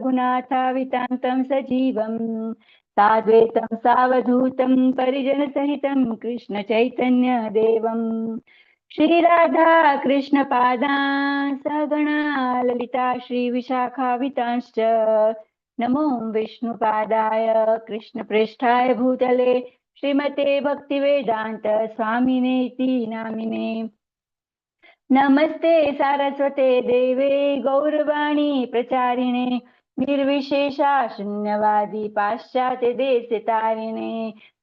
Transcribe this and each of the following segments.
रघुनाथावितान्तं सजीवं साद्वैतं सावधूतं परिजनसहितं कृष्णचैतन्यदेवं श्रीराधा कृष्णपादान् सगणा ललिता श्रीविशाखावितांश्च नमो विष्णुपादाय कृष्णप्रेष्ठाय भूतले श्रीमते भक्तिवेदान्त स्वामिनेति नामिने। नमस्ते सारस्वते देवे गौरवाणी प्रचारिणे निर्विशेषा शून्यवादी पाश्चात्य देशतारिणे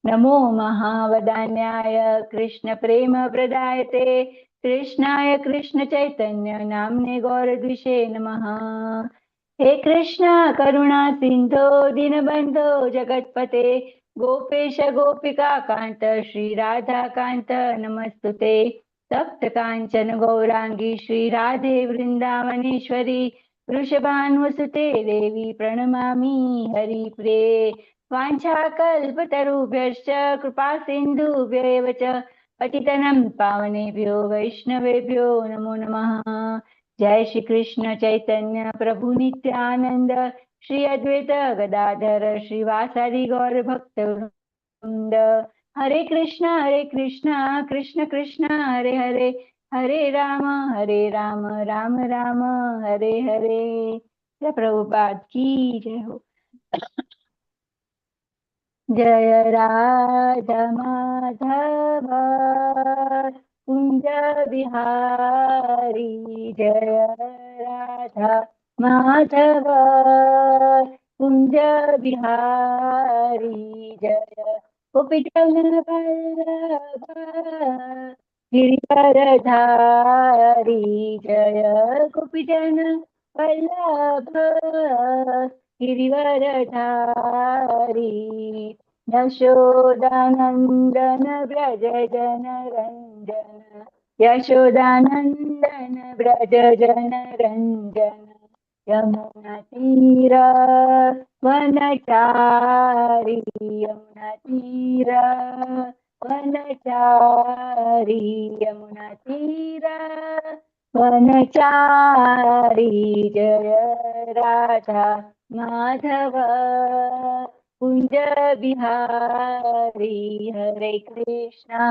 नमो महावदान्याय कृष्ण प्रेम प्रदायते कृष्णाय कृष्ण चैतन्य नाम्ने गौरद्विषे नमः। हे कृष्ण करुणा सिंधो दीनबंधो जगत्पते गोपेश गोपिका कांत श्री राधा कांत नमस्तुते तप्त कांचन गौरांगी श्री राधे वृंदावनेश्वरी वृषभानुसुते देवी प्रणमामि हरिप्रे वाञ्छाकल्पतरुभ्यश्च कृपा सिन्धुभ्येव च पतितनं पावनेभ्यो वैष्णवेभ्यो नमो नमः। जय श्री कृष्ण चैतन्य प्रभु नित्यानंद श्री अद्वैत गदाधर श्रीवासादि गौर भक्त वृंद हरे कृष्णा कृष्ण कृष्ण हरे हरे हरे राम राम राम हरे हरे। जय प्रभुपाद की जय हो। जय राधा माधव कुंज बिहारी जय राधा माधव कुंज बिहारी जय गोपीजन वल्लभ गिरिवरधारी जय गोपीजन वल्लभ गिरिवरधारी यशोदानंदन व्रज जन रंजन यशोदानंदन व्रज जन रंजन यमुना तीर वनचारी यमुना तीर वनचारी यमुना तीर वनचारी जय राधा माधव कुंज बिहारी हरे कृष्णा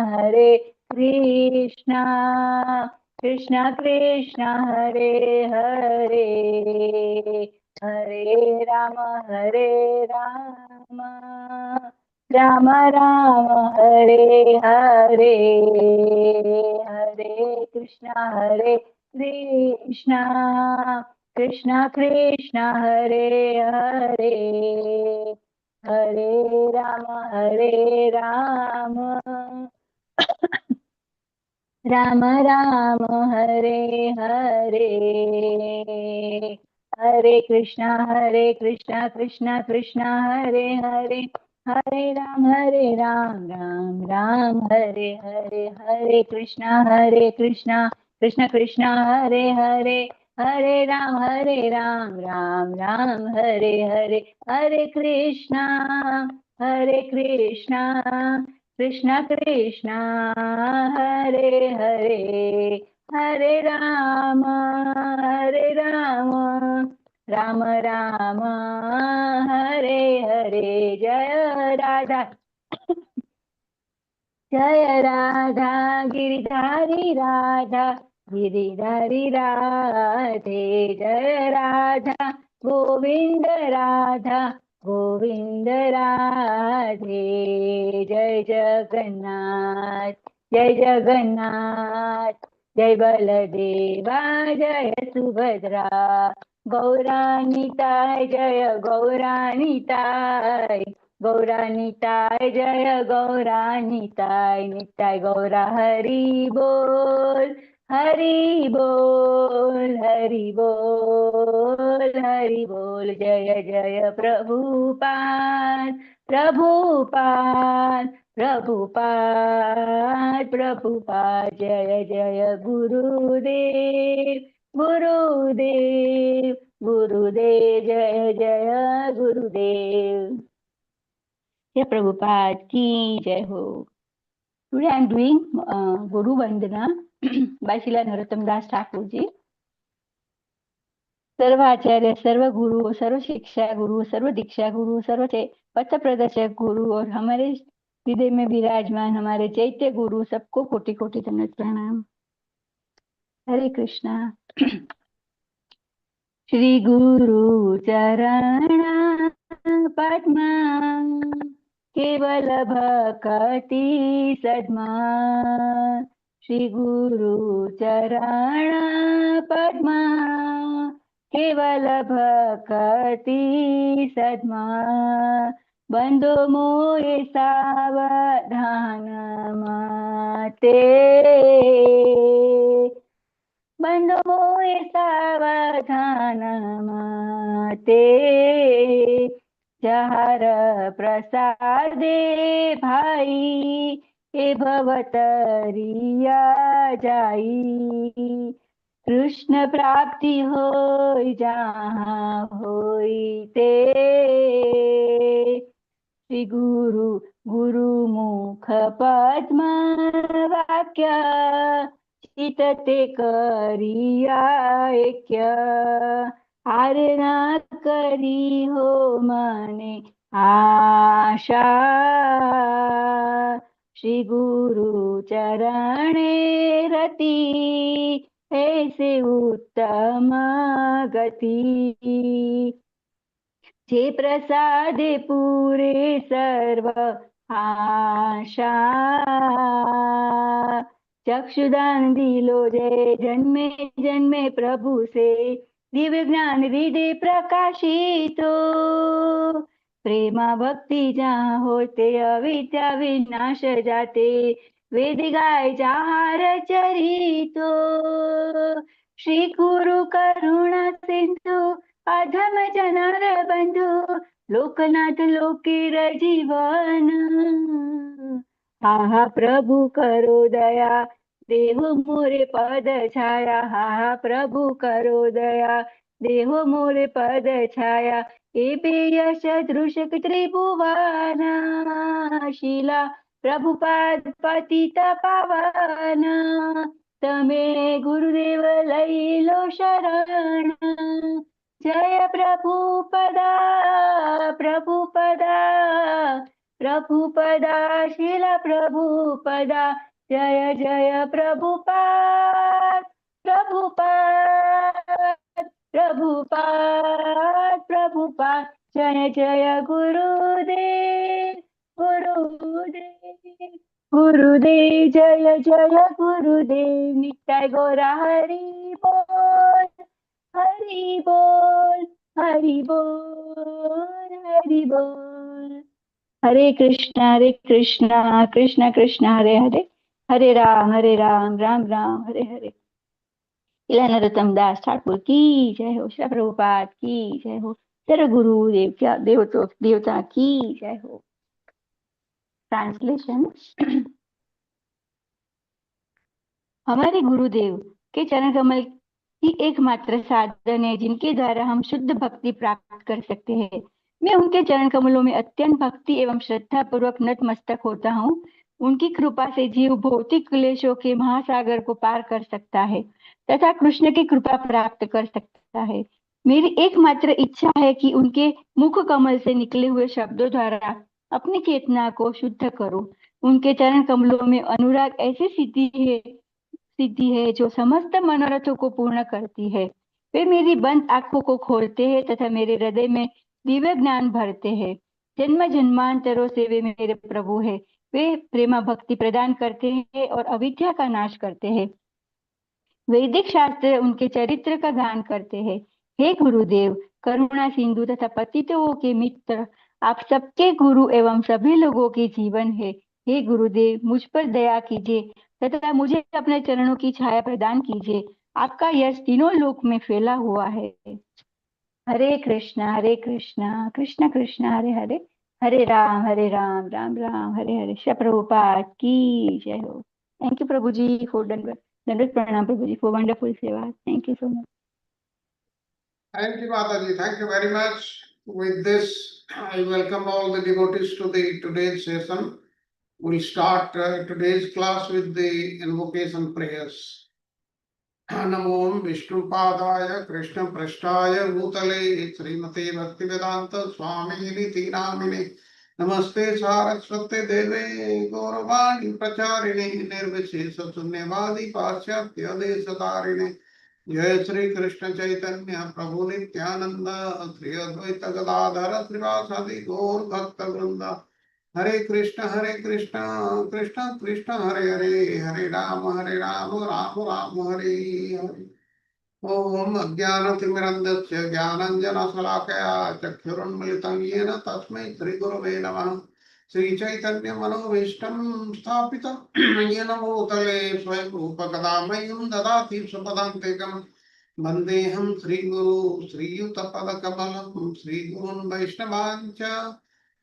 कृष्णा कृष्णा हरे हरे हरे राम राम राम हरे हरे हरे कृष्णा कृष्णा कृष्णा हरे हरे हरे राम राम राम हरे हरे हरे कृष्णा कृष्णा कृष्णा हरे हरे हरे राम राम राम हरे हरे हरे कृष्णा कृष्णा कृष्णा हरे हरे हरे राम राम राम हरे हरे हरे कृष्णा कृष्णा कृष्णा हरे हरे हरे राम राम राम हरे हरे। जय राधा गिरिधारी राधे जय राधा गोविंद राधे जय जगन्नाथ जय बलदेवा जय सुभद्रा गौरानिताय जय गौरानिताय जय गौरानिताय निताय गौरा हरि बोल हरि बोल जय जय प्रभुपाद जय जय गुरुदेव जय जय गुरुदेव। जय प्रभुपाद की जय हो। Today I am doing Guru Vandana by Srila Narottam Das Thakur ji. सर्वाचार्य, सर्व गुरु, सर्व शिक्षा गुरु, सर्व दीक्षा गुरु, सर्व पथ प्रदर्शक गुरु और हमारे हृदय में विराजमान हमारे चैत्य गुरु सबको कोटि कोटि दंडवत प्रणाम। हरे कृष्णा। श्री गुरु चरण पद्मा केवल भक्ति सद्मा। श्री गुरु चरण पद्मा केवल भक्ति सद्मा। बंदो मोहे सावधान माते बंदो मोहे सावधान माते। जहार प्रसादे भाई हे भवतरिया जाई। कृष्ण प्राप्ति होई जहाँ होई ते। श्री गुरु गुरु मुख पद्म वाक्य चितते करिया ऐक्य। आरना करी हो मने आशा। श्री गुरु चरणे रति ऐसे उत्तम गति। जे प्रसादे पूरे सर्व आशा। चक्षुदान दिलो जय जन्मे जन्मे प्रभु से दिव्य ज्ञान हृदय प्रकाशितो। प्रेमा भक्ति जहाँ होते अविद्या विनाश जाते। वेद गाय जहाँ चरितो। श्री गुरु करुणा सिंधु अधम जनार बंधु लोकनाथ लोकीर जीवन। हा प्रभु करो दया देहो मोरे पद छाया। हा प्रभु करो दया देहो मोरे पद छाया। एबे यश दृशक त्रिभुवना शीला प्रभुपाद पतित पावन। तमे गुरुदेव लई लो शरण। जय प्रभुपदा प्रभुपदा प्रभुपदा शीला प्रभुपदा। जय जय प्रभुपाद प्रभुपाद प्रभुपाद प्रभुपाद। जय जय गुरुदेव गुरुदेव गुरुदेव। जय जय गुरुदेव नित्य गौरा हरि बोल हरि बोल हरि बोल हरि बोल। हरे कृष्णा कृष्ण कृष्ण हरे हरे हरे राम राम राम हरे हरे। इला नरोत्तम दास ठाकुर की जय हो। श्री प्रभुपाद की जय हो। सर्व गुरु देवता की जय हो। ट्रांसलेशन। हमारे गुरुदेव के चरण कमल ही एकमात्र साधन है जिनके द्वारा हम शुद्ध भक्ति प्राप्त कर सकते हैं। मैं उनके चरण कमलों में अत्यंत भक्ति एवं श्रद्धा पूर्वक नतमस्तक होता हूँ। उनकी कृपा से जीव भौतिक क्लेशों के महासागर को पार कर सकता है तथा कृष्ण की कृपा प्राप्त कर सकता है। मेरी एकमात्र इच्छा है कि उनके मुख कमल से निकले हुए शब्दों द्वारा अपनी चेतना को शुद्ध करूं। उनके चरण कमलों में अनुराग ऐसी सिद्धि है जो समस्त मनोरथों को पूर्ण करती है। वे मेरी बंद आंखों को खोलते हैं तथा मेरे हृदय में दिव्य ज्ञान भरते हैं। जन्म जन्मांतरों से वे मेरे प्रभु हैं। वे प्रेमा भक्ति प्रदान करते हैं और अविद्या का नाश करते हैं। वैदिक शास्त्र उनके चरित्र का गान करते हैं। हे गुरुदेव, करुणा सिंधु तथा पतितों के मित्र, आप सबके गुरु एवं सभी लोगों के जीवन है। हे गुरुदेव, मुझ पर दया कीजिए तथा मुझे अपने चरणों की छाया प्रदान कीजिए। आपका यश तीनों लोक में फैला हुआ है। हरे कृष्णा कृष्ण कृष्ण हरे हरे हरे राम राम राम हरे हरे। श्री प्रभुपाद की जय हो। Thank you Prabhu ji for dandavat pranam Prabhu ji for wonderful seva. Thank you so much. Thank you, Mataji. Thank you very much. With this, I welcome all the devotees to the today's session. We'll start today's class with the invocation prayers. नमो विष्णुपादाय कृष्णपृष्ठाय भूतले श्रीमते भक्तिवेदांत स्वामिनिति नामिने नमस्ते सारस्वते देवे गौरवाणी प्रचारिणे निर्विशेष शून्यवादी पाश्चात्य देशतारिणे जय श्री कृष्ण चैतन्य प्रभु नित्यानंद श्री अद्वैत गदाधर श्रीवासादि गौर भक्त वृंदा हरे कृष्ण कृष्ण कृष्ण हरे हरे हरे राम राम राम हरे हरे। ओम अज्ञानतिमिरन्धस्य ज्ञानाञ्जनशलाकया चक्षुरुन्मिलितं येन तस्मै श्रीगुरवे नमः। श्रीचैतन्यमनोभीष्टं स्थापितं येन भूतले स्वयं रूपकदा मह्यं ददाति स्वपदान्तिकं वन्देऽहं श्रीगुरु श्रीयुतपदकमलं श्रीगुरुन् वैष्णवाञ्च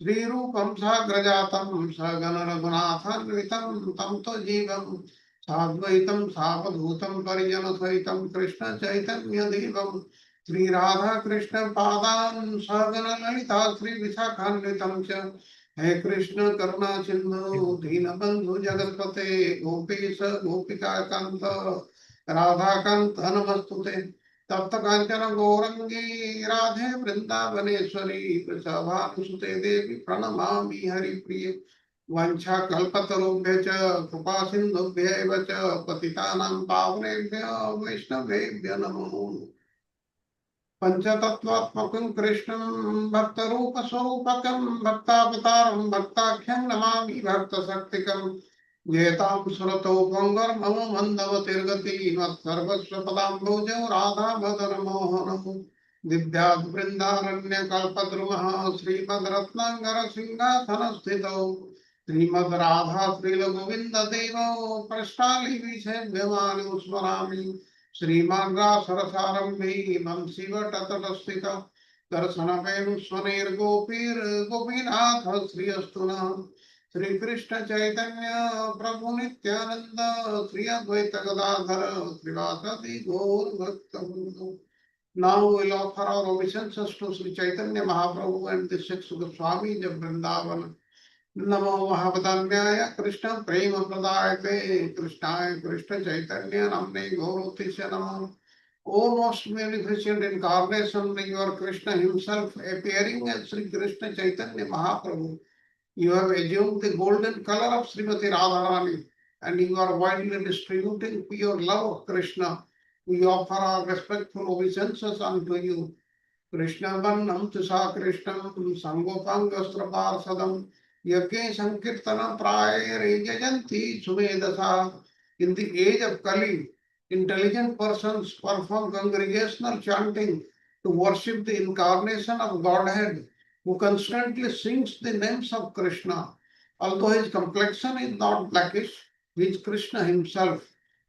श्रीरूपं साग्रजातं सगणरघुनाथान्वितं तं तो जीवम् साद्वैतं सावधूतं परिजनसहितं कृष्ण चैतन्य देवं श्री राधा कृष्ण पादान् सहगण ललिता श्री विशाखान्वितं च हे कृष्ण करुणा सिंधु दीनबंधु जगत्पते गोपीश गोपिका कांत राधा कांत नमस्तुते तप्त कांचन गौरंगी राधे वृंदावनेश्वरी वृषभानुसुते देवी प्रणमामि हरिप्रिये वाञ्छाकल्पतरुभ्यश्च कृपासिन्धुभ्यैव च पतितानां पावनेभ्यो वैष्णवेभ्यो नमो पञ्चतत्त्वात्मकं कृष्णं भक्तरूपस्वरूपकं भक्तावतारं भक्ताख्यं नमामि भक्तशक्तिकं जेतां सुरतो पुङ्गर्मम मन्दवतिर्गति मत्सर्वस्वपदाम्बोजो राधामदनमोहनम् दिव्याद्वृन्दारण्यकल्पद्रुमः श्रीमद्रत्नाङ्गरसिंहासनस्थितौ श्रीमद् राधा श्रीलगोविन्द देवौ प्रष्टालिविषेभ्यमानौ स्मरामि श्रीमान् रासरसारम्भी मम शिवतटस्थित दर्शनवेणुस्वनैर्गोपीर्गोपीनाथ श्रियस्तु नः श्री कृष्ण चैतन्य प्रभु नित्यानंद श्री अद्वैत गदाधर श्रीवासादि गौर भक्तवृंद। Now we'll offer our obeisances to Sri Chaitanya Mahaprabhu and the six Goswamis of Vrindavan. नमो महावदान्याय कृष्ण प्रेम प्रदायते कृष्णाय कृष्ण चैतन्य नामने गौरतिस्य नमः। O most magnificent incarnation, your Krishna himself appearing as Sri Krishna Chaitanya Mahaprabhu, you have assumed the golden color of Srimati Radharani and you are widely distributing pure love of Krishna. We offer our respectful obeisances unto you. कृष्णवर्णं tussah कृष्णं संगोपांगस्त्रपार्षदं यज्ञे संकीर्तन प्रायैर्यजन्ति सुमेधसा. In the age of Kali, intelligent persons perform congregational chanting to worship the incarnation of Godhead who constantly sings the names of Krishna. Although his complexion is not blackish, he is Krishna himself.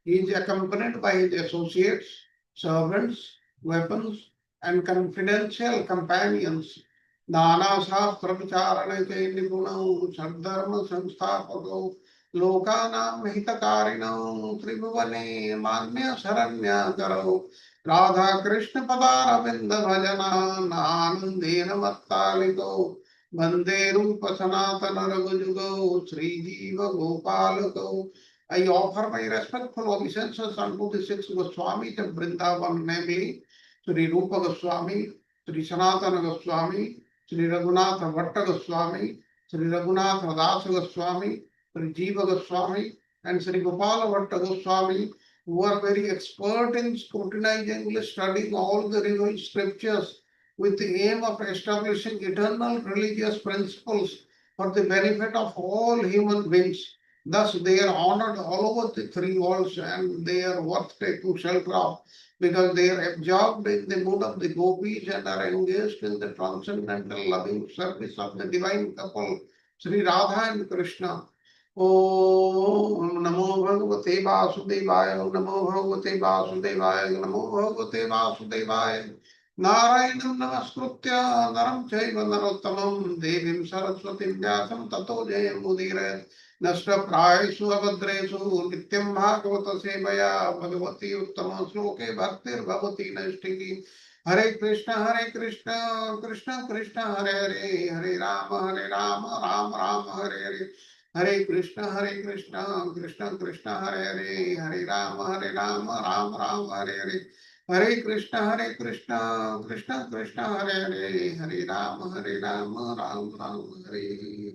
He is accompanied by his associates, servants, weapons, and confidential companions. Nana Shastra Vicharane ke Nipunau Sadharma Samsthapago Lokanam Hitakarinau Tribhuvane Manya Saranya Karo Radha Krishna Padara Vinda Bhajana Nanandena Mattaliko Vande Rupa Sanatana Raghujugo Sri Jiva Gopalako. I offer my respectful obeisances unto the six Goswamis of Vrindavan, namely Sri Rupa Goswami, Sri Sanatana Goswami, Sri Raghunatha Bhatta Goswami, Sri Raghunatha Das Goswami, Sri Jiva Goswami, and Sri Gopala Bhatta Goswami, who are very expert in scrutinizing, studying all the revealed scriptures with the aim of establishing eternal religious principles for the benefit of all human beings. Thus, they are honored all over the three worlds and they are worth taking shelter of because they are absorbed in the mood of the gopis and are engaged in the transcendental loving service of the divine couple, Sri Radha and Krishna. Om Namo Bhagavate Vasudevaya, Namo Bhagavate Vasudevaya, Namo Bhagavate Vasudevaya. Narayanam Namaskritya Naram Chaiva Narottamam Devim Saraswatim Vyasam Tato Jayam Udire नष्टप्रायेषु अभद्रेषु नित्यं भागवत सेवया भगवती उत्तम श्लोके भक्तिर्भवति नैष्ठिकी। हरे Krishna Krishna Krishna Hare Hare Hare Ram Ram Ram Hare Hare. Hare Krishna, Krishna Krishna, Hare Hare, Hare Rama, Rama Rama, Hare Hare. Hare Krishna, Krishna Krishna, Hare Hare, Hare Rama, Rama Rama, Hare.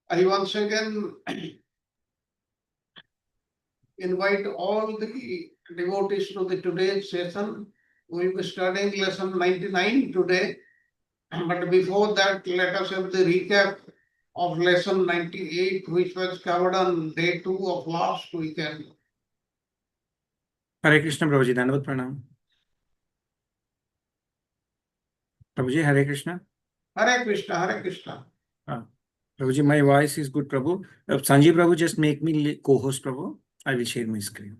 I once again invite all the devotees to the today's session. We will be studying lesson 99 today. But before that, let us have the recap of lesson 98, which was covered on day 2 of last weekend. Hare Krishna, Prabhuji. Dandavat Pranam. Prabhuji, Hare Krishna. Hare Krishna, Hare Krishna. Prabhuji, my voice is good, Prabhu. Sanjeev Prabhu, just make me co-host, Prabhu. I will share my screen.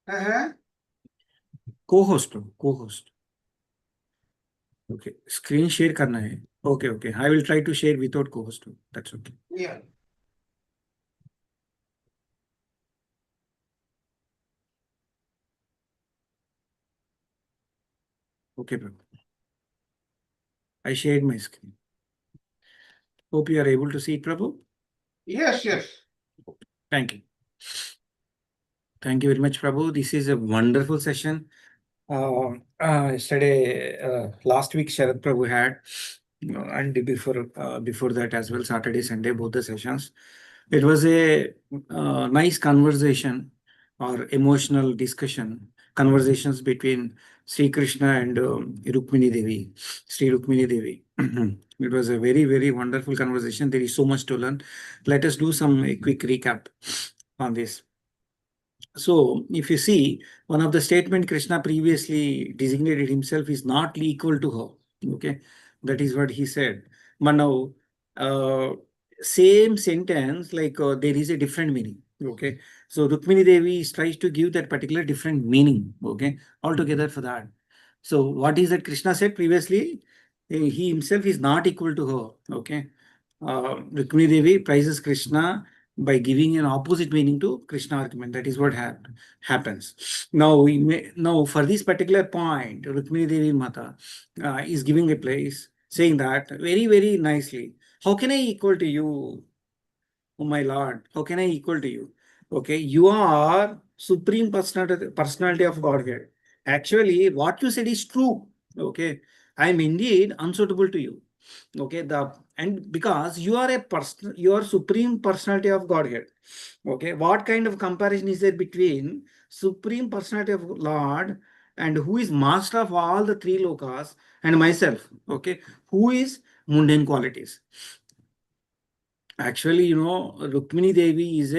Uh-huh. Co-host, Prabhu. Co-host. Okay. Screen share karna hai. Okay, okay. I will try to share without co-host. That's okay. Yeah. Okay, Prabhu. I shared my screen. Hope you are able to see it, Prabhu. Yes, yes. Thank you. Thank you very much, Prabhu. This is a wonderful session. Yesterday, last week, Sharad Prabhu had, and before that as well, Saturday, Sunday, both the sessions. It was a nice conversation or emotional discussion, conversations between Sri Krishna and Rukmini Devi, Sri Rukmini Devi. It was a very, very wonderful conversation. There is so much to learn. Let us do a quick recap on this. So, if you see, one of the statement Krishna previously designated himself is not equal to her. Okay, that is what he said. But now, uh, same sentence, like there is a different meaning. Okay, so Rukmini Devi tries to give that particular different meaning. Okay, altogether for that. So, what is that Krishna said previously? He himself is not equal to her. Okay, Rukmini Devi praises Krishna by giving an opposite meaning to Krishna argument. That is what happens. Now for this particular point, Rukmini Devi Mata is giving a place, saying that very, very nicely. How can I equal to you, oh my Lord? How can I equal to you? Okay, you are supreme personality of Godhead. Actually, what you said is true. Okay, I am indeed unsuitable to you. Okay, and because you are a person, you are supreme personality of Godhead. Okay, what kind of comparison is there between supreme personality of Lord and who is master of all the three lokas and myself? Okay, who is mundane qualities? Actually, Rukmini Devi is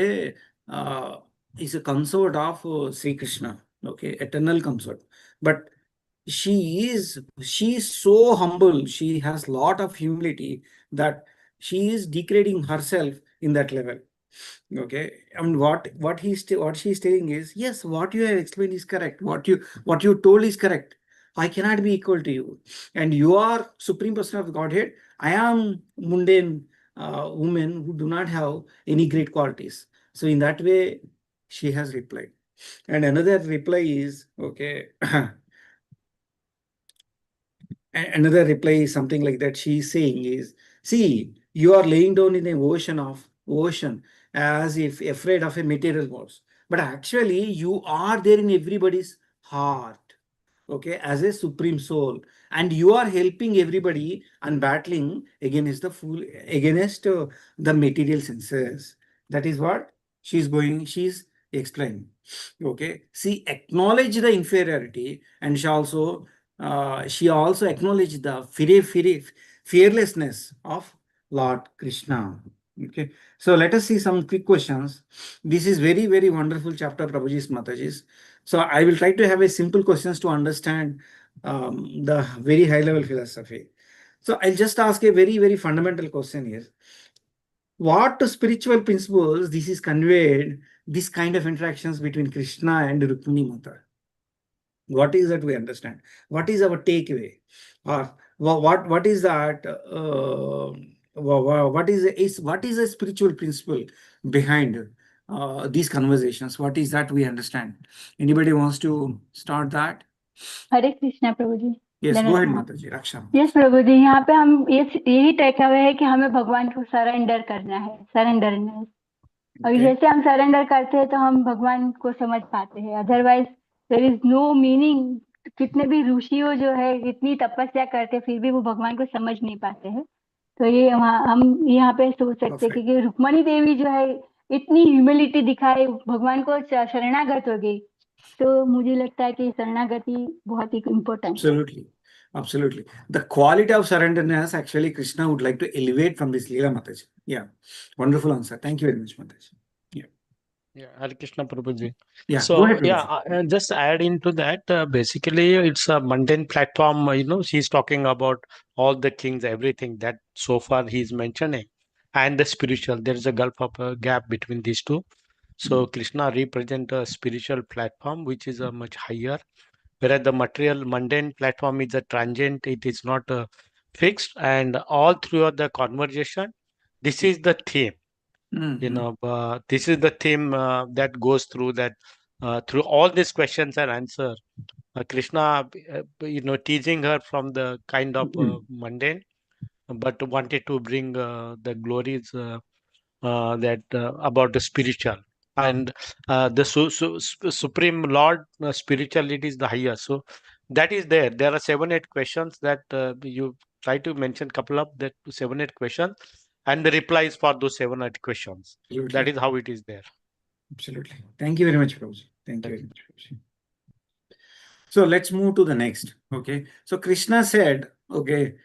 a consort of Sri Krishna. Okay, eternal consort, but she is so humble. She has lot of humility that she is degrading herself in that level. Okay, and what she's telling is, yes, what you have explained is correct. What you told is correct. I cannot be equal to you, and you are supreme person of Godhead. I am mundane woman who do not have any great qualities. So in that way, she has replied. And another reply is, okay. Another reply is something like that. She is saying is, see, you are laying down in an ocean as if afraid of a material world. But actually, you are there in everybody's heart. Okay, as a supreme soul, and you are helping everybody and battling against the material senses. That is what she's explaining. Okay, she acknowledged the inferiority, and she also acknowledged the fearlessness of Lord Krishna. Okay, so let us see some quick questions. This is very, very wonderful chapter, Prabhuji's Mataji's. So I will try to have a simple questions to understand the very high level philosophy. So I'll just ask a very, very fundamental question here. What spiritual principles this is conveyed, this kind of interactions between Krishna and Rukmini Mata? What is that we understand? What is our takeaway? Or what is that? What is a spiritual principle behind these conversations? What is that we understand? Anybody wants to start that? Hare Krishna, Prabhuji. Yes, go ahead, धन्यवाद। Mataji. Raksha yes Mataji. प्रभु जी, यहाँ पे हम यही take away है कि हमें भगवान को सरेंडर करना है, सरेंडरनेस। और Okay. जैसे हम सरेंडर करते हैं तो हम भगवान को समझ पाते हैं, otherwise there is no meaning. कितने भी ऋषियों जो है इतनी तपस्या करते हैं, फिर भी वो भगवान को समझ नहीं पाते हैं। तो ये हम यहाँ पे सोच सकते हैं Perfect. कि रुक्मणी देवी जो है इतनी ह्यूमिलिटी दिखाई, भगवान को शरणागत हो गई। तो मुझे लगता है कि शरणागति बहुत ही इम्पोर्टेंट है। Absolutely. Absolutely. The quality of surrenderness actually Krishna would like to elevate from this Leela Mataji. Yeah. Wonderful answer. Thank you very much, Mataji. Yeah. Yeah, Hare Krishna Prabhuji. Yeah. Go So ahead, yeah, Prabhuji. just add into that. Basically, it's a mundane platform. She's talking about all the things, everything that so far he's mentioning, and the spiritual. There is a gulf of a gap between these two. So Krishna represent a spiritual platform which is a much higher, whereas the material mundane platform is a transient. It is not fixed, and all throughout the conversation, this is the theme. Mm-hmm. This is the theme that goes through that through all these questions and answer. Krishna, teasing her from the kind of mundane, but wanted to bring the glories that about the spiritual, and the supreme Lord, spirituality is the highest. So that is there. There are 7 8 questions that you try to mention couple of that 7 8 questions, and the replies for those 7 8 questions. That Absolutely. is how it is there. Absolutely. Thank you very much, Prabhuji. Thank you very much, Prabhuji. So let's move to the next. Okay. So Krishna said, okay,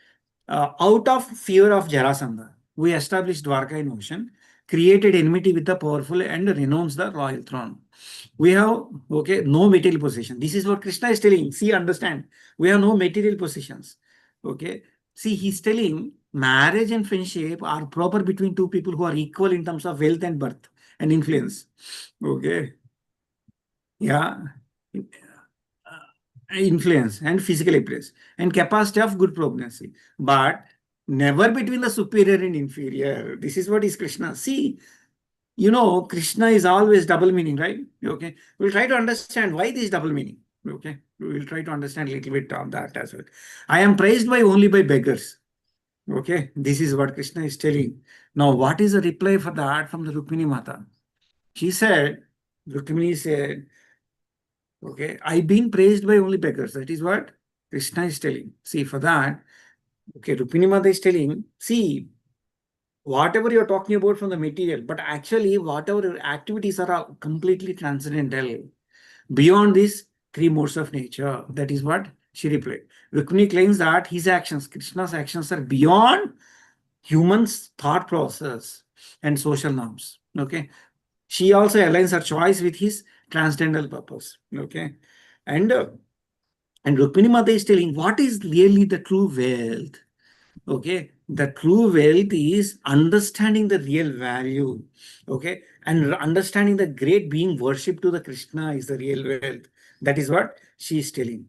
out of fear of Jarasandha, we established Dwarka in ocean, created enmity with the powerful, and renounced the royal throne. We have, okay, no material possession. This is what Krishna is telling. See, understand. We have no material possessions. Okay. See, he's telling marriage and friendship are proper between two people who are equal in terms of wealth and birth and influence. Okay. Yeah. Influence and physical appearance and capacity of good prognosis, but never between the superior and inferior. This is what is Krishna. See, Krishna is always double meaning, right? Okay. We'll try to understand why this double meaning. Okay. We will try to understand a little bit on that as well. I am praised by only by beggars. Okay. This is what Krishna is telling. Now, what is the reply for that from the Rukmini Mata? She said, Rukmini said, okay, I've been praised by only beggars. That is what Krishna is telling. See, for that, okay, Rukmini Mata is telling, see, whatever you're talking about from the material, but actually, whatever your activities are completely transcendental, beyond these 3 modes of nature. That is what she replied. Rukmini claims that his actions, Krishna's actions, are beyond humans' thought process and social norms. Okay. She also aligns her choice with his transcendental purpose. Okay. And Rukmini Mata is telling what is really the true wealth. Okay, the true wealth is understanding the real value. Okay, and understanding the great being worship to the Krishna is the real wealth. That is what she is telling.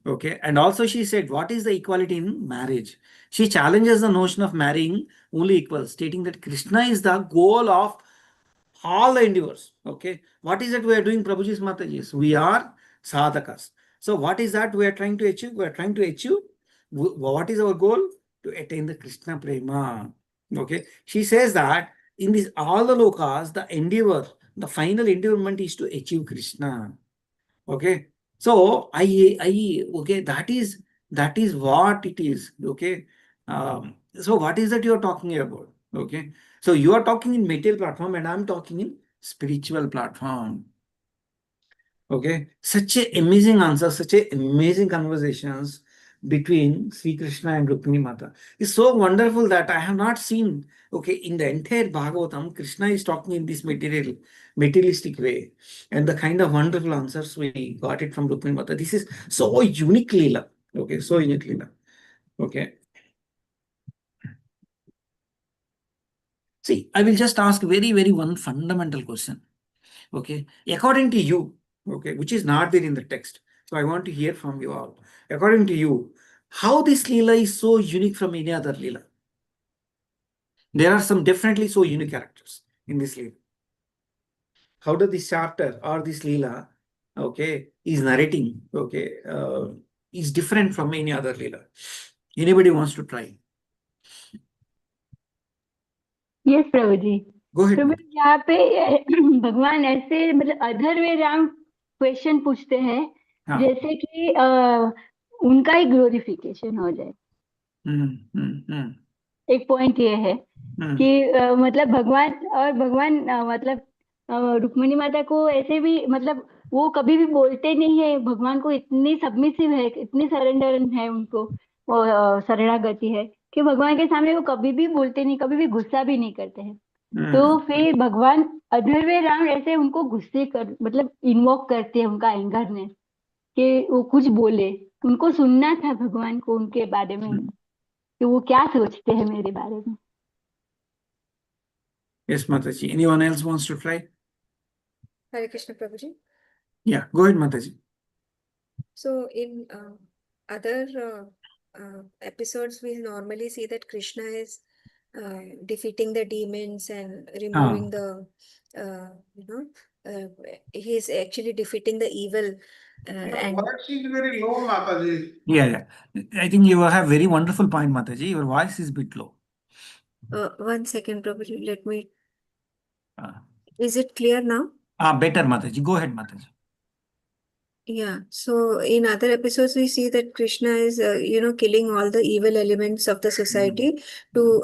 Okay, and also she said, what is the equality in marriage? She challenges the notion of marrying only equals, stating that Krishna is the goal of all the endeavors. Okay. What is it we are doing, Prabhuji's Matajis? We are sadhakas. So what is that we are trying to achieve? We are trying to achieve, what is our goal? To attain the Krishna Prema. Okay. She says that in this all the lokas, the endeavor, the final endeavorment is to achieve Krishna. Okay. So okay, that is what it is. Okay. So what is that you are talking about? Okay. So you are talking in material platform and I'm talking in spiritual platform. Okay. Such a amazing answer, such a amazing conversations between Sri Krishna and Rukmini Mata. It's so wonderful that I have not seen, okay, in the entire Bhagavatam, Krishna is talking in this materialistic way. And the kind of wonderful answers we got it from Rukmini Mata. This is so unique Leela. Okay, so unique Leela. Okay. See, I will just ask very, very one fundamental question. Okay, according to you, okay, which is not there in the text. So I want to hear from you all. According to you, how this Leela is so unique from any other Leela? There are some definitely so unique characters in this Leela. How does this chapter or this Leela, okay, is narrating, okay, is different from any other Leela. Anybody wants to try? Yes Prabhu ji. Go ahead. Prabhu ji, यहाँ पे भगवान ऐसे मतलब अधर वे Ram question पूछते हैं हाँ। जैसे कि उनका ही ग्लोरिफिकेशन हो जाए। एक पॉइंट ये है कि मतलब भगवान मतलब रुक्मिणी माता को ऐसे भी मतलब वो कभी भी बोलते नहीं है, भगवान को इतनी सबमिसिव है, इतनी सरेंडर है उनको, वो शरणागति है कि भगवान के सामने वो कभी भी बोलते नहीं, कभी भी गुस्सा भी नहीं करते हैं। तो फिर भगवान अधर्वे राम ऐसे उनको गुस्से कर मतलब इन्वोक करते हैं उनका एंगरनेस कि वो कुछ बोले, उनको सुनना था भगवान को उनके बारे में कि वो क्या सोचते हैं मेरे बारे में। Yes, Mataji. Anyone else wants to try? Hare Krishna Prabhuji. Yeah, go ahead, Mataji. So in other episodes, we normally see that Krishna is defeating the demons and removing the, he is actually defeating the evil. Your voice is very low, Mataji. Yeah. I think you have very wonderful point, Mataji. Your voice is a bit low. 1 second, Prabhuji. Let me. Ah. Is it clear now? Better, Mataji. Go ahead, Mataji. Yeah. So in other episodes, we see that Krishna is, killing all the evil elements of the society to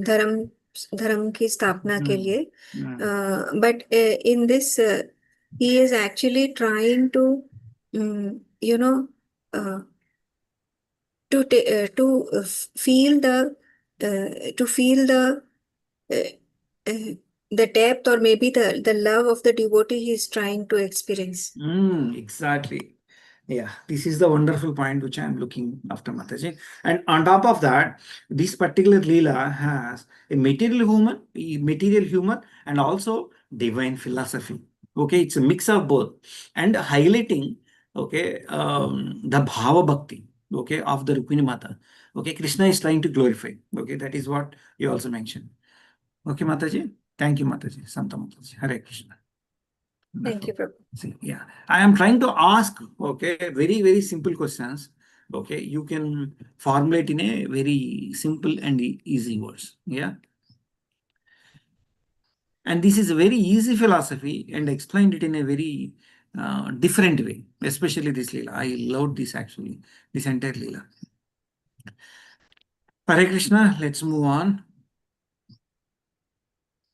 dharam ki stapna ke liye. But in this, he is actually trying to, feel the depth or maybe the love of the devotee he is trying to experience. Exactly. Yeah, this is the wonderful point which I am looking after, Mataji. And on top of that, this particular Leela has a material human, and also divine philosophy. Okay, it's a mix of both, and highlighting the bhava bhakti, of the Rukmini Mata. Okay, Krishna is trying to glorify. Okay, that is what you also mentioned. Okay, Mataji. Thank you, Mataji. Santa Mataji. Hare Krishna. Thank you, Prabhu. See, yeah, I am trying to ask, very, very simple questions. Okay, you can formulate in a very simple and easy words. Yeah. And this is a very easy philosophy and explained it in a very different way, especially this Leela. I loved this actually, this entire Leela. Hare Krishna, let's move on.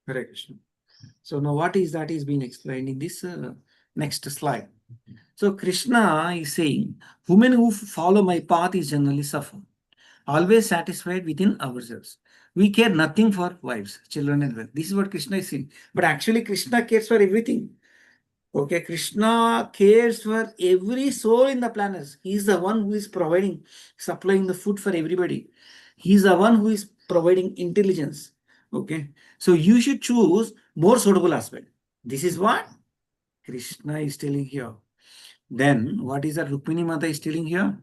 Hare Krishna. So now what is that is being explained in this next slide. So Krishna is saying, women who follow my path is generally suffer, always satisfied within ourselves. We care nothing for wives, children, and wealth. This is what Krishna is saying. But actually, Krishna cares for everything. Okay, Krishna cares for every soul in the planet. He is the one who is providing, supplying the food for everybody. He is the one who is providing intelligence. Okay, so you should choose more suitable husband. This is what Krishna is telling here. Then what is that Rukmini Mata is telling here?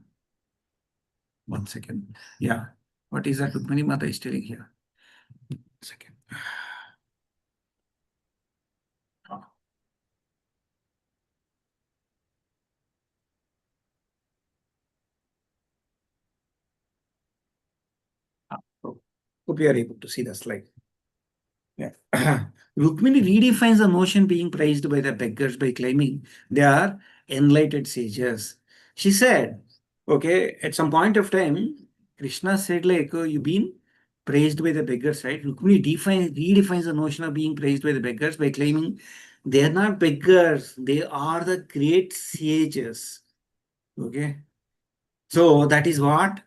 1 second. Yeah. What is that Rukmini Mata is telling here? 1 second. Hope you are able to see the slide. Yeah. Rukmini redefines the notion being praised by the beggars by claiming they are enlightened sages. She said, at some point of time, Krishna said, you've been praised by the beggars, right? Rukmini redefines the notion of being praised by the beggars by claiming they are not beggars, they are the great sages. Okay. So that is what,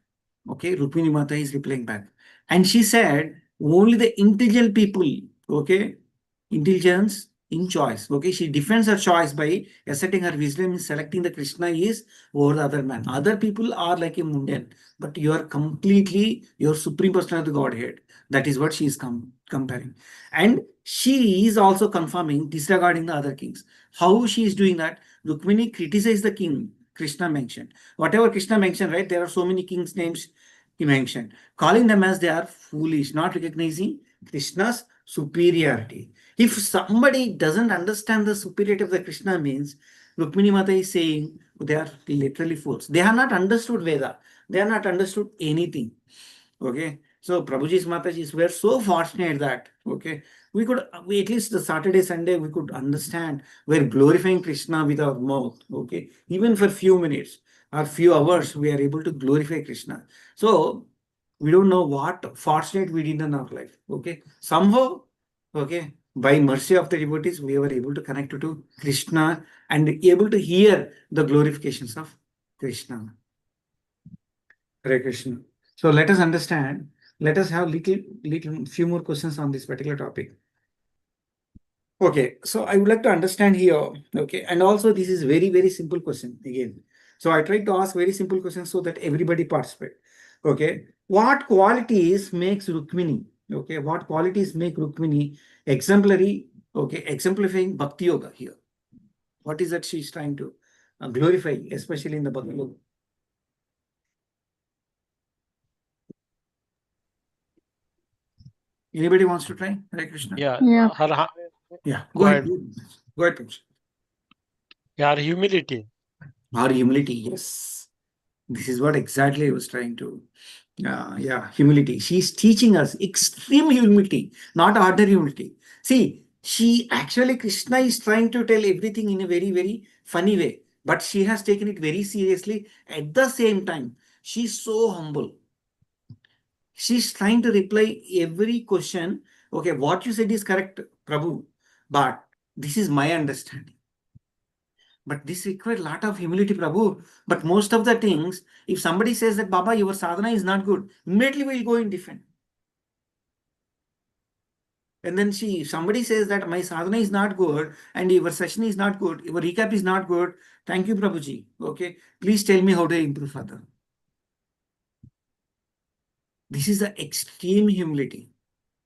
Rukmini Mata is replying back. And she said, only the intelligent people, intelligence in choice. Okay, she defends her choice by asserting her wisdom in selecting the Krishna is over the other man. Other people are like a mundane, but you are completely your supreme person of the Godhead. That is what she is comparing. And she is also confirming, disregarding the other kings. How she is doing that? Rukmini criticized the king Krishna mentioned. Whatever Krishna mentioned, right? There are so many kings' names he mentioned, calling them as they are foolish, not recognizing Krishna's superiority. If somebody doesn't understand the superiority of the Krishna means, Rukmini Mata is saying, They are literally fools. They have not understood Veda. They have not understood anything. Okay. So Prabhuji's Matajis were so fortunate that, okay, we could, at least the Saturday, Sunday, we could understand we're glorifying Krishna with our mouth. Okay. Even for few minutes or few hours, we are able to glorify Krishna. So we don't know what fortunate we did in our life. Okay. Somehow, okay, by mercy of the devotees, we were able to connect to Krishna and able to hear the glorifications of Krishna. Hare Krishna. So let us understand. Let us have little few more questions on this particular topic. Okay, so I would like to understand here. Okay, and also this is very simple question again. So I tried to ask very simple questions so that everybody participate. Okay, what qualities makes Rukmini? Okay, what qualities make Rukmini exemplary? Okay, exemplifying Bhakti Yoga here. What is that she is trying to glorify, especially in the Bhakti Yoga? Anybody wants to try? Hare Krishna. Yeah. Yeah. Yeah, Go ahead. Go ahead, Prabhu. Yeah, humility. Or humility, yes. This is what exactly I was trying to. Yeah, humility. She's teaching us extreme humility, not ordinary humility. See, Krishna is trying to tell everything in a very funny way, but she has taken it very seriously. At the same time, she's so humble. She's trying to reply every question. Okay, what you said is correct, Prabhu, but this is my understanding. But this requires a lot of humility, Prabhu. But most of the things, if somebody says that, Baba, your sadhana is not good, immediately we'll go in defend. And then somebody says that my sadhana is not good and your session is not good, your recap is not good. Thank you, Prabhuji. Okay, please tell me how to improve further. This is the extreme humility.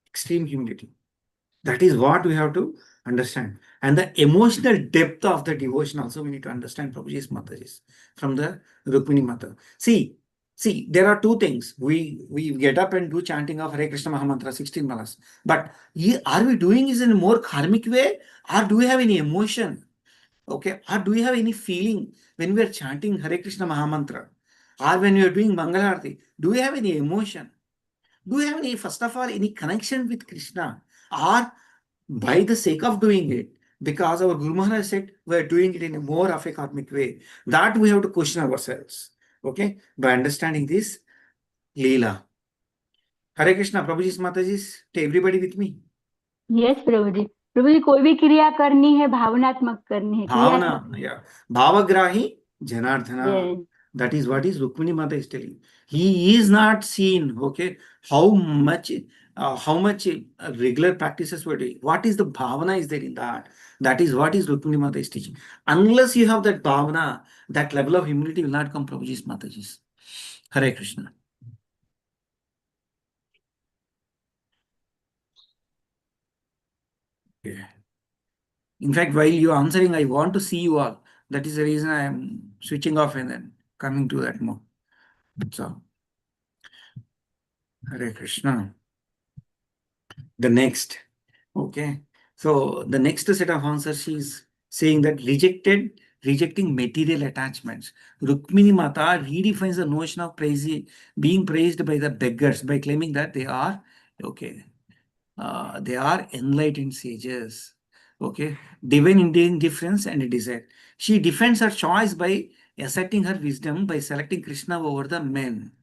Extreme humility. That is what we have to understand. And the emotional depth of the devotion also we need to understand Prabhuji's Mataji's from the Rukmini Mata. See, there are two things. We get up and do chanting of Hare Krishna Mahamantra, 16 malas. But are we doing this in a more karmic way? Or do we have any emotion? Okay. Or do we have any feeling when we are chanting Hare Krishna Mahamantra? Or when we are doing Mangalarti? Do we have any emotion? Do we have any, first of all, any connection with Krishna? Or by the sake of doing it, because our Guru Maharaj said we're doing it in a more of a karmic way, that we have to question ourselves. Okay, by understanding this Leela. Hare Krishna, Prabhuji's Mataji's, to everybody with me. Yes Prabhu ji कोई भी क्रिया करनी है भावनात्मक करनी है क्रिया Bhavana, yeah. Bhavagrahi Janardhana. Yes. That is what is Rukmini Mata is telling. He is not seen, okay, how much regular practices were doing. What is the bhavana is there in that? That is what is Rukmini Mata is teaching. Unless you have that bhavana, that level of humility will not come Prabhuji's Mataji's. Hare Krishna. Yeah. In fact, while you are answering, I want to see you all. That is the reason I am switching off and then coming to that mode. So, Hare Krishna. The next, okay. So the next set of answers, she is saying that rejecting material attachments. Rukmini Mata redefines the notion of being praised by the beggars by claiming that they are, okay, they are enlightened sages. Okay, divine indifference and desire. She defends her choice by asserting her wisdom by selecting Krishna over the men.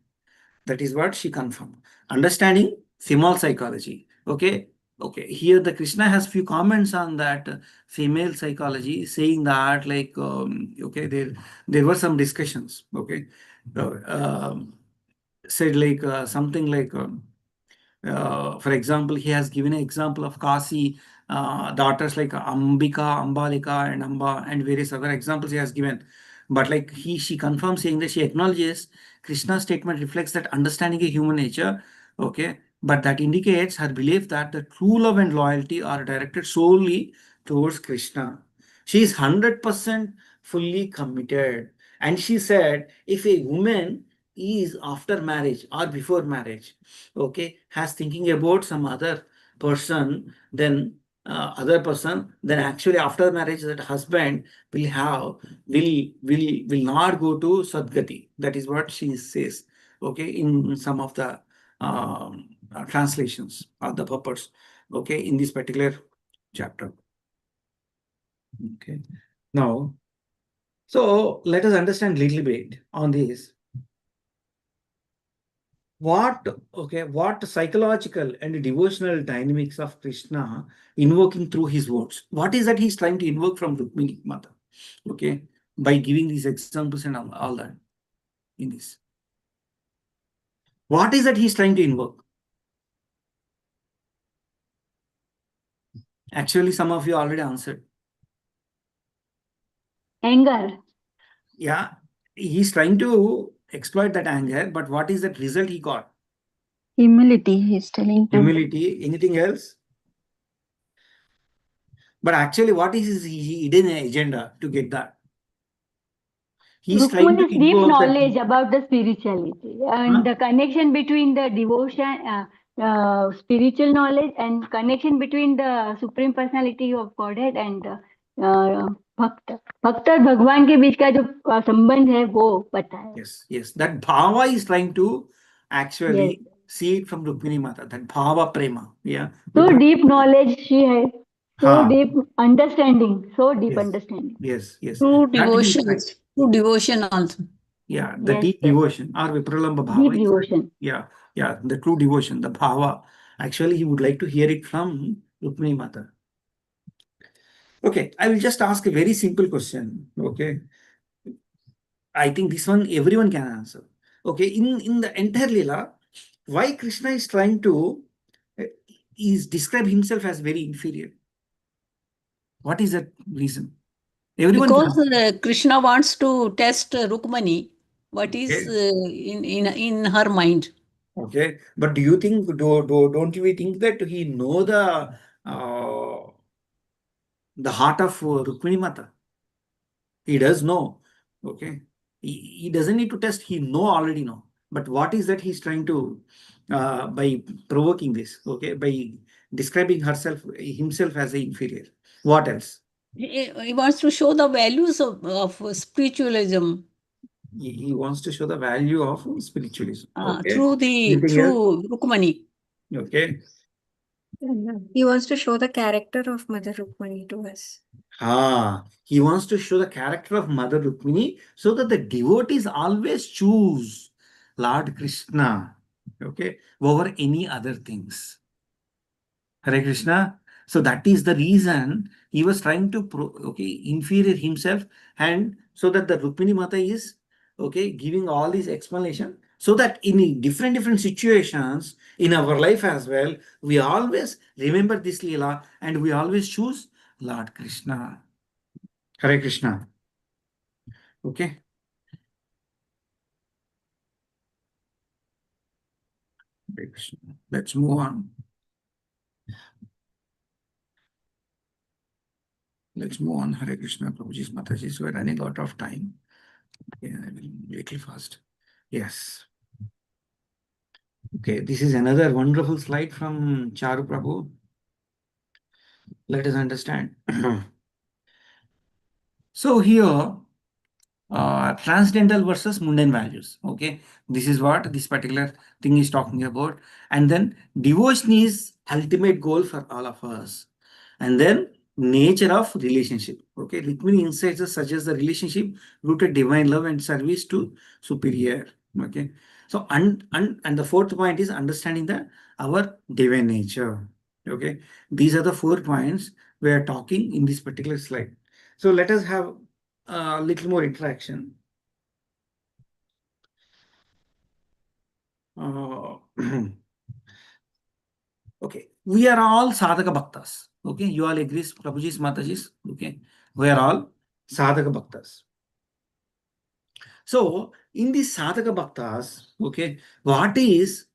That is what she confirmed. Understanding female psychology. Okay. Okay. Here the Krishna has few comments on that female psychology, saying that like okay, there were some discussions. Okay. Said like something like for example, he has given an example of Kasi daughters like Ambika, Ambalika, and Amba, and various other examples he has given. But like she confirms saying that she acknowledges Krishna's statement reflects that understanding a human nature, okay, but that indicates her belief that the true love and loyalty are directed solely towards Krishna. She is 100% fully committed. And she said, if a woman is after marriage or before marriage, okay, has thinking about some other person, then other person, then actually after marriage that husband will have will not go to Sadgati. That is what she says. Okay, in some of the translations of the purpose. Okay, in this particular chapter. Okay, now so let us understand little bit on this. What psychological and devotional dynamics of Krishna invoking through his words? What is that he's trying to invoke from Rukmini Mata? Okay, by giving these examples and all that in this. What is that he's trying to invoke? Actually, some of you already answered. Anger. Yeah, he's trying to exploit that anger, but what is that result he got? Humility, he's telling to. Humility. Anything else? But actually, what is his hidden agenda to get that? He's trying to Rukmani's deep invoke that. knowledge about the spirituality and Huh? the connection between the devotion, spiritual knowledge, and connection between the Supreme Personality of Godhead and भक्त भक्त और भगवान के बीच का जो संबंध है वो पता है. Yes. That bhava is trying to actually Yes. see it from Rukmini Mata. That bhava prema. Yeah. So deep knowledge she has. So Ha. deep understanding. So deep Yes. understanding. Yes. True That he is devotion, trying. true devotion also. Yeah, the Yes, deep yes. devotion or Vipralamba bhava. Deep is trying. devotion. Yeah, the true devotion, the bhava. Actually, he would like to hear it from Rukmini Mata. Okay, I will just ask a very simple question. Okay, I think this one everyone can answer. Okay, in the entire Leela, why Krishna is trying to is describe himself as very inferior? What is that reason? Everyone Because can. Krishna wants to test Rukmani, what is Okay. in her mind. Okay, but do you think don't you think that he know the heart of Rukmini Mata? He does know. Okay, he doesn't need to test. He already know. But what is that he's trying to by provoking this? Okay, by describing himself as a inferior. What else? He wants to show the values of spiritualism He wants to show the value of spiritualism. Okay. Anything else? through Rukmani. Okay. He wants to show the character of Mother Rukmani to us. He wants to show the character of Mother Rukmini so that the devotees always choose Lord Krishna, okay, over any other things. Hare Krishna. So that is the reason he was trying to inferior himself, and so that the Rukmini Mata is giving all these explanation, so that in different situations in our life as well, we always remember this Leela and we always choose Lord Krishna. Hare Krishna. Okay. Hare Krishna. Let's move on. Hare Krishna, Prabhuji's Mataji's. We're running out of time. Yeah, I will little fast. Yes. Okay, this is another wonderful slide from Charu Prabhu. Let us understand. So here, transcendental versus mundane values. Okay, this is what this particular thing is talking about. And then devotion is ultimate goal for all of us. And then nature of relationship. Okay, Rukmini insights such as the relationship rooted divine love and service to superior. Okay, so and the fourth point is understanding our divine nature. Okay, these are the 4 points we are talking in this particular slide. So let us have a little more interaction. Okay, we are all sadhaka bhaktas. Okay, you all agree, Prabhuji's, Mataji's. Okay, we are all sadhaka bhaktas. So in these sadhaka bhaktas, okay, what is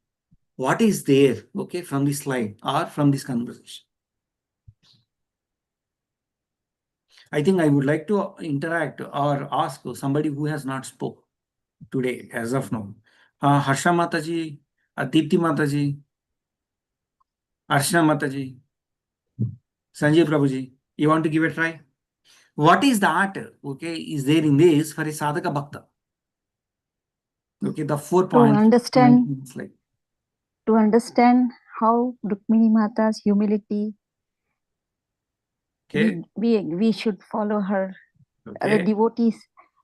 there, okay, from this slide or from this conversation? I think I would like to interact or ask somebody who has not spoke today as of now. Harsha Mataji, Aditi Mataji, Arshna Mataji. Sanjay Prabhuji, you want to give a try? What is that? Okay, is there in this for a sadhaka bhakta? Okay, the 4 To points. understand, Like, to understand how Rukmini Mata's humility, okay, we should follow her as a okay. devotees,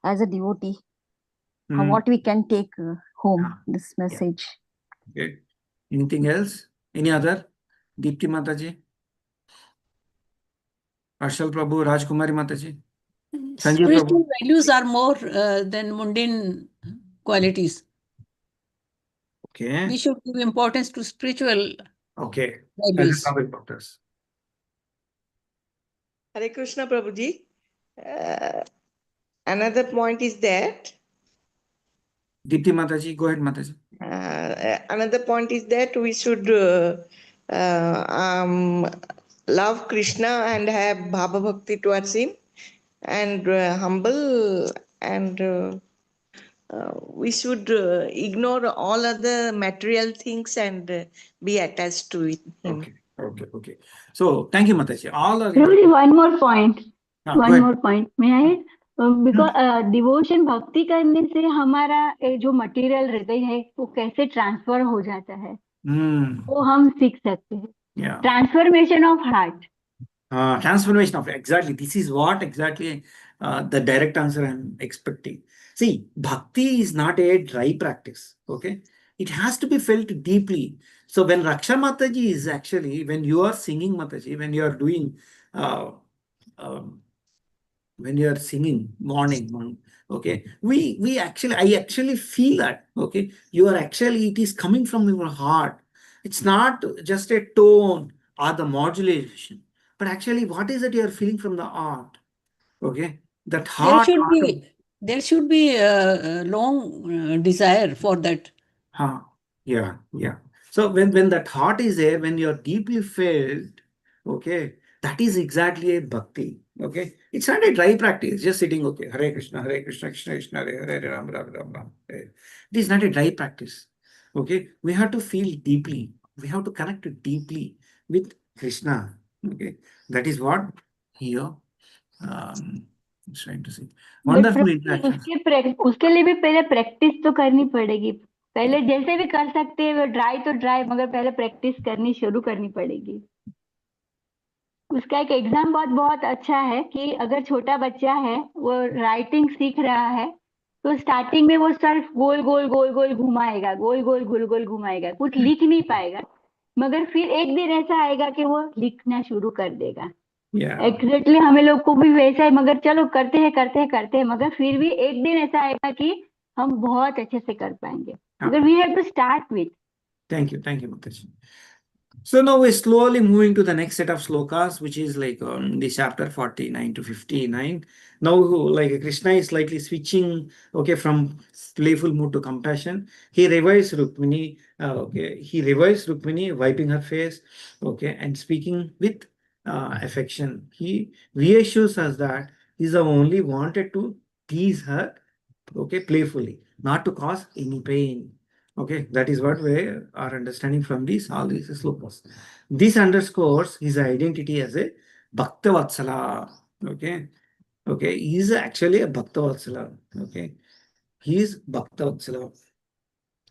as a devotee. How, Hmm. what we can take home, Ah, this message. Okay. Anything else? Any other? Deepti Mataji? Arshal Prabhu, Rajkumari Mataji? Sanjay Spiritual Prabhu? values are more than mundane qualities. Okay. We should give importance to spiritual Okay. values. Doctors. Hare Krishna Prabhuji. Another point is that Deepti Mataji, go ahead, Mataji. another point is that we should love Krishna and have bhava bhakti towards him, and humble, and we should ignore all other material things and be attached to him. Okay. So, thank you, Mataji. All are Prabhuji, one more point. go One ahead. more point. May I? Because devotion भक्ति करने से हमारा जो material हृदय है वो कैसे transfer हो जाता है वो हम सीख सकते हैं. Yeah. Transformation of heart. Transformation of exactly. This is what exactly the direct answer I'm expecting. See, bhakti is not a dry practice. Okay, it has to be felt deeply. So when Raksha Mataji is actually, when you are singing Mataji, when you are doing, um, when you are singing morning, okay, I actually feel that. Okay, you are actually, it is coming from your heart. It's not just a tone or the modulation, but actually what is it you are feeling from the art? Okay, that heart. There should be a long desire for that. Yeah. So when that heart is there, when you're deeply felt, okay, that is exactly a bhakti. Okay, it's not a dry practice, just sitting, okay, Hare Krishna, Krishna Krishna, Hare Hare, Ram Ram Ram Ram. It is not a dry practice. Okay, we have to feel deeply. We have to connect deeply with Krishna. Okay, that is what here I'm trying to say. Wonderful interactions. उसके लिए भी पहले practice तो करनी पड़ेगी. पहले जैसे भी कर सकते हैं वो ड्राई तो ड्राई मगर पहले प्रैक्टिस करनी शुरू करनी पड़ेगी. उसका एक एग्जाम बहुत अच्छा है कि अगर छोटा बच्चा है वो राइटिंग सीख रहा है तो स्टार्टिंग में वो सिर्फ गोल गोल घुमाएगा, कुछ लिख नहीं पाएगा, मगर फिर एक दिन ऐसा आएगा कि वो लिखना शुरू कर देगा. एग्जैक्टली हमें लोग को भी वैसा है, मगर चलो करते हैं मगर फिर भी एक दिन ऐसा आएगा कि हम बहुत अच्छे से कर पाएंगे. मगर we have to start with. Thank you, Mataji. So now we're slowly moving to the next set of slokas, which is like the chapter 49 to 59. Now, like Krishna is slightly switching, okay, from playful mood to compassion. He revives Rukmini, wiping her face, okay, and speaking with affection. He reassures us that he's only wanted to tease her, okay, playfully, not to cause any pain. Okay, that is what we are understanding from all these slokas. This underscores his identity as a Bhaktavatsala. Okay, he is actually a Bhaktavatsala. Okay, he is Bhaktavatsala.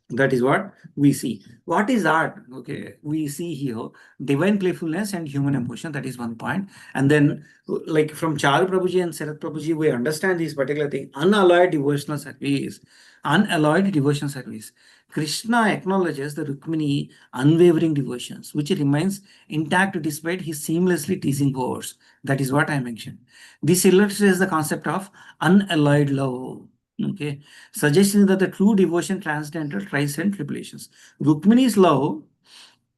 That is what we see. What is art? Okay, we see here divine playfulness and human emotion. That is one point. And then, like from Charu Prabhuji and Sarath Prabhuji, we understand this particular thing. Unalloyed devotional service. Unalloyed devotional service. Krishna acknowledges the Rukmini unwavering devotions, which remains intact despite his seamlessly teasing words. That is what I mentioned. This illustrates the concept of unalloyed love. Okay, suggesting that the true devotion transcendental transcend tribulations. Rukmini's love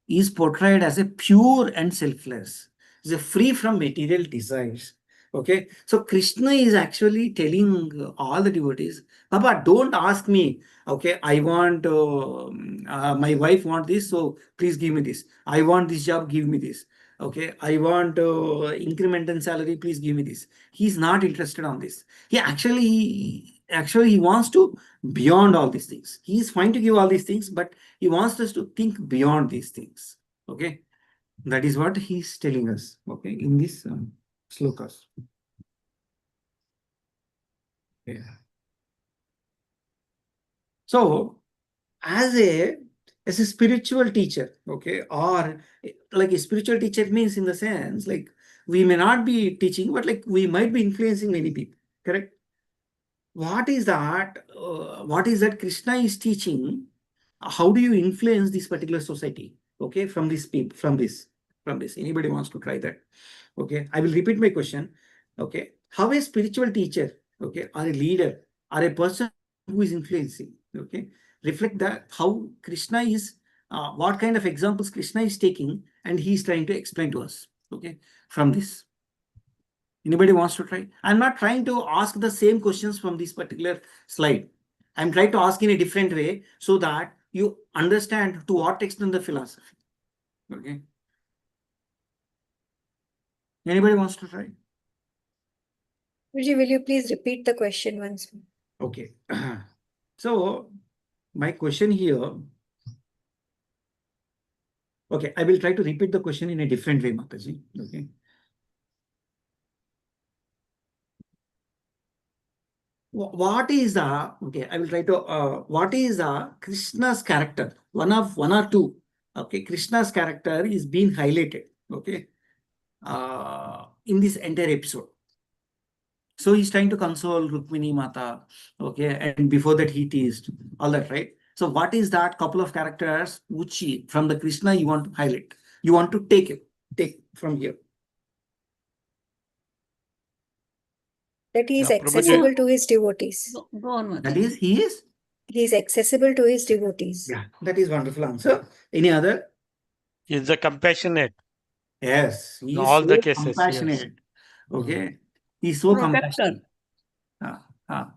is portrayed as a pure and selfless, is a free from material desires. Okay, so Krishna is actually telling all the devotees, Papa, don't ask me. Okay, I want my wife want this, so please give me this. I want this job, give me this. Okay, I want increment in salary, please give me this. He's not interested on this. He actually he wants to beyond all these things. He is fine to give all these things, but he wants us to think beyond these things. Okay, That is what he's telling us, okay, in this slokas. Yeah. So, as a spiritual teacher, okay, or like a spiritual teacher means in the sense like we may not be teaching, but like we might be influencing many people, correct? What is that? What is that Krishna is teaching? How do you influence this particular society? Okay, from this people, from this. Anybody wants to try that? Okay, I will repeat my question. Okay, how a spiritual teacher, okay, or a leader, or a person who is influencing, okay, reflect that how Krishna is, what kind of examples Krishna is taking, and he is trying to explain to us. Okay, from this. Anybody wants to try? I'm not trying to ask the same questions from this particular slide. I'm trying to ask in a different way so that you understand to what extent the philosophy. Okay. Anybody wants to try? Guruji, will you please repeat the question once more? Okay. So my question here. Okay, I will try to repeat the question in a different way, Mataji. Okay. What is the, okay, I will try to, what is the Krishna's character? One or two, okay, Krishna's character is being highlighted, okay, in this entire episode. So he's trying to console Rukmini Mata, okay, and before that he teased, all that, right? So what is that couple of characters which from the Krishna you want to highlight? You want to take from here. That he is Yeah, accessible Prabhuji. to his devotees. Go on, That Mataji. is, he is? He is accessible to his devotees. Yeah, that is wonderful answer. Any other? Is the compassionate Yes, he in is all the so cases. Yes. compassionate. Okay, he's so Protector. compassionate. Ah, ah.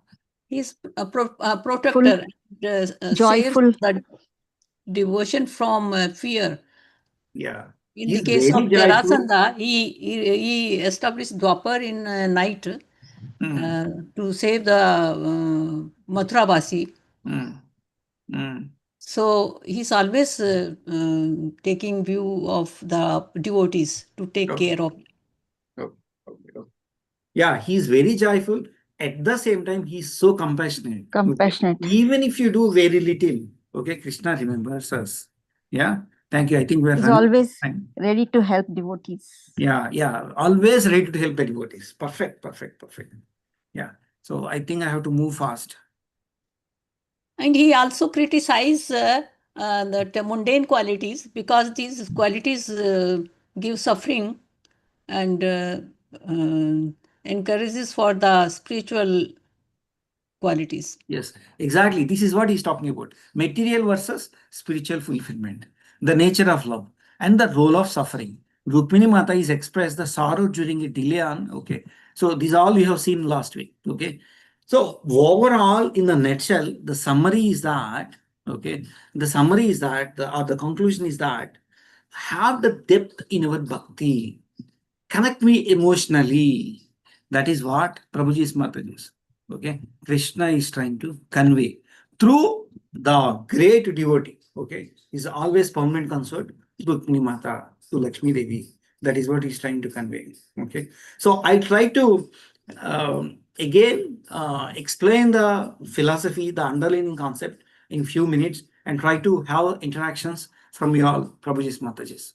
He's a protector. Saves joyful. the devotion from fear. Yeah, In he's the case very of joyful. Jarasandha, he established Dwapar in night to save the Mathurabasi. So he's always taking view of the devotees to take Okay. care of. Okay. Yeah, he's very joyful. At the same time, he's so compassionate. Okay? Compassionate. Even if you do very little, okay, Krishna remembers us. Yeah, thank you. I think we're He's running. always Fine. ready to help devotees. Yeah, always ready to help the devotees. Perfect. Yeah, so I think I have to move fast. And he also criticized the mundane qualities because these qualities give suffering and encourages for the spiritual qualities. Yes, exactly. This is what he's talking about. Material versus spiritual fulfillment, the nature of love, and the role of suffering. Rukmini Mata is expressed the sorrow during a delay on. Okay. So these all we have seen last week. Okay. So overall, in the nutshell, the summary is that, okay, the summary is that, or the conclusion is that, have the depth in our bhakti. Connect me emotionally. That is what Prabhuji's message is. Okay, Krishna is trying to convey through the great devotee. Okay, is always permanent consort to Rukmini Mata, to Lakshmi Devi. That is what he's trying to convey. Okay, so I try to again explain the philosophy, the underlying concept in few minutes, and try to have interactions from you all, Prabhuji's Mataji's.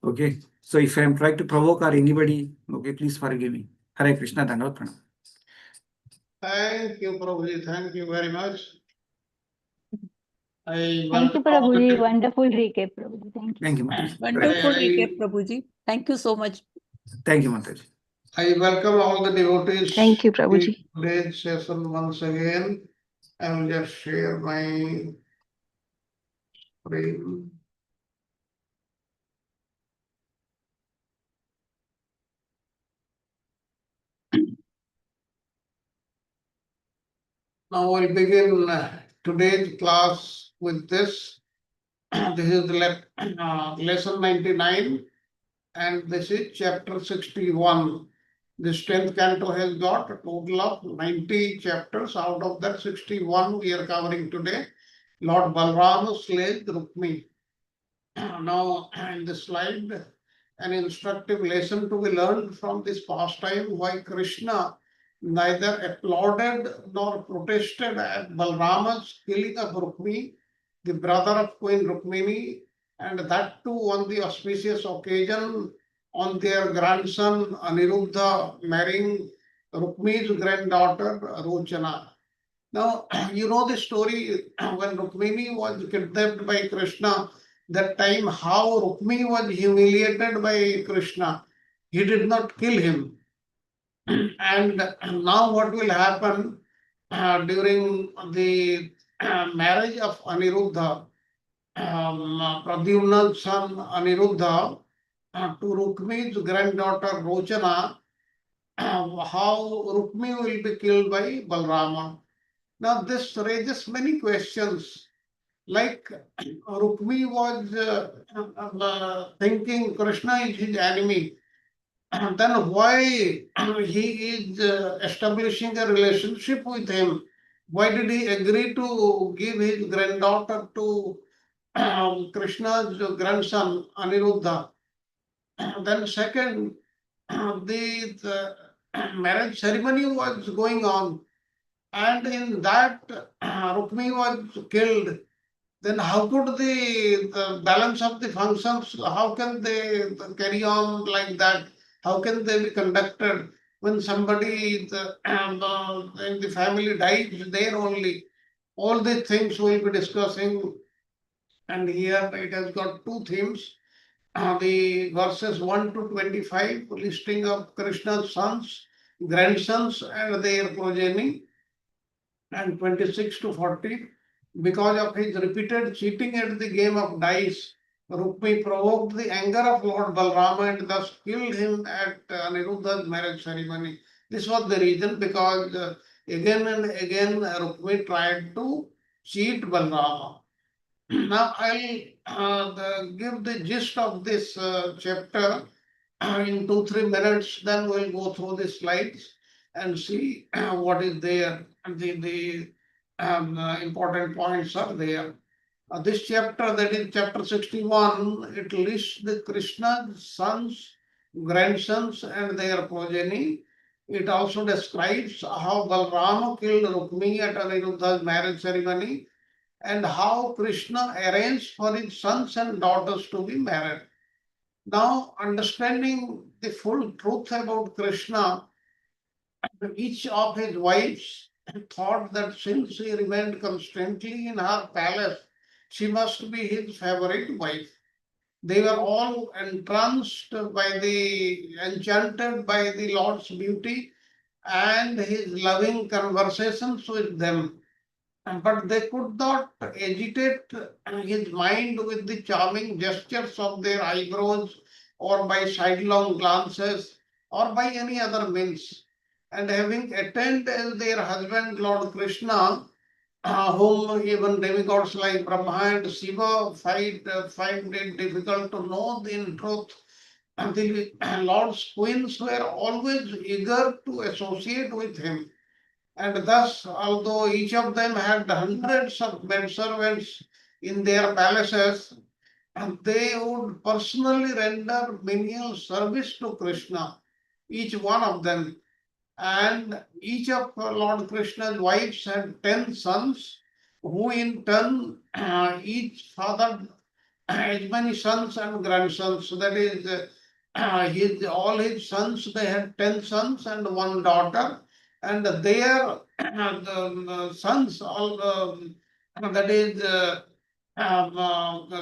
Okay, so if I'm trying to provoke or anybody, okay, please forgive me. Hare Krishna, Dandavat Pranam. Thank you, Prabhuji. Thank you very much. I Thank you, welcome all the Prabhuji. Wonderful recap, Prabhuji. Thank you. Thank you, Mataji. Wonderful I- recap, Prabhuji. Thank you so much. Thank you, Mataji. I welcome all the devotees. Thank you, to Prabhuji. today's session once again. I will just share my screen. Now we'll begin today's class with this. This is the lesson 99, and this is chapter 61. This 10th canto has got a total of 90 chapters. Out of that, 61 we are covering today. Lord Balram slays Rukmi. Now, in this slide, an instructive lesson to be learned from this pastime, why Krishna neither applauded nor protested at Balrama's killing of Rukmi, the brother of Queen Rukmini, and that too on the auspicious occasion on their grandson Aniruddha marrying Rukmi's granddaughter Rochana. Now, you know the story when Rukmini was kidnapped by Krishna, that time how Rukmini was humiliated by Krishna. He did not kill him. And now what will happen during the marriage of Aniruddha, Pradyumna's son Aniruddha, to Rukmi's granddaughter Rochana, how Rukmi will be killed by Balrama. Now this raises many questions. Like Rukmi was thinking Krishna is his enemy, then why he is establishing a relationship with him? Why did he agree to give his granddaughter to Krishna's grandson Aniruddha? Then second, the marriage ceremony was going on, and in that Rukmi was killed. Then how could the balance of the functions, how can they carry on like that? How can they be conducted when somebody in the family dies there only? All these things we'll be discussing, and here it has got two themes. The verses 1 to 25, listing of Krishna's sons, grandsons, and their progeny, and 26 to 40, because of his repeated cheating at the game of dice, Rukmi provoked the anger of Lord Balrama and thus killed him at Aniruddha's marriage ceremony. This was the reason, because again and again Rukmi tried to cheat Balrama. Now I'll give the gist of this chapter in 2-3 minutes. Then we'll go through the slides and see what is there. The important points are there. This chapter, that is chapter 61, it lists the Krishna's sons, grandsons, and their progeny. It also describes how Balrama killed Rukmi at Aniruddha's marriage ceremony, and how Krishna arranged for his sons and daughters to be married. Now, understanding the full truth about Krishna, each of his wives thought that since he remained constantly in her palace, she must be his favorite wife. They were all enchanted by the Lord's beauty and his loving conversations with them. But they could not agitate his mind with the charming gestures of their eyebrows, or by sidelong glances, or by any other means. And having attained as their husband Lord Krishna, whom even demigods like Brahma and Shiva find it difficult to know in truth, and the Lord's queens were always eager to associate with him. And thus, although each of them had hundreds of menservants in their palaces, and they would personally render menial service to Krishna, each one of them. And each of Lord Krishna's wives had 10 sons, who in turn each fathered as many sons and grandsons. So that is, all his sons, they had 10 sons and one daughter, and their sons, all that is, the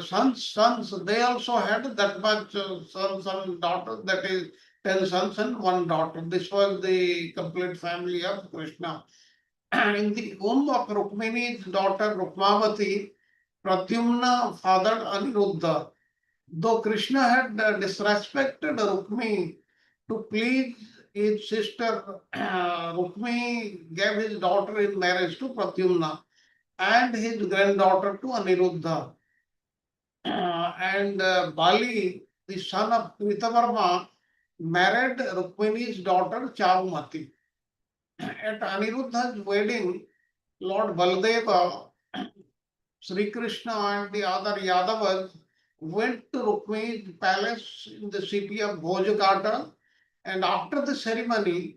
sons, they also had that much sons and daughters, that is 10 sons and one daughter. This was the complete family of Krishna. In the womb of Rukmini's daughter Rukmavati, Pradyumna fathered Aniruddha. Though Krishna had disrespected Rukmi to please his sister, Rukmi gave his daughter in marriage to Pradyumna and his granddaughter to Aniruddha. And Bali, the son of Kritavarma, married Rukmini's daughter Charumati. At Aniruddha's wedding, Lord Baldeva, Sri Krishna, and the other Yadavas went to Rukmi's palace in the city of Bhojakata, and after the ceremony,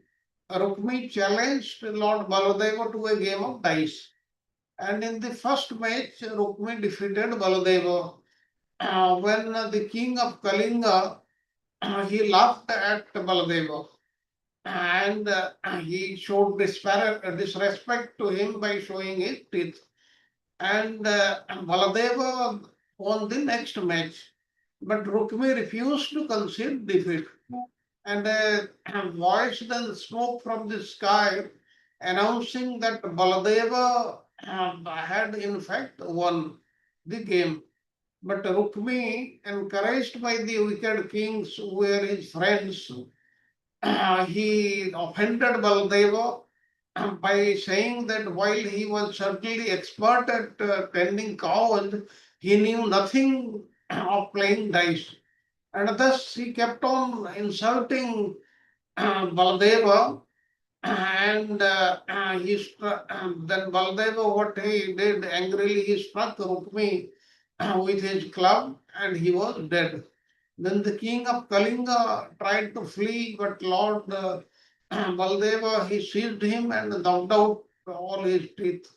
Rukmi challenged Lord Baladeva to a game of dice. And in the first match, Rukmi defeated Baladeva. When the king of Kalinga, he laughed at Baladeva, and he showed disrespect to him by showing his teeth. And Baladeva won the next match. But Rukmi refused to concede defeat. And a voice then spoke from the sky announcing that Baladeva had in fact won the game. But Rukmi, encouraged by the wicked kings who were his friends, he offended Baladeva by saying that while he was certainly expert at tending cows, he knew nothing of playing dice. And thus he kept on insulting Baladeva, and then Baladeva, what he did angrily, he struck Rukmi with his club, and he was dead. Then the king of Kalinga tried to flee, but Lord Baladeva, he seized him and knocked out all his teeth.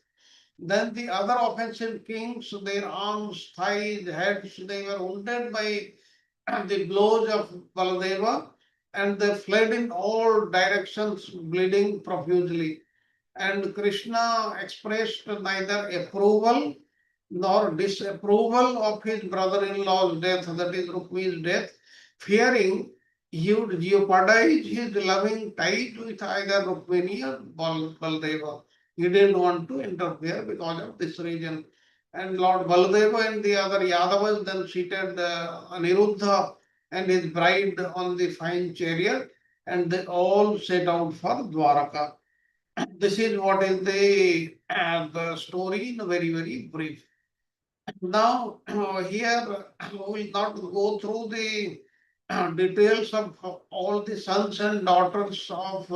Then the other offensive kings, their arms, thighs, heads, they were wounded by the blows of Baladeva, and they fled in all directions, bleeding profusely. And Krishna expressed neither approval nor disapproval of his brother-in-law's death, that is Rukmi's death, fearing he would jeopardize his loving ties with either Rukmini or Baladeva. He didn't want to interfere because of this reason. And Lord Baladeva and the other Yadavas then seated Aniruddha and his bride on the fine chariot, and they all set out for Dwaraka. This is what is the story in a very, very brief. Now, here we will not go through the details of all the sons and daughters of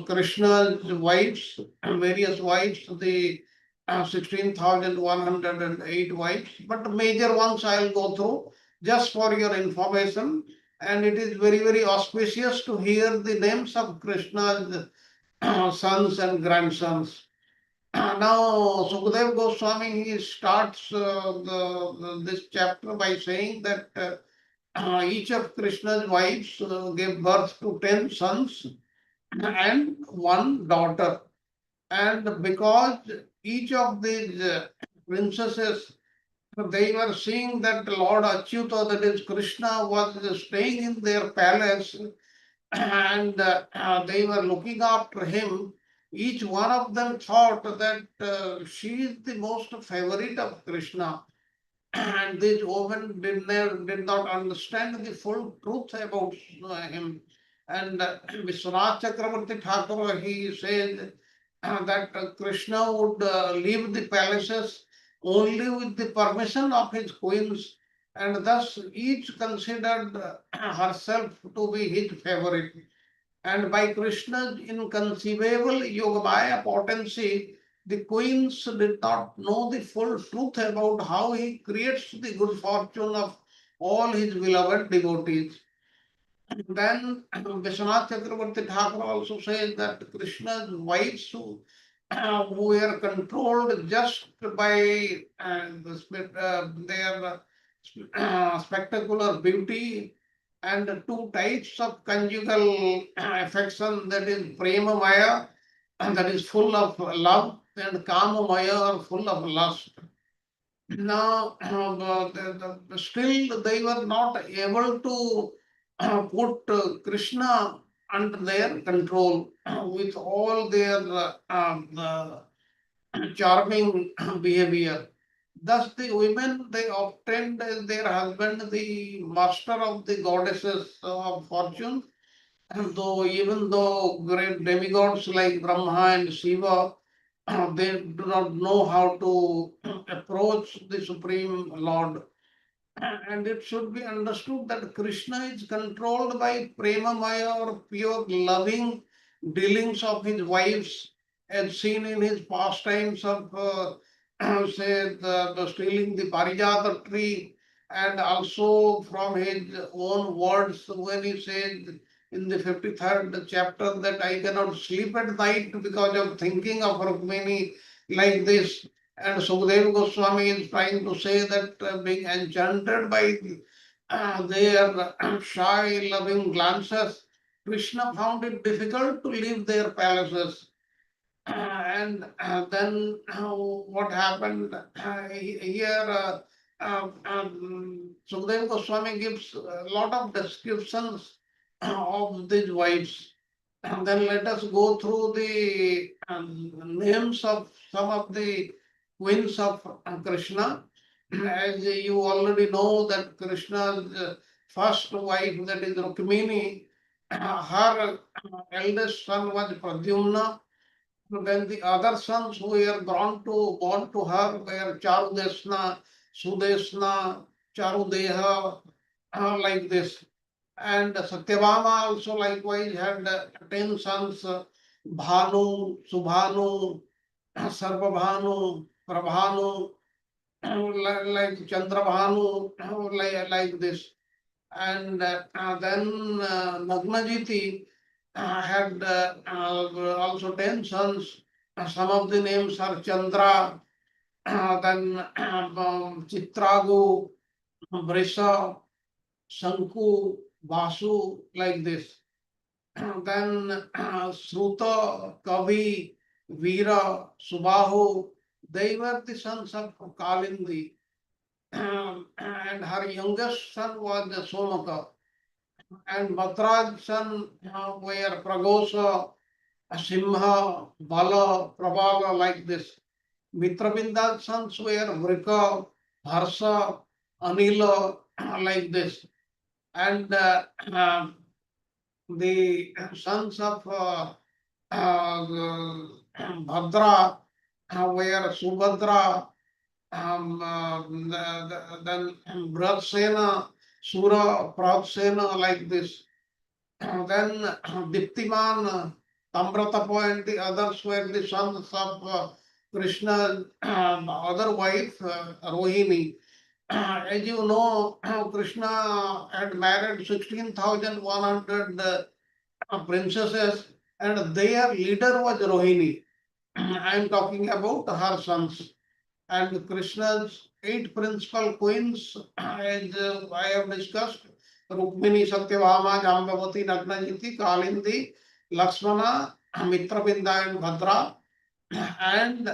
Krishna's wives, various wives, the 16,108 wives, but major ones I will go through just for your information. And it is very, very auspicious to hear the names of Krishna's sons and grandsons. Now, Sukadev Goswami, he starts this chapter by saying that each of Krishna's wives gave birth to 10 sons and one daughter. And because each of these princesses, they were seeing that Lord Achyuta, that is Krishna, was staying in their palace, and they were looking after him. Each one of them thought that she is the most favorite of Krishna. And this woman did not understand the full truth about him. And Vishwanath Chakravarti Thakur, he said that Krishna would leave the palaces only with the permission of his queens, and thus each considered herself to be his favorite. And by Krishna's inconceivable Yogamaya potency, the queens did not know the full truth about how he creates the good fortune of all his beloved devotees. Then Vishwanath Chakravarti Thakur also says that Krishna's wives who were controlled just by their spectacular beauty, and two types of conjugal affection, that is prema maya, that is full of love, and kama maya, full of lust. Now, still they were not able to put Krishna under their control with all their charming behavior. Thus, the women, they obtained as their husband the master of the goddesses of fortune. And even though great demigods like Brahma and Shiva, they do not know how to approach the Supreme Lord. And it should be understood that Krishna is controlled by prema maya, or pure loving dealings of his wives, as seen in his pastimes of said the stealing the Parijata tree, and also from his own words when he said in the 53rd chapter that I cannot sleep at night because of thinking of Rukmini like this. And Sukadeva Goswami is trying to say that being enchanted by their shy, loving glances, Krishna found it difficult to leave their palaces. And then what happened here? Sukadeva Goswami gives a lot of descriptions of these wives. And then let us go through the names of some of the queens of Krishna. As you already know that Krishna's first wife, that is Rukmini, her eldest son was Pradyumna. Then the other sons who were born to her were Charudesna, Sudesna, Charudeha, like this. And Satyabhama also likewise had 10 sons, Bhanu, Subhanu, Sarvabhanu, Prabhanu, like Chandrabhanu, like this. And then Nagnajiti had also 10 sons. Some of the names are Chandra, then Chitragu, Brisa, Shanku, Vasu, like this. Then Sruta, Kavi, Veera, Subahu, they were the sons of Kalindi. And her youngest son was Somaka. And Bhadra's son were Pragosa, Simha, Bala, Prabhala, like this. Mitrabinda's sons were Vrika, Harsha, Anila, like this. And the sons of Bhadra were Subhadra, then Bratsena, Sura, Pratsena, like this. Then Diptiman, Tamratapa, and the others were the sons of Krishna's other wife, Rohini. As you know, Krishna had married 16,100 princesses, and their leader was Rohini. I am talking about her sons. And Krishna's 8 principal queens, as I have discussed, Rukmini, Satyabhama, Jambavati, Nagnajiti, Kalindi, Lakshmana, Mitrabinda, and Bhadra. And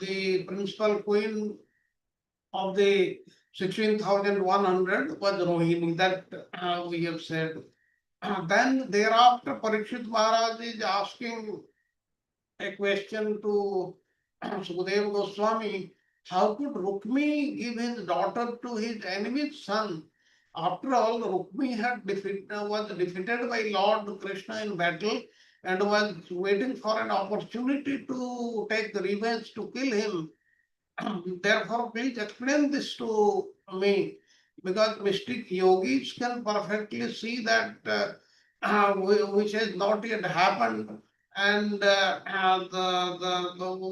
the principal queen of the 16,100 was Rohini, that we have said. Then thereafter, Parikshit Maharaj is asking a question to Sukadeva Goswami. How could Rukmi give his daughter to his enemy's son? After all, Rukmi was defeated by Lord Krishna in battle and was waiting for an opportunity to take revenge to kill him. Therefore, please explain this to me, because mystic yogis can perfectly see that which has not yet happened, and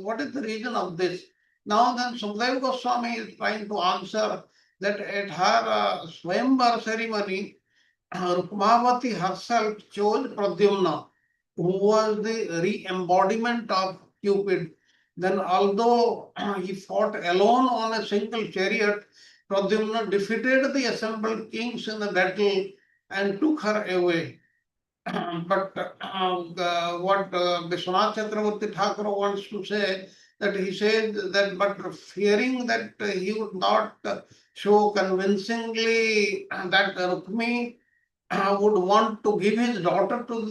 what is the reason of this? Now then, Sukadeva Goswami is trying to answer that at her Swayamvar ceremony, Rukmavati herself chose Pradyumna, who was the re-embodiment of Cupid. Then, although he fought alone on a single chariot, Pradyumna defeated the assembled kings in the battle and took her away. But what Vishwanath Chakravarti Thakur wants to say, that he said that, but fearing that he would not show convincingly that Rukmi would want to give his daughter to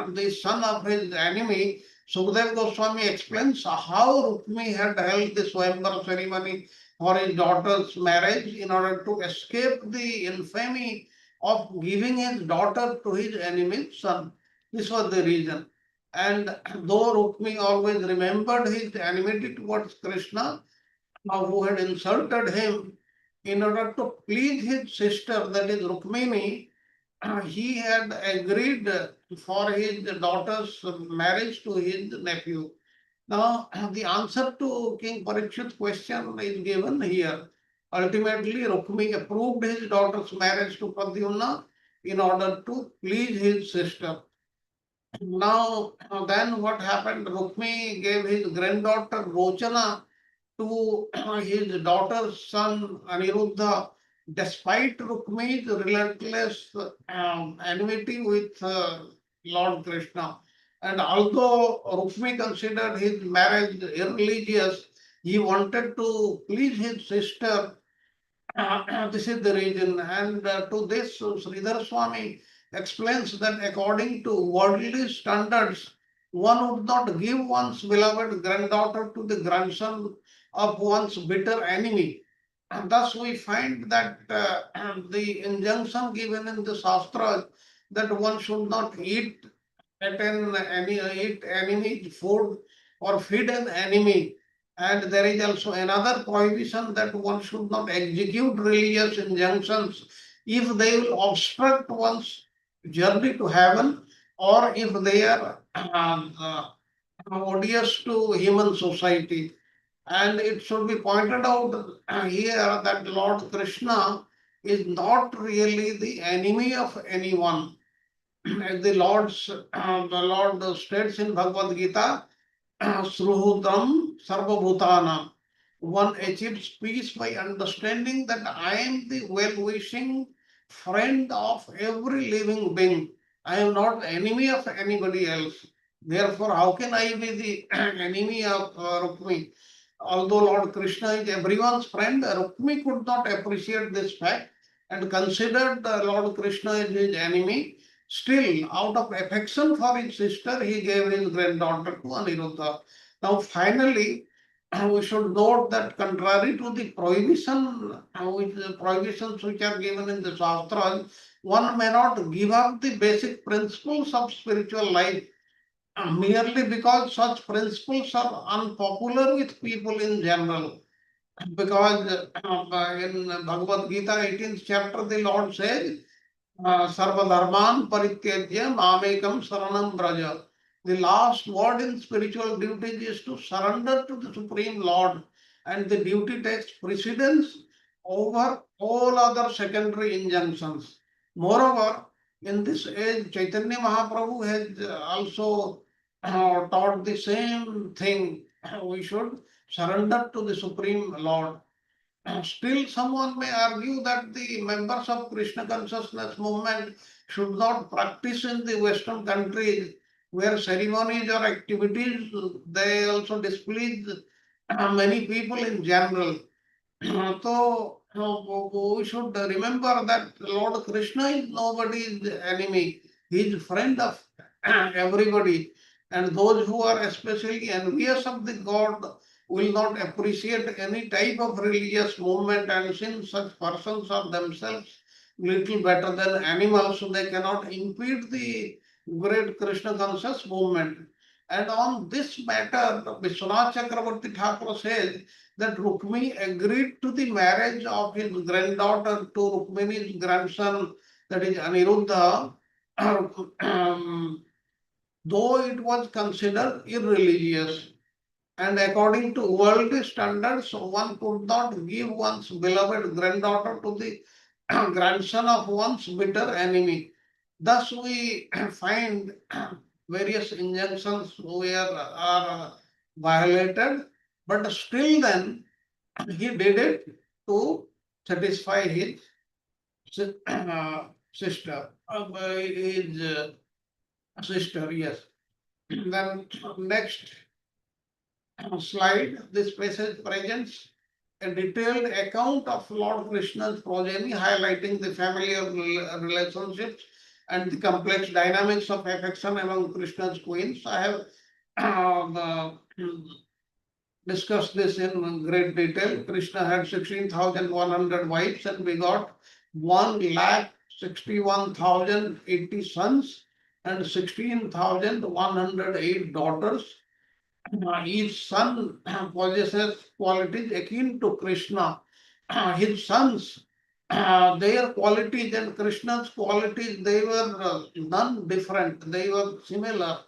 the son of his enemy, Sukadeva Goswami explains how Rukmi had held the Swayamvar ceremony for his daughter's marriage in order to escape the infamy of giving his daughter to his enemy's son. This was the reason. And though Rukmi always remembered his enmity towards Krishna, who had insulted him, in order to please his sister, that is Rukmini, he had agreed for his daughter's marriage to his nephew. Now, the answer to King Parikshit's question is given here. Ultimately, Rukmi approved his daughter's marriage to Pradyumna in order to please his sister. Now, then what happened? Rukmi gave his granddaughter Rochana to his daughter's son Aniruddha, despite Rukmi's relentless enmity with Lord Krishna. And although Rukmi considered his marriage irreligious, he wanted to please his sister. This is the reason. And to this, Sridhar Swami explains that according to worldly standards, one would not give one's beloved granddaughter to the grandson of one's bitter enemy. And thus, we find that the injunction given in the Shastras that one should not eat eat enemy food or feed an enemy. And there is also another prohibition that one should not execute religious injunctions if they will obstruct one's journey to heaven or if they are odious to human society. And it should be pointed out here that Lord Krishna is not really the enemy of anyone. As the Lord states in Bhagavad Gita, Sruhudam Sarvabhutanam. One achieves peace by understanding that I am the well-wishing friend of every living being. I am not enemy of anybody else. Therefore, how can I be the enemy of Rukmi? Although Lord Krishna is everyone's friend, Rukmi could not appreciate this fact and considered Lord Krishna as his enemy. Still, out of affection for his sister, he gave his granddaughter to Aniruddha. Now, finally, we should note that contrary to the prohibitions which are given in the Shastras, one may not give up the basic principles of spiritual life merely because such principles are unpopular with people in general. Because in Bhagavad Gita, 18th chapter, the Lord says, Sarvadharman Parityajya Mamekam Saranam Braja. The last word in spiritual duties is to surrender to the Supreme Lord, and the duty takes precedence over all other secondary injunctions. Moreover, in this age, Chaitanya Mahaprabhu has also taught the same thing. We should surrender to the Supreme Lord. Still, someone may argue that the members of Krishna consciousness movement should not practice in the Western countries where ceremonies or activities they also displease many people in general. So we should remember that Lord Krishna is nobody's enemy. He is friend of everybody. And those who are especially envious of the God will not appreciate any type of religious movement, and since such persons are themselves little better than animals, so they cannot impede the great Krishna conscious movement. And on this matter, Vishwanath Chakravarti Thakur says that Rukmi agreed to the marriage of his granddaughter to Rukmini's grandson, that is Aniruddha, though it was considered irreligious. And according to worldly standards, one could not give one's beloved granddaughter to the grandson of one's bitter enemy. Thus, we find various injunctions are violated, but still then he did it to satisfy his sister, sister, yes. Then next slide, this passage presents a detailed account of Lord Krishna's progeny, highlighting the familiar relationships and the complex dynamics of affection among Krishna's queens. I have discussed this in great detail. Krishna had 16,100 wives and begot 1,61,080 sons and 16,108 daughters. Each son possesses qualities akin to Krishna. His sons, their qualities and Krishna's qualities, they were none different. They were similar.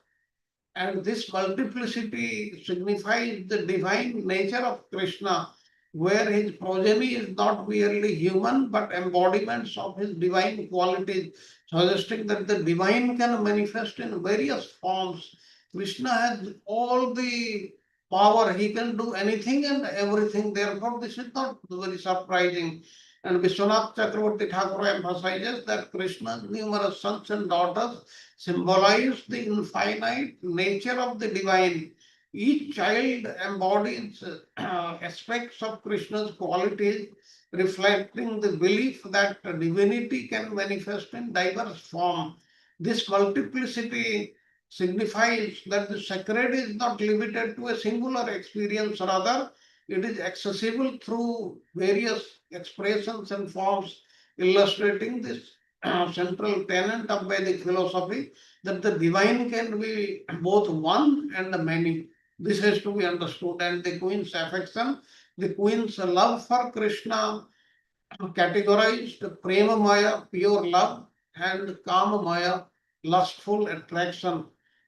And this multiplicity signifies the divine nature of Krishna, where his progeny is not merely human but embodiments of his divine qualities, suggesting that the divine can manifest in various forms. Krishna has all the power, he can do anything and everything. Therefore, this is not very surprising. And Vishwanath Chakravarti Thakur emphasizes that Krishna's numerous sons and daughters symbolize the infinite nature of the divine. Each child embodies aspects of Krishna's qualities, reflecting the belief that divinity can manifest in diverse form. This multiplicity signifies that the sacred is not limited to a singular experience, rather, it is accessible through various expressions and forms, illustrating this central tenet of Vedic philosophy that the divine can be both one and many. This has to be understood. And the queen's affection, the queen's love for Krishna categorized prema maya, pure love, and kama maya, lustful attraction.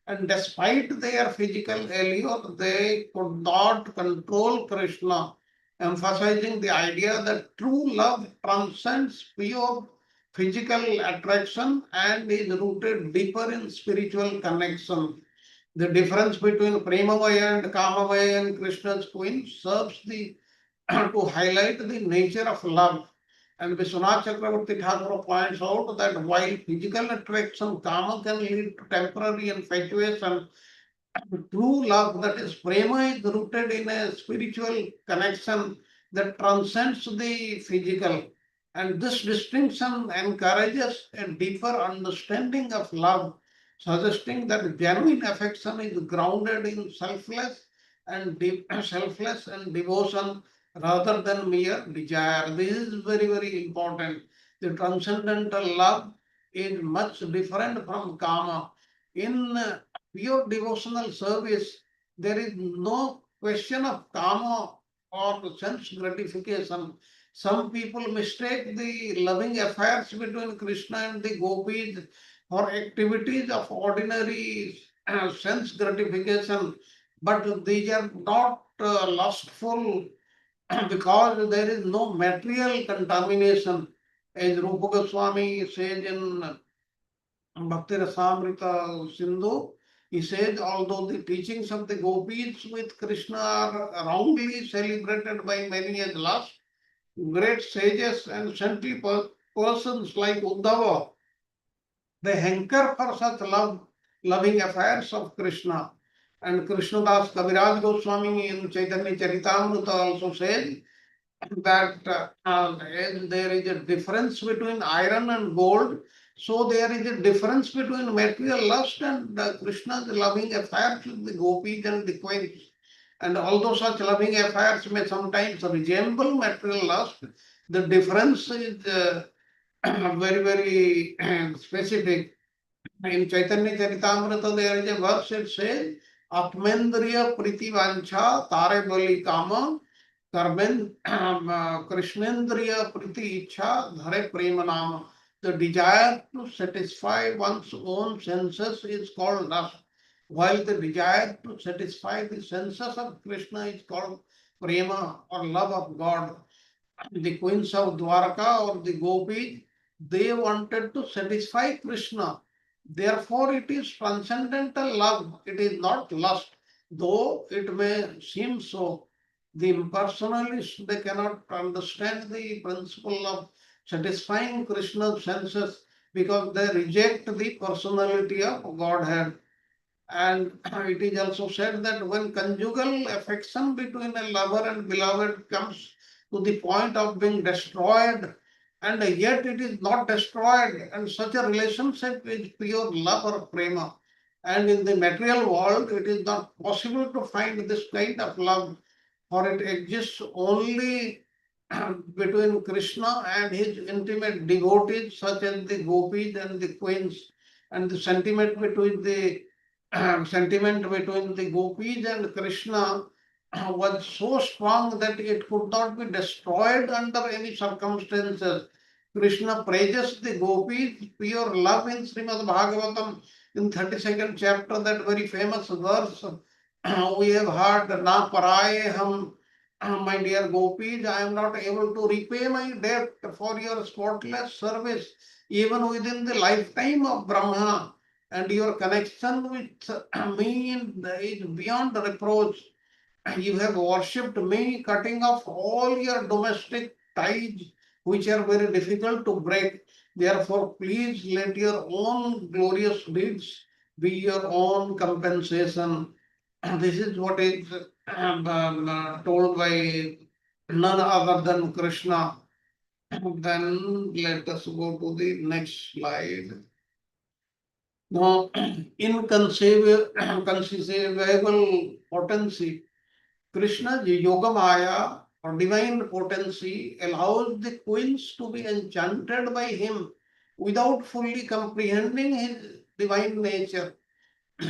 And despite their physical allure, they could not control Krishna, emphasizing the idea that true love transcends pure physical attraction and is rooted deeper in spiritual connection. The difference between Premamaya and Kamamaya and Krishna's queen serves to highlight the nature of love. And Vishwanath Chakravarti Thakur points out that while physical attraction, kama can lead to temporary infatuation, true love, that is prema, is rooted in a spiritual connection that transcends the physical. And this distinction encourages a deeper understanding of love, suggesting that genuine affection is grounded in selfless and devotion rather than mere desire. This is very, very important. The transcendental love is much different from kama. In pure devotional service, there is no question of karma or sense gratification. Some people mistake the loving affairs between Krishna and the gopis for activities of ordinary sense gratification, but these are not lustful because there is no material contamination. As Rupa Goswami says in Bhakti Rasamrita Sindhu, he says, although the teachings of the gopis with Krishna are wrongly celebrated by many as lust, great sages and saintly persons like Uddhava, they hanker for such loving affairs of Krishna. And Krishnadas Kaviraj Goswami in Chaitanya Charitamrita also says that there is a difference between iron and gold. So there is a difference between material lust and Krishna's loving affairs with the gopis and the queens. And although such loving affairs may sometimes resemble material lust, the difference is very, very specific. In Chaitanya Charitamrita, there is a verse that says, Atmendriya Priti Vancha Tare Bali Kama Krishnendriya Priti Icha Dhare Prema Nama. The desire to satisfy one's own senses is called lust, while the desire to satisfy the senses of Krishna is called prema or love of God. The queens of Dwarka or the gopis, they wanted to satisfy Krishna. Therefore, it is transcendental love. It is not lust, though it may seem so. The impersonalists, they cannot understand the principle of satisfying Krishna's senses because they reject the personality of Godhead. And it is also said that when conjugal affection between a lover and beloved comes to the point of being destroyed, and yet it is not destroyed, and such a relationship is pure love or prema. And in the material world, it is not possible to find this kind of love, for it exists only between Krishna and his intimate devotees, such as the gopis and the queens, and the sentiment between the gopis and Krishna was so strong that it could not be destroyed under any circumstances. Krishna praises the gopis' pure love in Srimad Bhagavatam in 32nd chapter, that very famous verse, we have heard, Na paraye ham, my dear gopis, I am not able to repay my debt for your spotless service, even within the lifetime of Brahma, and your connection with me is beyond reproach. You have worshipped me, cutting off all your domestic ties, which are very difficult to break. Therefore, please let your own glorious deeds be your own compensation. And this is what is told by none other than Krishna. Then let us go to the next slide. Now, conceivable potency, Krishna's Yogamaya or divine potency allows the queens to be enchanted by him without fully comprehending his divine nature.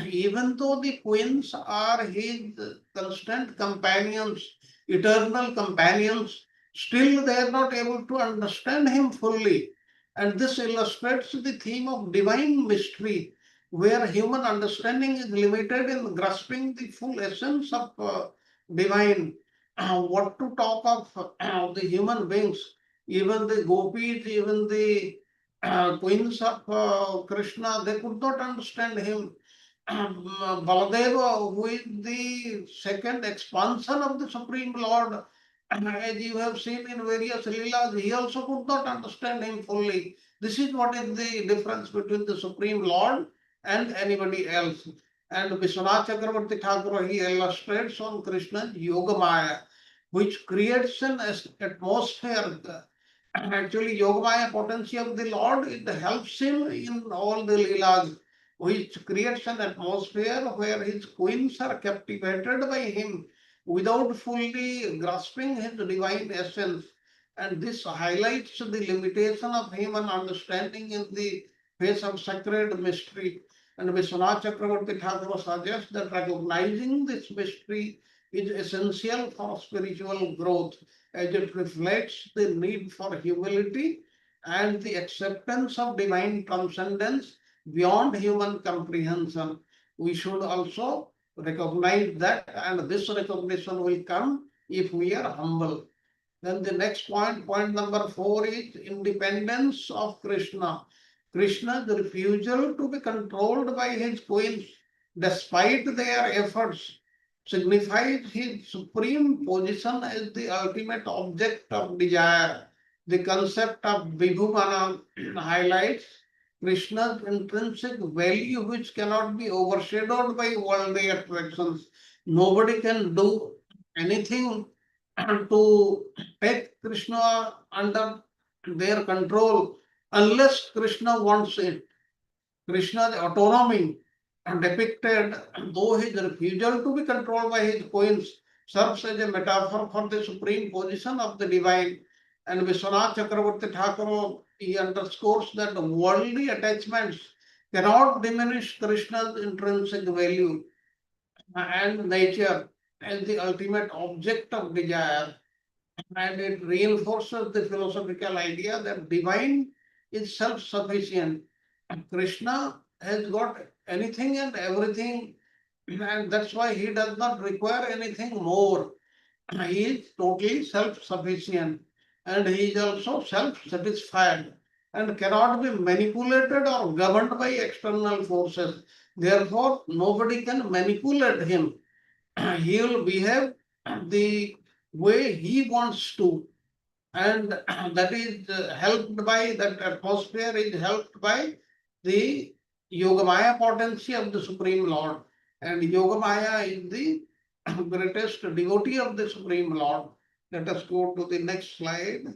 Even though the queens are his constant companions, eternal companions, still they are not able to understand him fully. And this illustrates the theme of divine mystery, where human understanding is limited in grasping the full essence of divine. What to talk of the human beings, even the gopis, even the queens of Krishna, they could not understand him. Baladeva, who is the second expansion of the Supreme Lord, as you have seen in various Leelas, he also could not understand him fully. This is what is the difference between the Supreme Lord and anybody else. And Vishwanath Chakravarti Thakur, he illustrates on Krishna's Yogamaya, which creates an atmosphere. Actually, Yogamaya potency of the Lord, it helps him in all the Leelas, which creates an atmosphere where his queens are captivated by him without fully grasping his divine essence. And this highlights the limitation of human understanding in the face of sacred mystery. And Vishwanath Chakravarti Thakur suggests that recognizing this mystery is essential for spiritual growth, as it reflects the need for humility and the acceptance of divine transcendence beyond human comprehension. We should also recognize that, and this recognition will come if we are humble. Then the next point, point number 4, is independence of Krishna. Krishna's refusal to be controlled by his queens, despite their efforts, signifies his supreme position as the ultimate object of desire. The concept of Vibhumana highlights Krishna's intrinsic value, which cannot be overshadowed by worldly attractions. Nobody can do anything to take Krishna under their control unless Krishna wants it. Krishna's autonomy depicted, though his refusal to be controlled by his queens, serves as a metaphor for the supreme position of the divine. And Vishwanath Chakravarti Thakur, he underscores that worldly attachments cannot diminish Krishna's intrinsic value and nature as the ultimate object of desire. And it reinforces the philosophical idea that divine is self-sufficient. Krishna has got anything and everything, and that's why he does not require anything more. He is totally self-sufficient, and he is also self-satisfied and cannot be manipulated or governed by external forces. Therefore, nobody can manipulate him. He will behave the way he wants to, and that is helped by, that atmosphere is helped by the Yogamaya potency of the Supreme Lord. And Yogamaya is the greatest devotee of the Supreme Lord. Let us go to the next slide.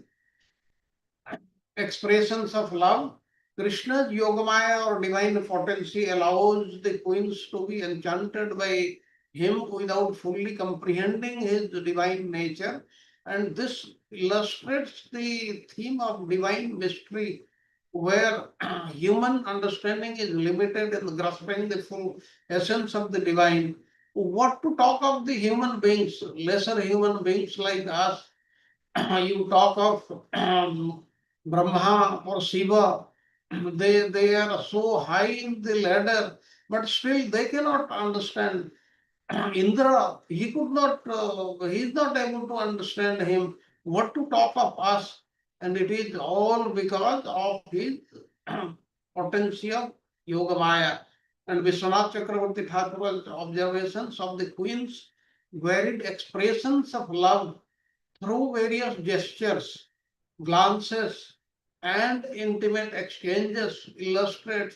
Expressions of love. Krishna's Yogamaya or divine potency allows the queens to be enchanted by him without fully comprehending his divine nature. And this illustrates the theme of divine mystery, where human understanding is limited in grasping the full essence of the divine. What to talk of the human beings, lesser human beings like us? You talk of Brahma or Shiva, they are so high in the ladder, but still they cannot understand Indra. He could not, he is not able to understand him. What to talk of us? And it is all because of his potency of Yogamaya. And Vishwanath Chakravarti Thakur's observations of the queen's varied expressions of love through various gestures, glances, and intimate exchanges illustrates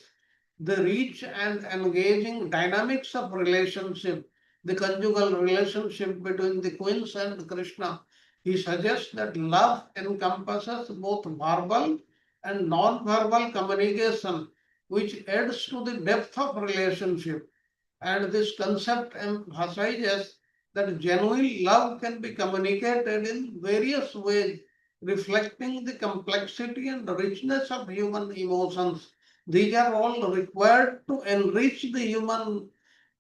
the rich and engaging dynamics of relationship, the conjugal relationship between the queens and Krishna. He suggests that love encompasses both verbal and non-verbal communication, which adds to the depth of relationship. And this concept emphasizes that genuine love can be communicated in various ways, reflecting the complexity and richness of human emotions. These are all required to enrich the human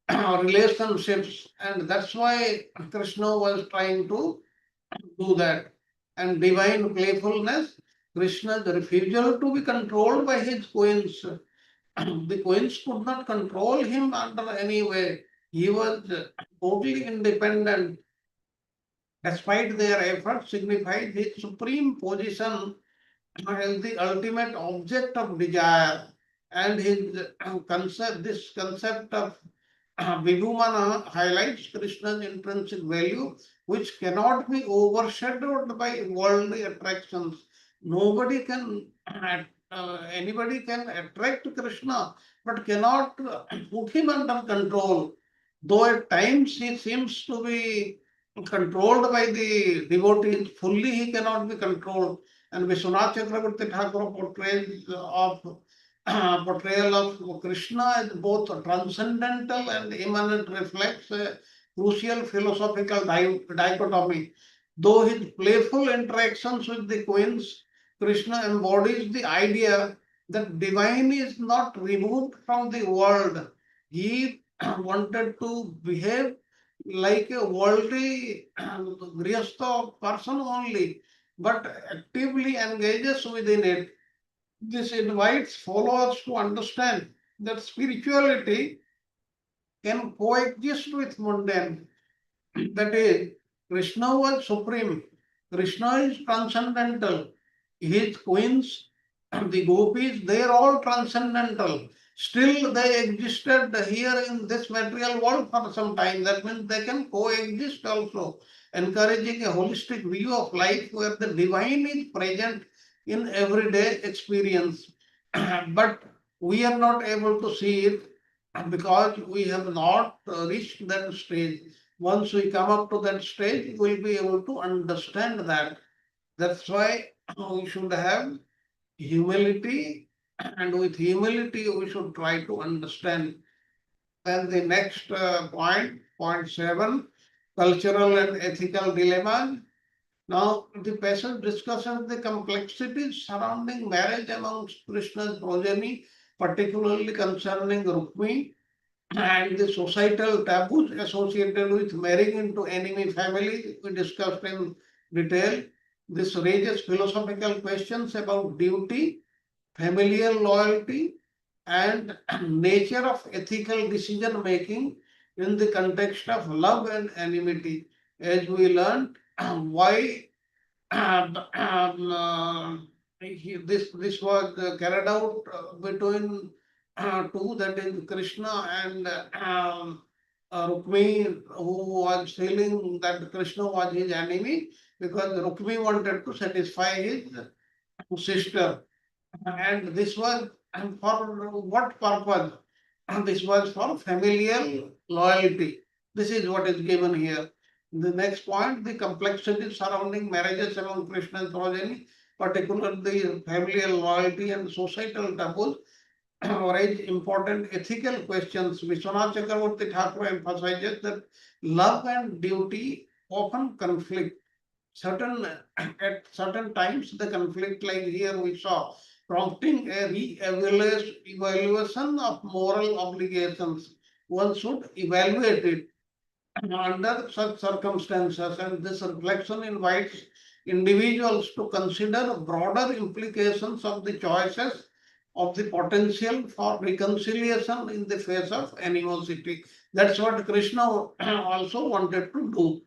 relationships, and that's why Krishna was trying to do that. And divine playfulness, Krishna's refusal to be controlled by his queens. The queens could not control him under any way. He was totally independent. Despite their efforts, signified his supreme position as the ultimate object of desire, and his this concept of Vibhumana highlights Krishna's intrinsic value, which cannot be overshadowed by worldly attractions. Nobody can, anybody can attract Krishna, but cannot put him under control. Though at times he seems to be controlled by the devotees, fully he cannot be controlled. And Vishwanath Chakravarti Thakur portrayal of Krishna as both transcendental and immanent reflects a crucial philosophical dichotomy. Though his playful interactions with the queens, Krishna embodies the idea that divine is not removed from the world. He wanted to behave like a worldly grihastha person only, but actively engages within it. This invites followers to understand that spirituality can coexist with mundane. That is, Krishna was supreme. Krishna is transcendental. His queens, the gopis, they are all transcendental. Still, they existed here in this material world for some time. That means they can coexist also, encouraging a holistic view of life where the divine is present in everyday experience. But we are not able to see it because we have not reached that stage. Once we come up to that stage, we'll be able to understand that. That's why we should have humility, and with humility, we should try to understand. Then the next point 7, cultural and ethical dilemmas. Now, the passage discusses the complexities surrounding marriage amongst Krishna's progeny, particularly concerning Rukmi, and the societal taboos associated with marrying into enemy families we discussed in detail. This raises philosophical questions about duty, familial loyalty, and nature of ethical decision making in the context of love and enmity. As we learned, why and this was carried out between two, that is Krishna and Rukmi, who was feeling that Krishna was his enemy because Rukmi wanted to satisfy his sister. And this was for what purpose? And this was for familial loyalty. This is what is given here. The next point, the complexity surrounding marriages among Krishna's progeny, particularly the familial loyalty and societal taboos, raise important ethical questions. Vishwanath Chakravarti Thakur emphasizes that love and duty often conflict. At certain times, the conflict, like here we saw, prompting a re-evaluation of moral obligations. One should evaluate it under such circumstances, and this reflection invites individuals to consider broader implications of the choices of the potential for reconciliation in the face of animosity. That's what Krishna also wanted to do.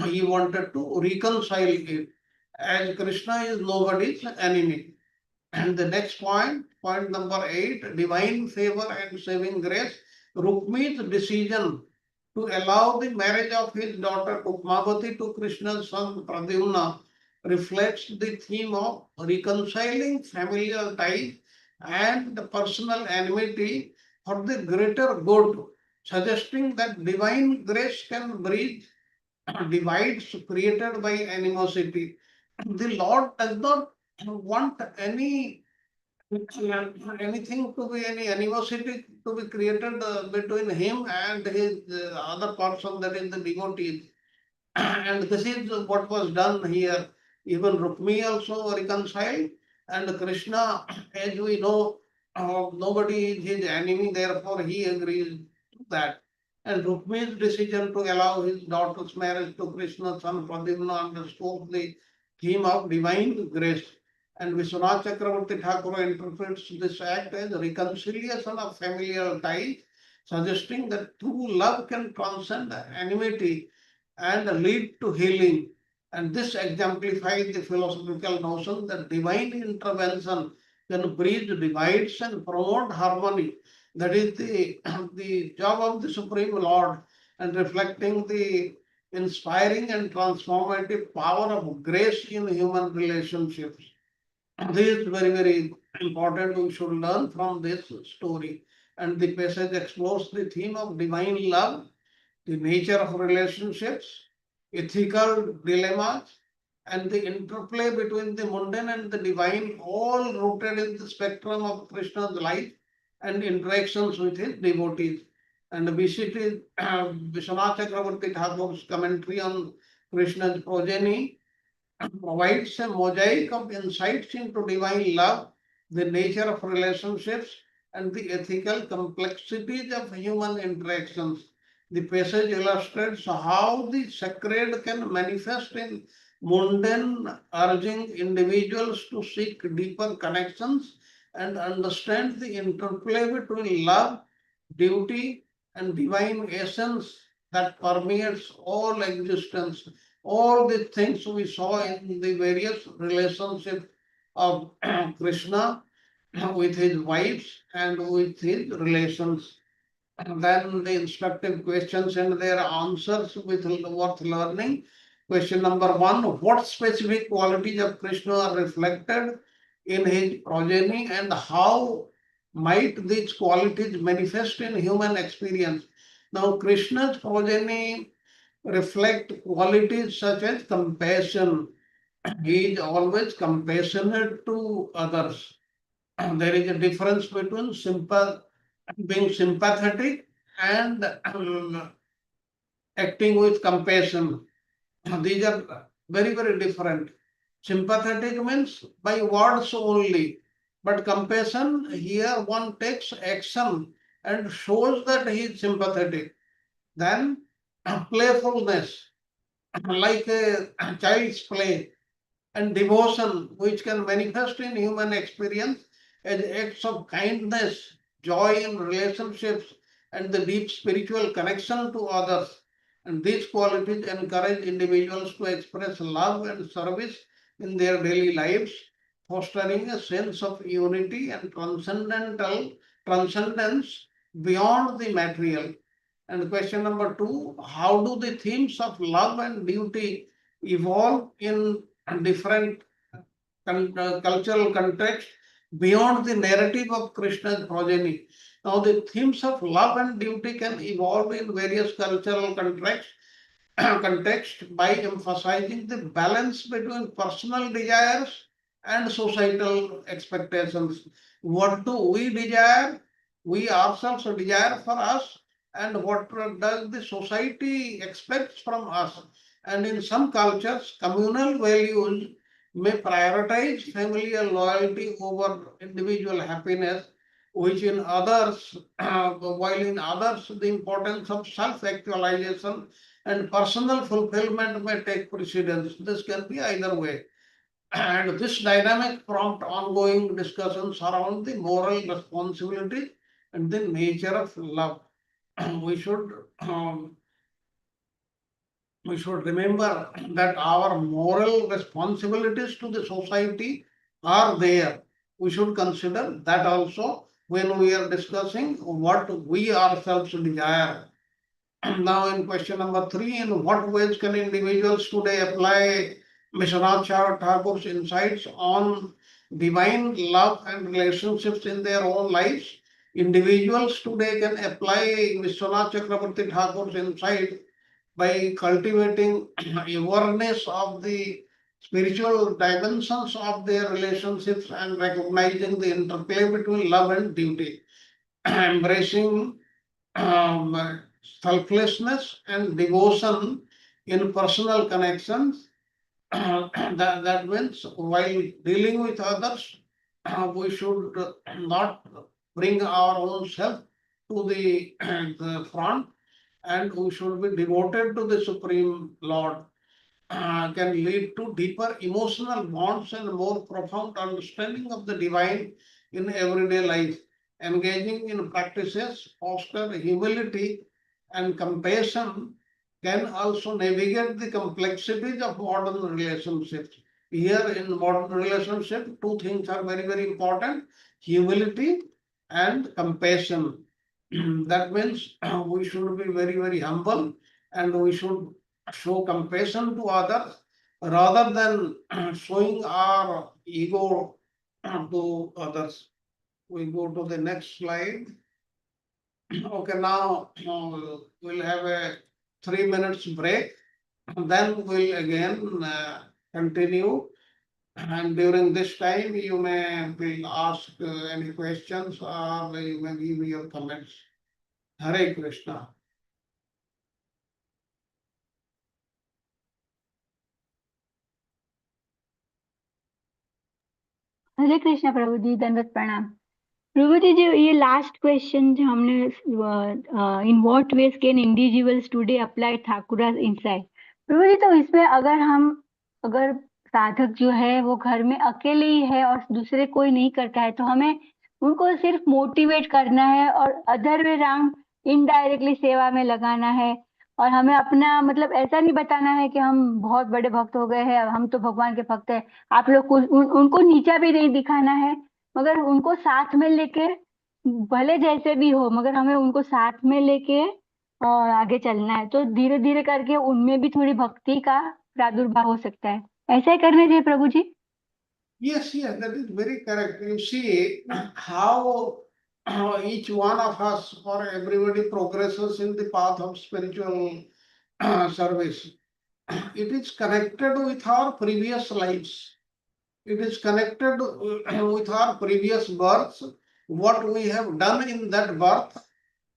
He wanted to reconcile it, as Krishna is nobody's enemy. And the next point, point number 8, divine favor and saving grace. Rukmi's decision to allow the marriage of his daughter Ukmavati to Krishna's son Pradyumna reflects the theme of reconciling familial ties and personal enmity for the greater good, suggesting that divine grace can bridge divides created by animosity. The Lord does not want anything to be any animosity to be created between him and his other person, that is the devotees. And this is what was done here. Even Rukmi also reconciled, and Krishna, as we know, nobody is his enemy, therefore he agrees to that. And Rukmi's decision to allow his daughter's marriage to Krishna's son Pradyumna underscores the theme of divine grace. And Vishwanath Chakravarti Thakur interprets this act as reconciliation of familial ties, suggesting that true love can transcend enmity and lead to healing. And this exemplifies the philosophical notion that divine intervention can bridge divides and promote harmony. That is the job of the Supreme Lord, and reflecting the inspiring and transformative power of grace in human relationships. This is very, very important. We should learn from this story. And the passage explores the theme of divine love, the nature of relationships, ethical dilemmas, and the interplay between the mundane and the divine, all rooted in the spectrum of Krishna's life and interactions with his devotees. And we see Vishwanath Chakravarti Thakur's commentary on Krishna's progeny provides a mosaic of insights into divine love, the nature of relationships, and the ethical complexities of human interactions. The passage illustrates how the sacred can manifest in mundane, urging individuals to seek deeper connections and understand the interplay between love, duty, and divine essence that permeates all existence. All the things we saw in the various relationships of Krishna with his wives and with his relations. And then the instructive questions and their answers worth learning. Question number 1, what specific qualities of Krishna are reflected in his progeny, and how might these qualities manifest in human experience? Now, Krishna's progeny reflect qualities such as compassion. He is always compassionate to others. There is a difference between being sympathetic and acting with compassion. These are very, very different. Sympathetic means by words only, but compassion, here one takes action and shows that he is sympathetic. Then playfulness, like a child's play, and devotion, which can manifest in human experience as acts of kindness, joy in relationships, and the deep spiritual connection to others. And these qualities encourage individuals to express love and service in their daily lives, fostering a sense of unity and transcendence beyond the material. And question number 2, how do the themes of love and duty evolve in different cultural contexts beyond the narrative of Krishna's progeny? Now, the themes of love and duty can evolve in various cultural context by emphasizing the balance between personal desires and societal expectations. What do we desire? We ourselves desire for us, and what does the society expects from us? And in some cultures, communal values may prioritize familial loyalty over individual happiness, which in others, while in others, the importance of self-actualization and personal fulfillment may take precedence. This can be either way. And this dynamic prompt ongoing discussions around the moral responsibility and the nature of love. We should um, we should remember that our moral responsibilities to the society are there. We should consider that also when we are discussing what we ourselves desire. Now, in question number 3, in what ways can individuals today apply Vishwanath Thakur's insights on divine love and relationships in their own lives? Individuals today can apply Vishwanath Chakrabarti Thakur's insight by cultivating awareness of the spiritual dimensions of their relationships and recognizing the interplay between love and duty, embracing selflessness and devotion in personal connections. That means while dealing with others, we should not bring our own self to the front, and we should be devoted to the Supreme Lord. Can lead to deeper emotional bonds and more profound understanding of the divine in everyday life. Engaging in practices foster humility and compassion can also navigate the complexities of modern relationships. Here in modern relationship, two things are very, very important: humility and compassion. That means we should be very, very humble, and we should show compassion to others rather than showing our ego to others. We go to the next slide. Okay, now we'll have a 3 minutes break. Then we'll again continue. And during this time, you may will ask any questions or you may give your comments. Hare Krishna. हरे कृष्णा प्रभु जी, दंडवत प्रणाम। प्रभु जी, जो ये last question जो हमने in what ways can individuals today apply Thakura's insight, Prabhu ji, तो इसमें अगर साधक जो है वो घर में अकेले ही है और दूसरे कोई नहीं करता है, तो हमें उनको सिर्फ मोटिवेट करना है और अदर वे राउंड इनडायरेक्टली सेवा में लगाना है, और हमें अपना मतलब ऐसा नहीं बताना है कि हम बहुत बड़े भक्त हो गए हैं, हम तो भगवान के भक्त हैं, आप लोग उनको नीचा भी नहीं दिखाना है, मगर उनको साथ में लेके, भले जैसे भी हो, मगर हमें उनको साथ में लेके आगे चलना है। तो धीरे धीरे करके उनमें भी थोड़ी भक्ति का प्रादुर्भाव हो सकता है। ऐसा ही करना चाहिए प्रभु जी। Yes, yes, that is very correct. You see how each one of us or everybody progresses in the path of spiritual service. It is connected with our previous lives. It is connected with our previous births, what we have done in that birth,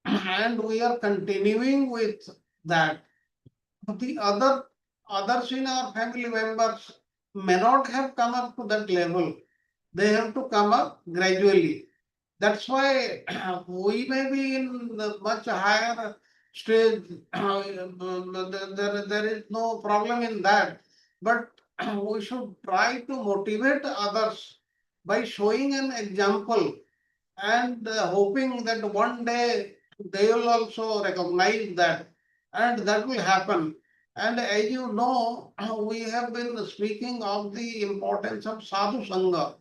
and we are continuing with that. The others in our family members may not have come up to that level. They have to come up gradually. That's why we may be in the much higher stage. There is no problem in that. But we should try to motivate others by showing an example and hoping that one day they will also recognize that, and that will happen. And as you know, we have been speaking of the importance of sadhu sangha.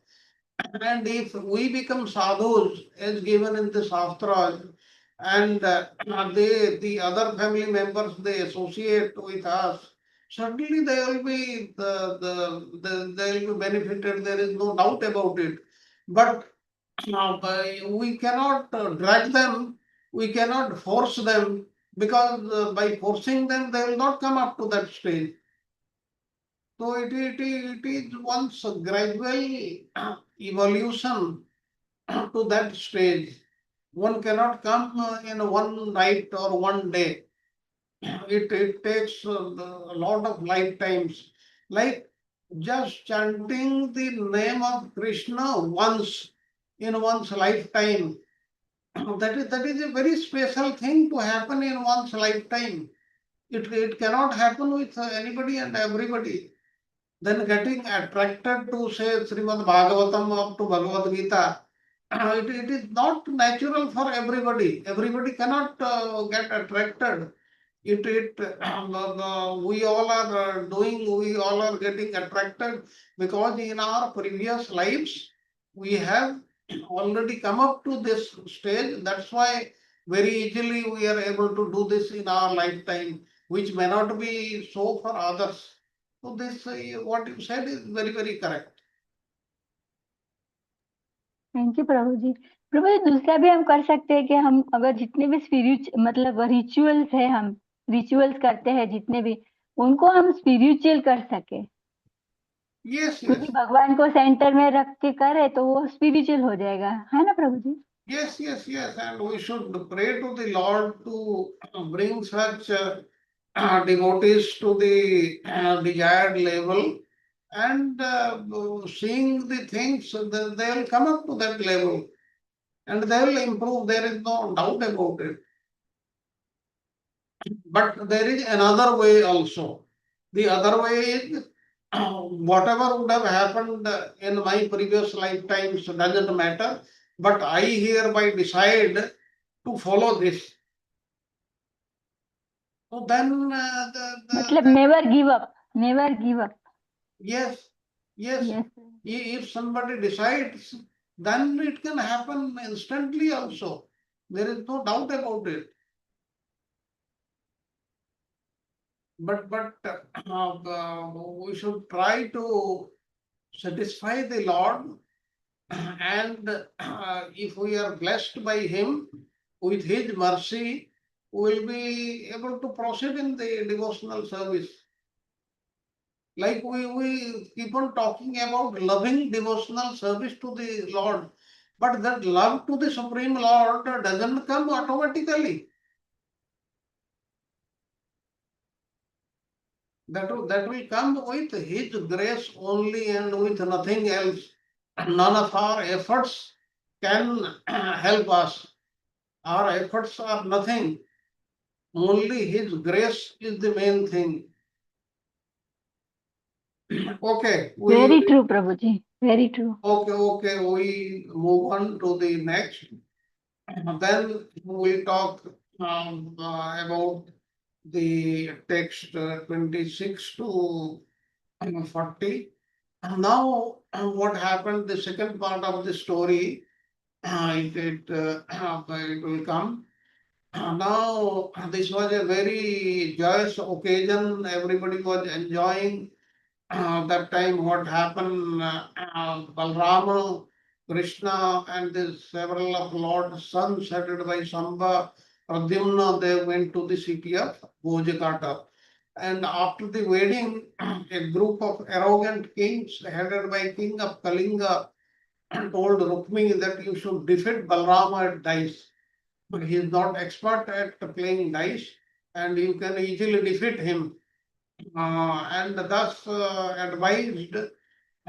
And if we become sadhus, as given in the Shastras, and the other family members they associate with us, certainly they will be they will be benefited. There is no doubt about it. But we cannot drag them. We cannot force them, because by forcing them, they will not come up to that stage. So it is once a gradual evolution to that stage. One cannot come in one night or one day. It takes a lot of lifetimes. Like just chanting the name of Krishna once in one's lifetime. That is a very special thing to happen in one's lifetime. It cannot happen with anybody and everybody. then getting attracted to say Srimad Bhagavatam up to Bhagavad Gita, it is not natural for everybody. Everybody cannot get attracted. We all are we all are getting attracted because in our previous lives we have already come up to this stage. That's why very easily we are able to do this in our lifetime, which may not be so for others. So this what you said is very, very correct. Thank you Prabhu ji. Prabhu ji दूसरा भी हम कर सकते हैं कि हम अगर जितने भी मतलब रिचुअल्स है, हम रिचुअल्स करते हैं जितने भी, उनको हम स्पिरिचुअल कर सके। Yes, क्योंकि yes. भगवान को सेंटर में रख के करे तो वो स्पिरिचुअल हो जाएगा, है ना प्रभु जी? Yes, yes, yes. And we should pray to the Lord to bring such devotees to the desired level, and seeing the things, they will come up to that level and they will improve. There is no doubt about it. But there is another way also. The other way is whatever would have happened in my previous lifetimes doesn't matter, but I hereby decide to follow this. So then मतलब never give up, never give up. yes, yes. Yes If somebody decides, then it can happen instantly also. There is no doubt about it. But we should try to satisfy the Lord, and if we are blessed by Him with His mercy, we will be able to proceed in the devotional service. Like we keep on talking about loving devotional service to the Lord, but that love to the Supreme Lord doesn't come automatically. That will come with His grace only and with nothing else. None of our efforts can help us. Our efforts are nothing. Only His grace is the main thing. Okay. Very true Prabhu ji, very true. Okay. We move on to the next. Then we talk about the text 26 to 40. Now, what happened? The second part of the story, it will come. Now, this was a very joyous occasion. Everybody was enjoying. That time, what happened? Balrama, Krishna, and the several of Lord's sons, headed by Samba, Pradyumna, they went to the city of Bhojakata. And after the wedding, a group of arrogant kings, headed by King of Kalinga, told Rukmini that you should defeat Balrama at dice. But he is not expert at playing dice, and you can easily defeat him. And thus advised,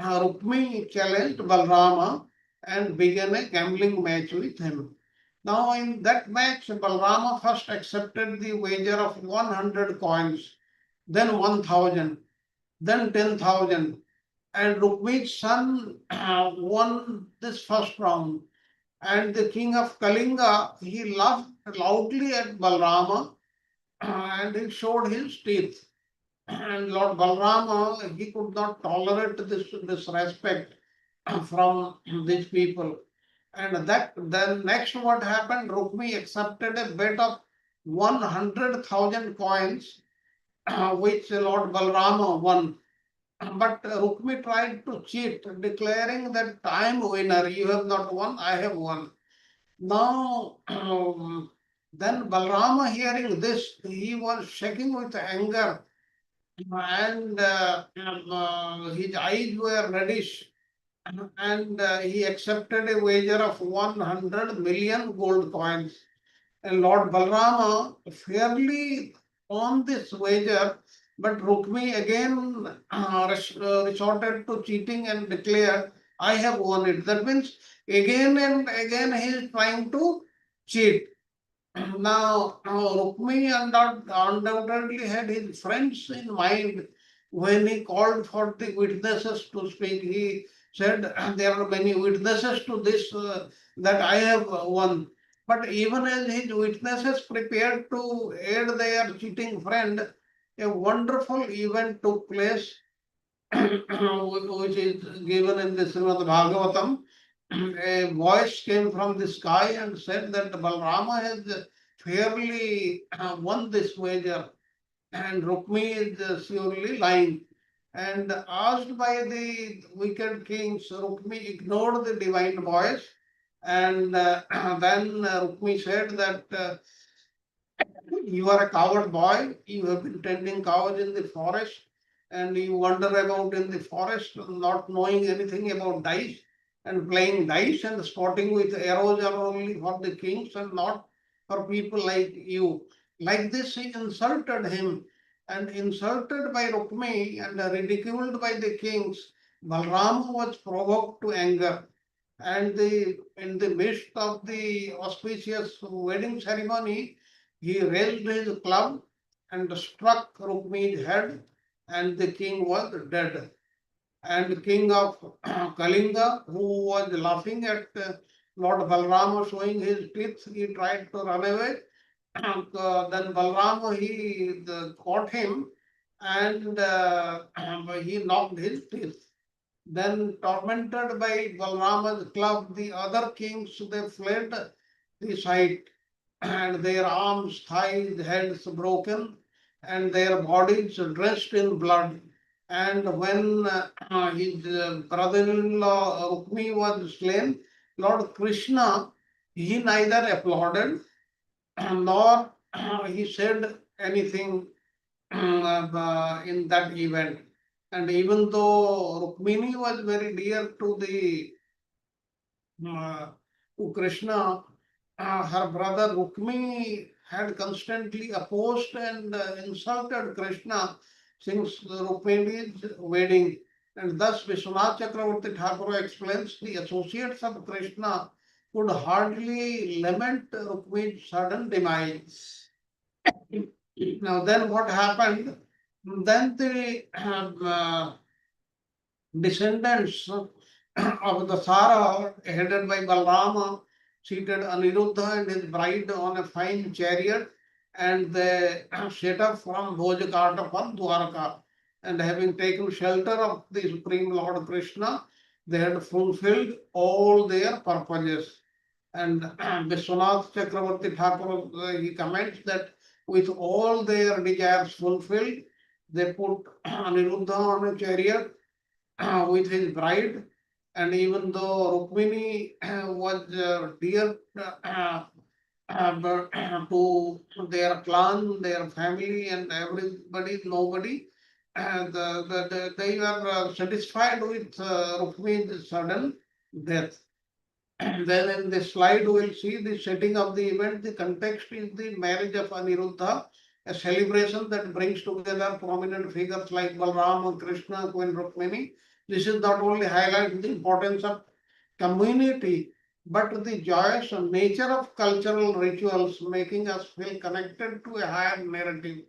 Rukmini challenged Balrama and began a gambling match with him. Now, in that match, Balrama first accepted the wager of 100 coins, then 1,000, then 10,000. And Rukmini's son won this first round. And the king of Kalinga, he laughed loudly at Balrama and he showed his teeth. And Lord Balrama, he could not tolerate this respect from these people. And then next what happened, Rukmi accepted a bet of 100,000 coins, which Lord Balrama won. But Rukmi tried to cheat, declaring that I am winner, you have not won, I have won. Now, then Balrama hearing this, he was shaking with anger, and his eyes were reddish, and he accepted a wager of 100 million gold coins. And Lord Balrama fairly won this wager, but Rukmi again resorted to cheating and declared, I have won it. That means again and again he is trying to cheat. Now, Rukmi undoubtedly had his friends in mind. when he called for the witnesses to speak, he said, there are many witnesses to this that I have won. But even as his witnesses prepared to aid their cheating friend, a wonderful event took place, which is given in the Srimad Bhagavatam. A voice came from the sky and said that Balrama has fairly won this wager, and Rukmi is surely lying. And asked by the wicked kings, Rukmi ignored the divine voice. And then Rukmi said that you are a coward boy, you have been tending cows in the forest, and you wander about in the forest not knowing anything about dice, and playing dice and sporting with arrows are only for the kings and not for people like you. Like this, he insulted him, and insulted by Rukmi and ridiculed by the kings, Balram was provoked to anger. And in the midst of the auspicious wedding ceremony, he raised his club and struck Rukmi's head, and the king was dead. And king of Kalinga, who was laughing at Lord Balrama showing his teeth, he tried to run away. Then Balrama, he caught him, and he knocked his teeth. Then, tormented by Balrama's club, the other kings, they fled the site, and their arms, thighs, heads broken, and their bodies dressed in blood. And when his brother-in-law Rukmi was slain, Lord Krishna, he neither applauded nor he said anything in that event. And even though Rukmini was very dear to the to Krishna, her brother Rukmini had constantly opposed and insulted Krishna since Rukmini's wedding. And thus Vishwanath Chakravarti Thakur explains the associates of Krishna could hardly lament Rukmini's sudden demise. Now then what happened? Then the descendants of the Sara, headed by Balrama, seated Aniruddha and his bride on a fine chariot, and they set up from Bhojakata for Dwarka. And having taken shelter of the Supreme Lord Krishna, they had fulfilled all their purposes. And Vishwanath Chakravarti Thakur, he comments that with all their desires fulfilled, they put Aniruddha on a chariot with his bride, and even though Rukmini was dear to their clan, their family, and everybody, nobody, they were satisfied with Rukmini's sudden death. And then in this slide, we will see the setting of the event. The context is the marriage of Aniruddha, a celebration that brings together prominent figures like Balram, Krishna, Queen Rukmini. This is not only highlights the importance of community, but the joyous nature of cultural rituals, making us feel connected to a higher narrative.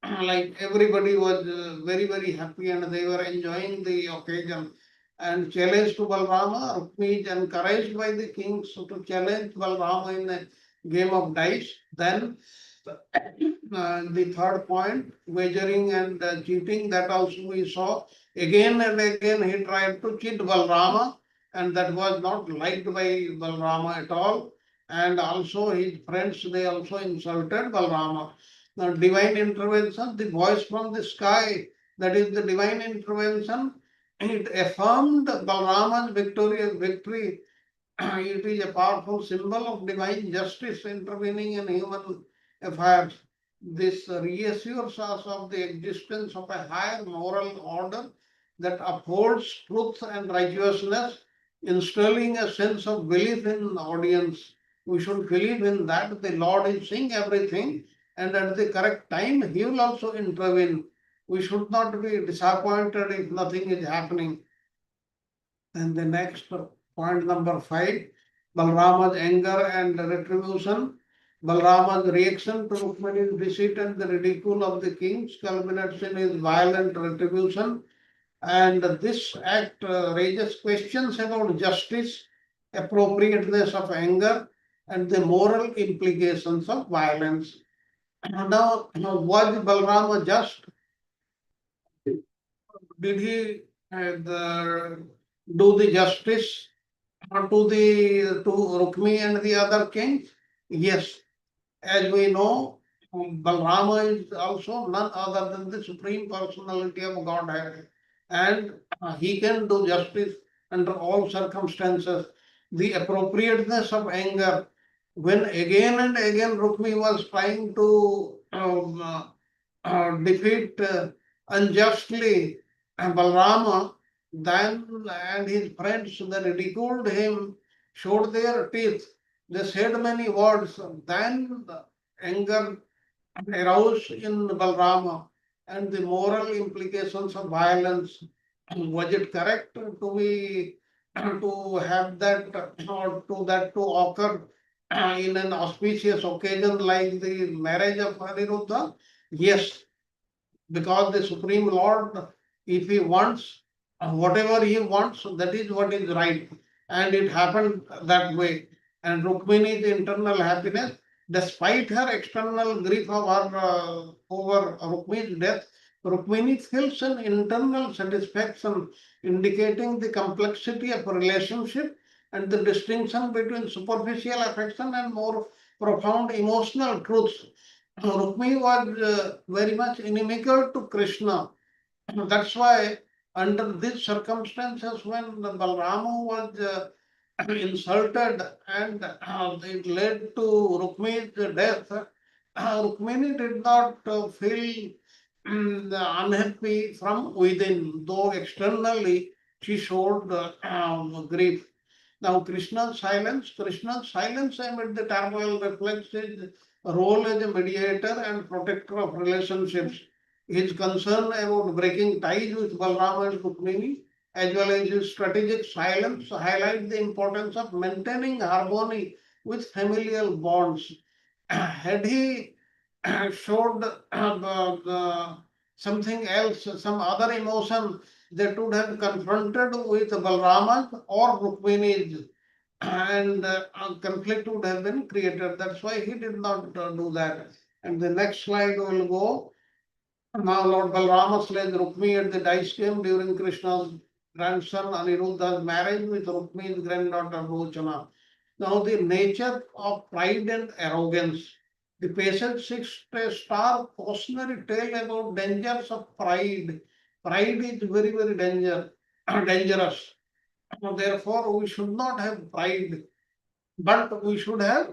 Like everybody was very, very happy and they were enjoying the occasion. And challenged to Balrama, Rukmi is encouraged by the kings to challenge Balrama in a game of dice. Then the third point, wagering and cheating, that also we saw. Again and again he tried to cheat Balrama, and that was not liked by Balrama at all. And also his friends, they also insulted Balrama. Now divine intervention, the voice from the sky, that is the divine intervention, it affirmed Balrama's victorious victory. It is a powerful symbol of divine justice intervening in human affairs. This reassures us of the existence of a higher moral order that upholds truth and righteousness, instilling a sense of belief in the audience. We should believe in that the Lord is seeing everything, and at the correct time He will also intervene. We should not be disappointed if nothing is happening. And the next point number 5, Balrama's anger and retribution. Balrama's reaction to Rukmani's deceit and the ridicule of the kings culminates in his violent retribution. And this act raises questions about justice, appropriateness of anger, and the moral implications of violence. Now, was Balrama just? Did he do the justice to Rukmi and the other kings? Yes. As we know, Balrama is also none other than the Supreme Personality of Godhead. And he can do justice under all circumstances. The appropriateness of anger, when again and again Rukmi was trying to defeat unjustly Balrama, then and his friends, they ridiculed him, showed their teeth, they said many words, then the anger aroused in Balrama and the moral implications of violence. Was it correct to be to have that or to that to occur in an auspicious occasion like the marriage of Aniruddha? Yes, because the Supreme Lord, if he wants whatever he wants, that is what is right. And it happened that way. And Rukmini's internal happiness, despite her external grief over Rukmini's death, Rukmini feels an internal satisfaction, indicating the complexity of relationship and the distinction between superficial affection and more profound emotional truths. Rukmini was very much inimical to Krishna. That's why, under these circumstances, when Balrama was insulted and it led to Rukmini's death, Rukmini did not feel unhappy from within, though externally she showed grief. Now, Krishna's silence amid the turmoil reflects his role as a mediator and protector of relationships. His concern about breaking ties with Balrama and Rukmini, as well as his strategic silence, highlight the importance of maintaining harmony with familial bonds. Had he showed something else, some other emotion that would have confronted with Balrama or Rukmini, and conflict would have been created. That's why he did not do that. And the next slide will go. Now Lord Balrama slays Rukmi at the dice game during Krishna's grandson Aniruddha's marriage with Rukmi's granddaughter Rochana. Now the nature of pride and arrogance. The passage 6-star cautionary tale about dangers of pride. Pride is very, very dangerous. Therefore, we should not have pride, but we should have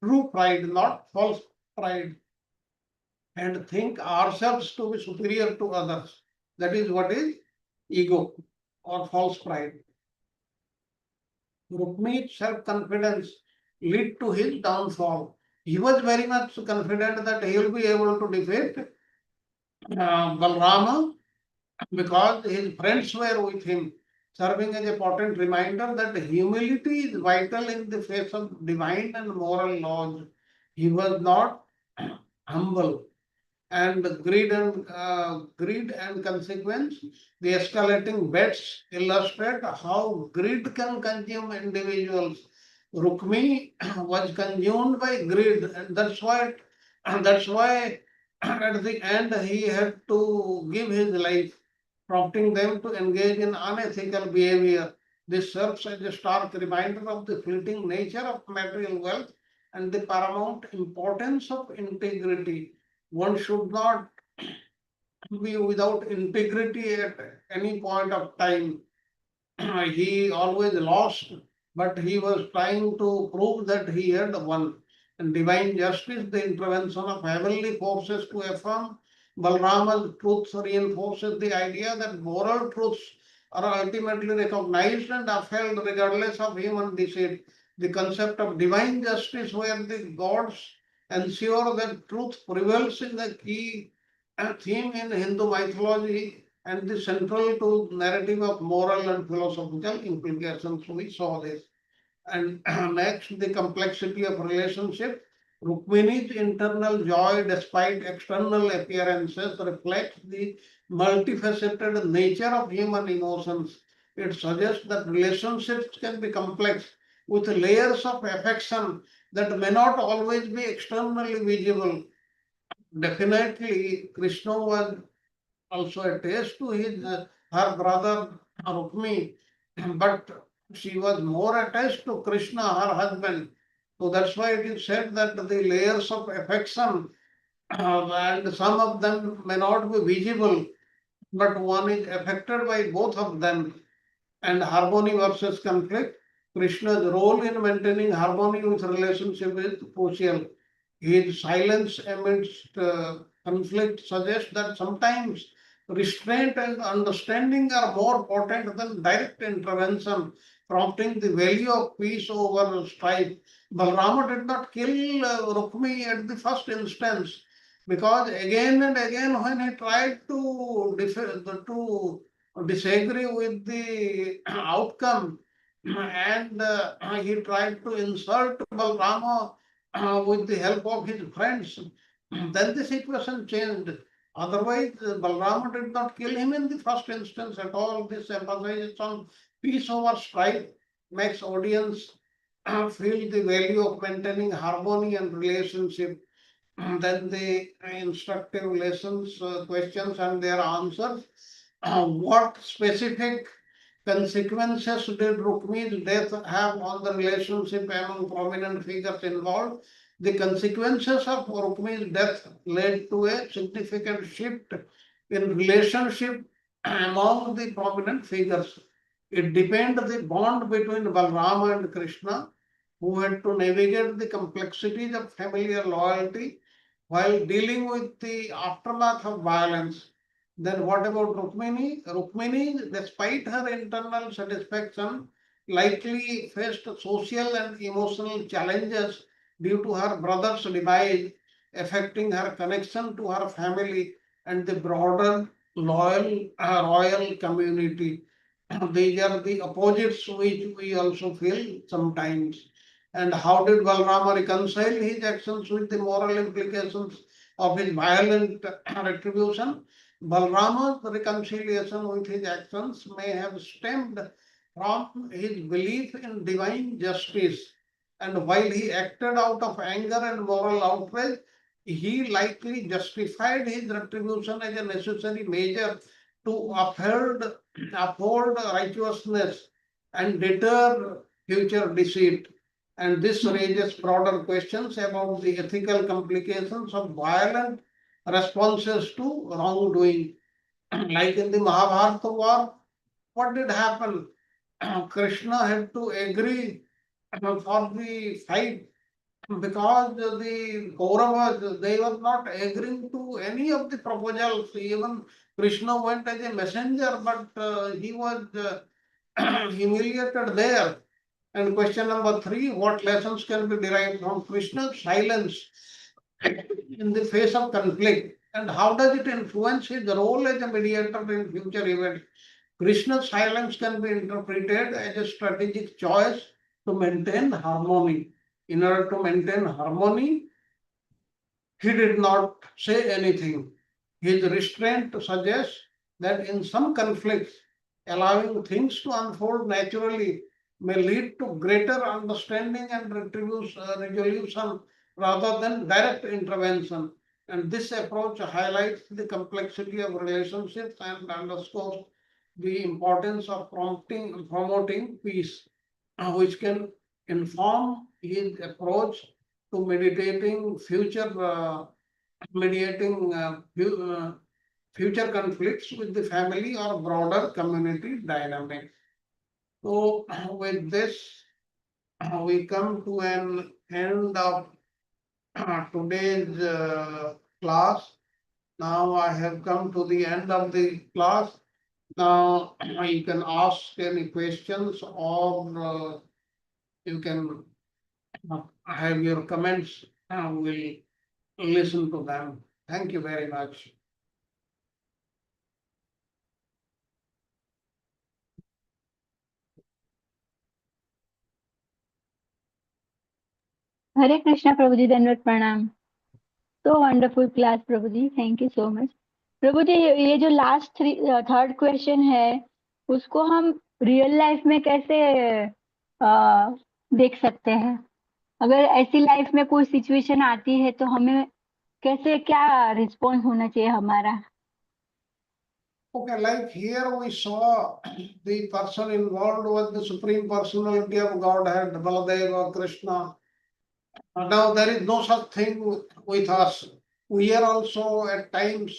true pride, not false pride, and think ourselves to be superior to others. That is what is ego or false pride. Rukmi's self-confidence lead to his downfall. He was very much confident that he will be able to defeat Balrama because his friends were with him, serving as a potent reminder that humility is vital in the face of divine and moral laws. He was not humble, and greed and consequence. The escalating bets illustrate how greed can consume individuals. Rukmi was consumed by greed, and that's why at the end he had to give his life, prompting them to engage in unethical behavior. This serves as a stark reminder of the fleeting nature of material wealth and the paramount importance of integrity. One should not be without integrity at any point of time. He always lost, but he was trying to prove that he had won. And divine justice, the intervention of heavenly forces to affirm Balrama's truth, reinforces the idea that moral truths are ultimately recognized and upheld regardless of human deceit. The concept of divine justice, where the gods ensure that truth prevails, in the key theme in Hindu mythology and the central to narrative of moral and philosophical implications. We saw this. And next, the complexity of relationship. Rukmini's internal joy, despite external appearances, reflects the multifaceted nature of human emotions. It suggests that relationships can be complex with layers of affection that may not always be externally visible. Definitely, Krishna was also attached to his her brother Rukmi, but she was more attached to Krishna, her husband. So that's why it is said that the layers of affection and some of them may not be visible, but one is affected by both of them. And harmony versus conflict. Krishna's role in maintaining harmony with relationship is crucial. His silence amidst conflict suggests that sometimes restraint and understanding are more potent than direct intervention, prompting the value of peace over strife. Balrama did not kill Rukmi at the first instance because again and again when he tried to disagree with the outcome and he tried to insult Balrama with the help of his friends. Then the situation changed. Otherwise, Balrama did not kill him in the first instance at all. This emphasizes on peace over strife, makes audience feel the value of maintaining harmony and relationship. Then the instructive lessons, questions and their answers. What specific consequences did Rukmi's death have on the relationship among prominent figures involved? The consequences of Rukmi's death led to a significant shift in relationship among the prominent figures. It deepened the bond between Balrama and Krishna, who had to navigate the complexities of familiar loyalty while dealing with the aftermath of violence. Then what about Rukmini? Rukmini, despite her internal satisfaction, likely faced social and emotional challenges due to her brother's demise, affecting her connection to her family and the broader royal community. These are the opposites which we also feel sometimes. And how did Balrama reconcile his actions with the moral implications of his violent retribution? Balrama's reconciliation with his actions may have stemmed from his belief in divine justice. And while he acted out of anger and moral outrage, he likely justified his retribution as a necessary measure to uphold righteousness and deter future deceit. And this raises broader questions about the ethical complications of violent responses to wrongdoing. Like in the Mahabharata war, what did happen? Krishna had to agree for the fight because the Kauravas, they were not agreeing to any of the proposals. Even Krishna went as a messenger, but he was humiliated there. And question number 3, what lessons can be derived from Krishna's silence in the face of conflict? And how does it influence his role as a mediator in future events? Krishna's silence can be interpreted as a strategic choice to maintain harmony. In order to maintain harmony, he did not say anything. His restraint suggests that in some conflicts, allowing things to unfold naturally may lead to greater understanding and resolution rather than direct intervention. And this approach highlights the complexity of relationships and underscores the importance of promoting peace, which can inform his approach to mediating future conflicts with the family or broader community dynamics. So with this, we come to an end of today's class. Now I have come to the end of the class. Now you can ask any questions or you can have your comments. We'll listen to them. Thank you very much. Hare Krishna Prabhu ji, दंडवत प्रणाम। तो wonderful class Prabhu ji, thank you so much. Prabhu ji, ये जो last third question है, उसको हम real life में कैसे देख सकते हैं? अगर ऐसी लाइफ में कोई सिचुएशन आती है तो हमें कैसे, क्या रिस्पॉन्स होना चाहिए हमारा? Okay, like here we saw the person involved with the Supreme Personality of Godhead, Baladeva, Krishna. Now there is no such thing with us. We are also at times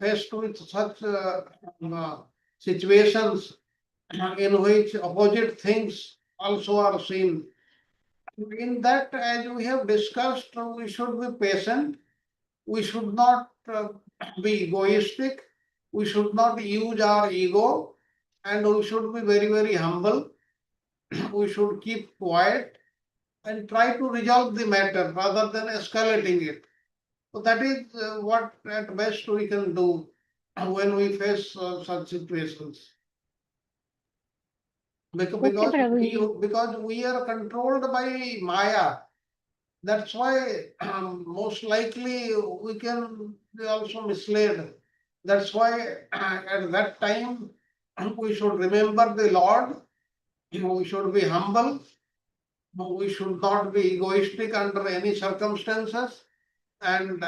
faced with such situations in which opposite things also are seen. In that, as we have discussed, we should be patient. We should not be egoistic. We should not use our ego, and we should be very, very humble. We should keep quiet and try to resolve the matter rather than escalating it. So that is what at best we can do when we face such situations. Okay Because Prabhu we, ji. because we are controlled by Maya. That's why most likely we can be also misled. That's why at that time we should remember the Lord. We should be humble. We should not be egoistic under any circumstances, and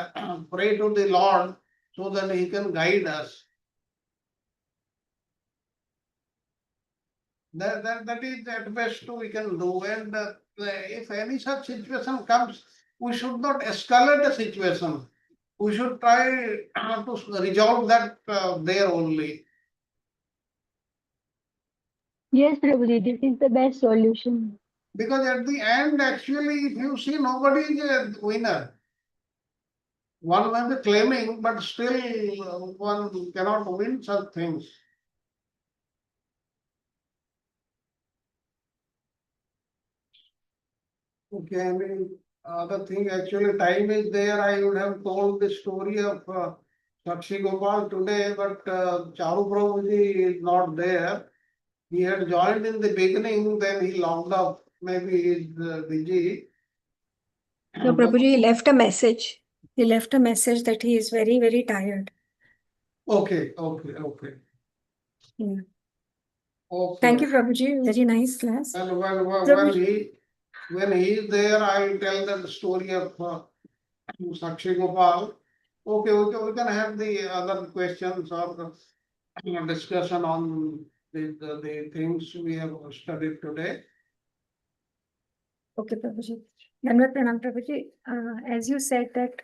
pray to the Lord so that He can guide us. That is at best we can do. And if any such situation comes, we should not escalate the situation. We should try to resolve that there only. Yes Prabhu ji, this is the best solution. Because at the end, actually, if you see, nobody is a winner. One may be claiming, but still one cannot win such things. Okay, I mean, other thing, actually, time is there. I would have told the story of Sakshi Gopal today, but Charu Prabhuji is not there. He had joined in the beginning, then he logged off. Maybe he's busy. No, Prabhuji, he left a message. He left a message that he is very, very tired. Okay, okay, okay. Yeah. Okay. Thank you, Prabhuji. Very nice class. And Prabhuji. when he is there, I will tell the story of Sakshi Gopal. Okay, we can have the other questions or discussion on the things we have studied today. Okay, Prabhuji. Dhanvat Pranam, Prabhuji. As you said that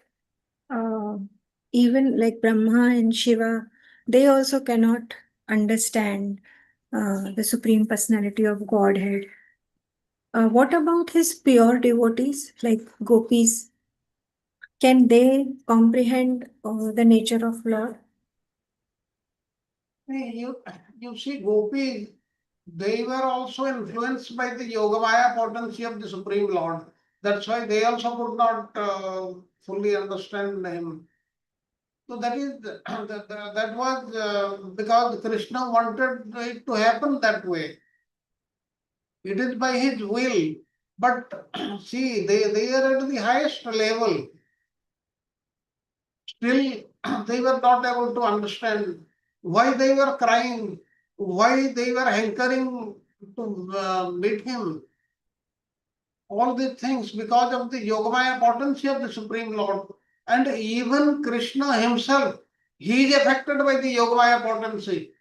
even like Brahma and Shiva, they also cannot understand the Supreme Personality of Godhead. What about his pure devotees like gopis? Can they comprehend the nature of Lord? You see, gopis, they were also influenced by the Yogamaya potency of the Supreme Lord. That's why they also could not fully understand him. So that is that was because Krishna wanted it to happen that way. It is by his will. But see, they are at the highest level. Still, they were not able to understand why they were crying, why they were hankering to meet him. All these things because of the Yogamaya potency of the Supreme Lord. And even Krishna himself, he is affected by the Yogamaya potency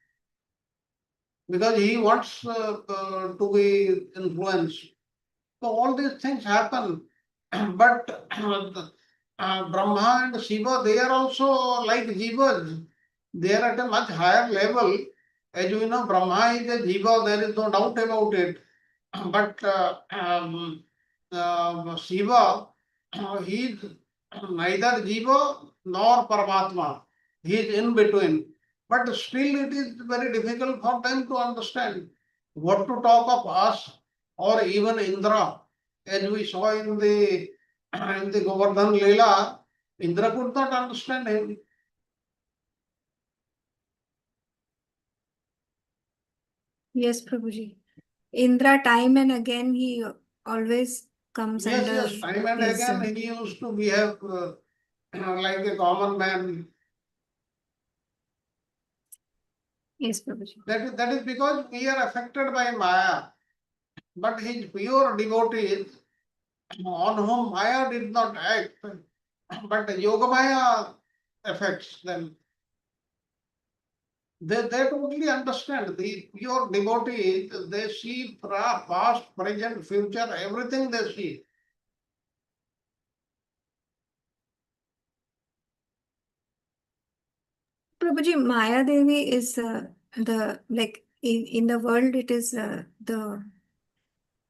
because he wants to be influenced. So all these things happen. But Brahma and Shiva, they are also like Jivas. They are at a much higher level. As you know, Brahma is a Jiva, there is no doubt about it. But Shiva, he is neither Jiva nor Paramatma. He is in between. But still, it is very difficult for them to understand what to talk of us or even Indra. As we saw in the Govardhan Leela, Indra could not understand him. Yes, Prabhuji. Indra, time and again, he always comes Yes, under yes, time and his. again he used to behave like a common man. Yes, Prabhuji. That is because we are affected by Maya. But his pure devotees, on whom Maya did not act, but Yogamaya affects them. They totally understand. The pure devotees, they see past, present, future, everything they see. Prabhuji, Maya Devi is the, like, in the world, it is the.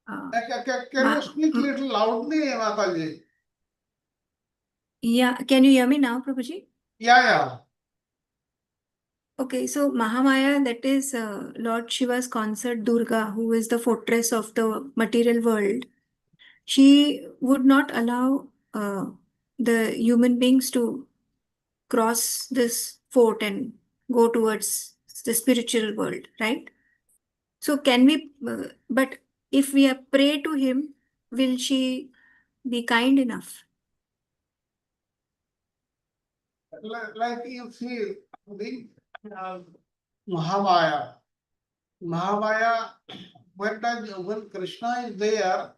Can you speak little loudly, Mataji? Yeah, can you hear me now, Prabhuji? Yeah. Okay, so Mahamaya, that is Lord Shiva's consort Durga, who is the fortress of the material world. She would not allow the human beings to cross this fort and go towards the spiritual world, right? So can we, but if we pray to him, will she be kind enough? Like you see, the Mahamaya. Mahamaya, when Krishna is there,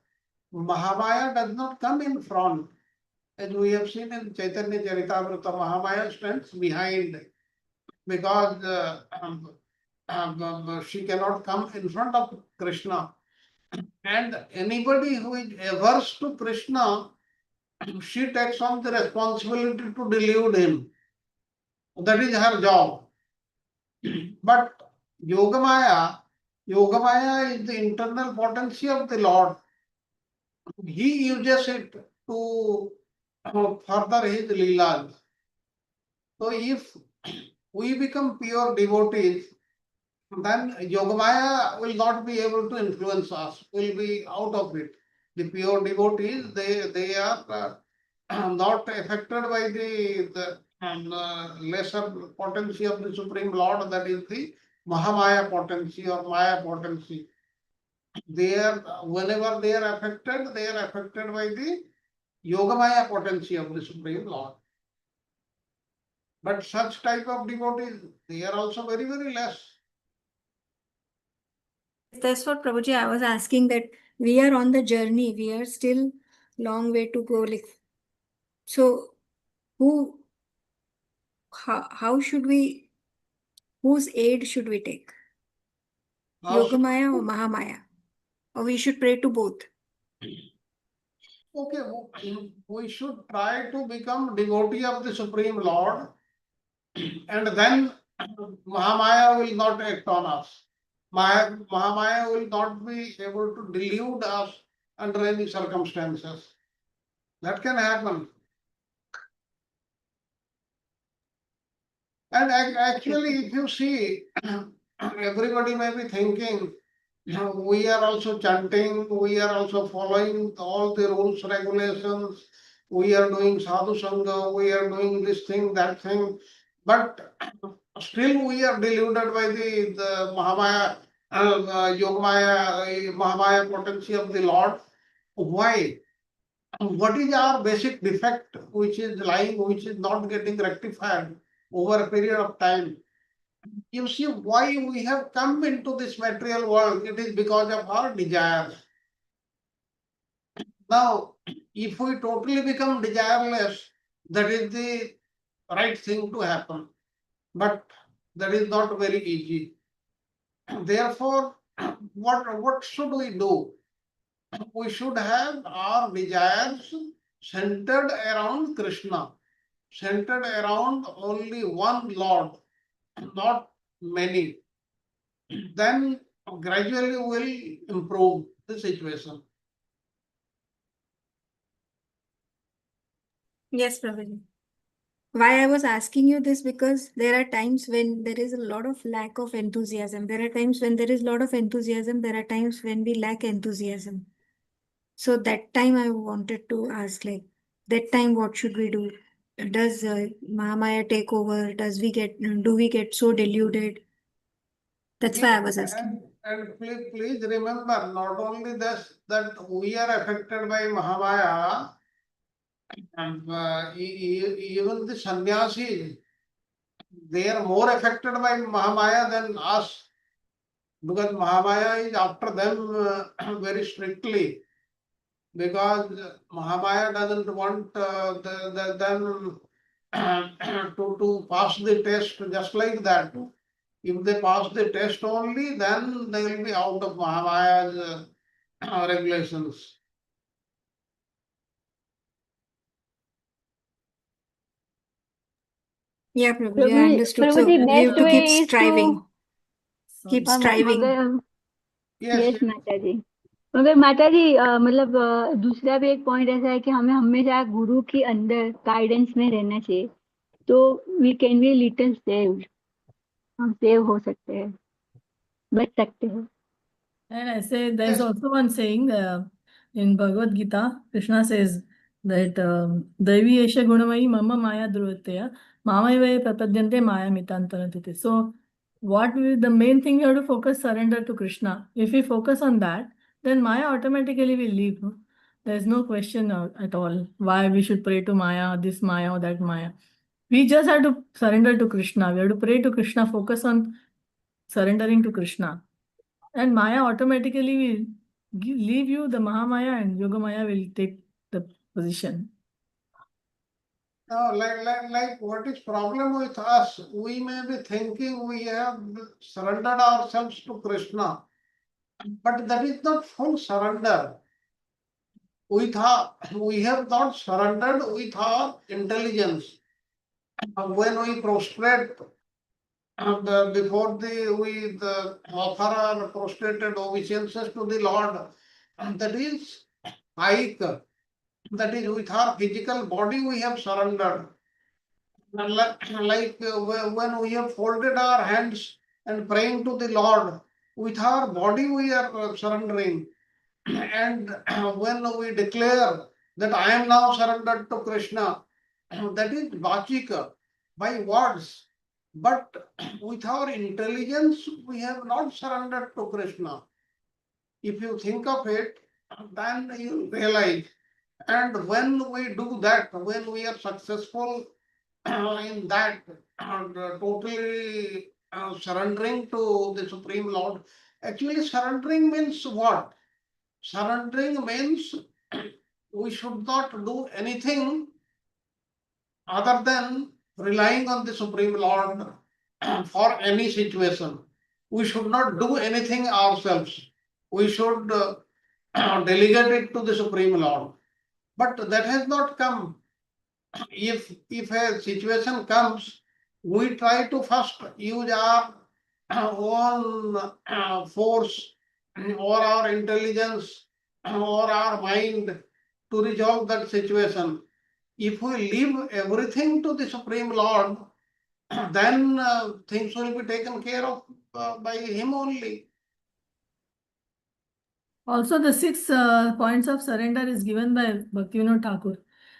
Mahamaya does not come in front. As we have seen in Chaitanya Charitamrita, Mahamaya stands behind because she cannot come in front of Krishna. And anybody who is averse to Krishna, she takes on the responsibility to delude him. That is her job. But Yogamaya is the internal potency of the Lord. He uses it to further his leelas. So if we become pure devotees, then Yogamaya will not be able to influence us, will be out of it. The pure devotees, they are not affected by the lesser potency of the Supreme Lord, that is the Mahamaya potency or Maya potency. They are, whenever they are affected by the Yogamaya potency of the Supreme Lord. But such type of devotees, they are also very, very less. That's what, Prabhuji, I was asking, that we are on the journey. We are still long way to go. Like, so how should we, whose aid should we take? Yogamaya or Mahamaya? Or we should pray to both? Okay, we should try to become devotee of the Supreme Lord, and then Mahamaya will not act on us. Mahamaya will not be able to delude us under any circumstances. That can happen. And actually, if you see, everybody may be thinking, we are also chanting, we are also following all the rules, regulations, we are doing sadhu sangha, we are doing this thing, that thing, but still we are deluded by the Mahamaya, Yogamaya, Mahamaya potency of the Lord. Why? What is our basic defect which is lying, which is not getting rectified over a period of time? You see, why we have come into this material world, it is because of our desires. Now, if we totally become desireless, that is the right thing to happen. But that is not very easy. Therefore, what should we do? We should have our desires centered around Krishna, centered around only one Lord, not many. Then gradually will improve the situation. Yes, Prabhuji. Why I was asking you this, because there are times when there is a lot of lack of enthusiasm. There are times when there is a lot of enthusiasm. There are times when we lack enthusiasm. So that time I wanted to ask, like, that time what should we do? Does Mahamaya take over? Do we get so deluded? That's why I was asking. And please remember, not only this, that we are affected by Mahamaya, and even the sannyasis, they are more affected by Mahamaya than us, because Mahamaya is after them very strictly, because Mahamaya doesn't want them to pass the test just like that. If they pass the test only, then they will be out of Mahamaya's regulations. Yeah, Prabhu, I Prabhuji, understood. So Prabhuji, we best have to way keep is striving. to Keep हाँ, striving. मगर Yes, yes माता जी, मगर माता जी मतलब दूसरा भी एक point ऐसा है कि हमें हमेशा गुरु की अंदर गाइडेंस में रहना चाहिए, तो we can be little saved, हम सेव हो सकते हैं, बच सकते हैं. And I say there's yes. also one saying in Bhagavad Gita, Krishna says that Devi Esha Gunamayi Mama Maya Dhruvatya Mamaive Prapadyante Maya Mitantaratite. So the main thing we have to focus, surrender to Krishna. If we focus on that, then Maya automatically will leave. No? There's no question at all why we should pray to Maya, this Maya or that Maya. We just have to surrender to Krishna. We have to pray to Krishna, focus on surrendering to Krishna. And Maya automatically will leave you, the Mahamaya and Yogamaya will take the position. No, like what is problem with us? We may be thinking we have surrendered ourselves to Krishna, but that is not full surrender. We have not surrendered with our intelligence. When we prostrate before we offer our prostrated obeisances to the Lord, that is like, that is with our physical body we have surrendered. Like when we have folded our hands and praying to the Lord, with our body we are surrendering. And when we declare that I am now surrendered to Krishna, that is vachika, by words. But with our intelligence, we have not surrendered to Krishna. If you think of it, then you realize. And when we do that, when we are successful in that, totally surrendering to the Supreme Lord, actually surrendering means what? Surrendering means we should not do anything other than relying on the Supreme Lord for any situation. We should not do anything ourselves. We should delegate it to the Supreme Lord. But that has not come. If a situation comes, we try to first use our own force or our intelligence or our mind to resolve that situation. If we leave everything to the Supreme Lord, then things will be taken care of by Him only. Also, the 6 points of surrender is given by Bhaktivinoda Thakur.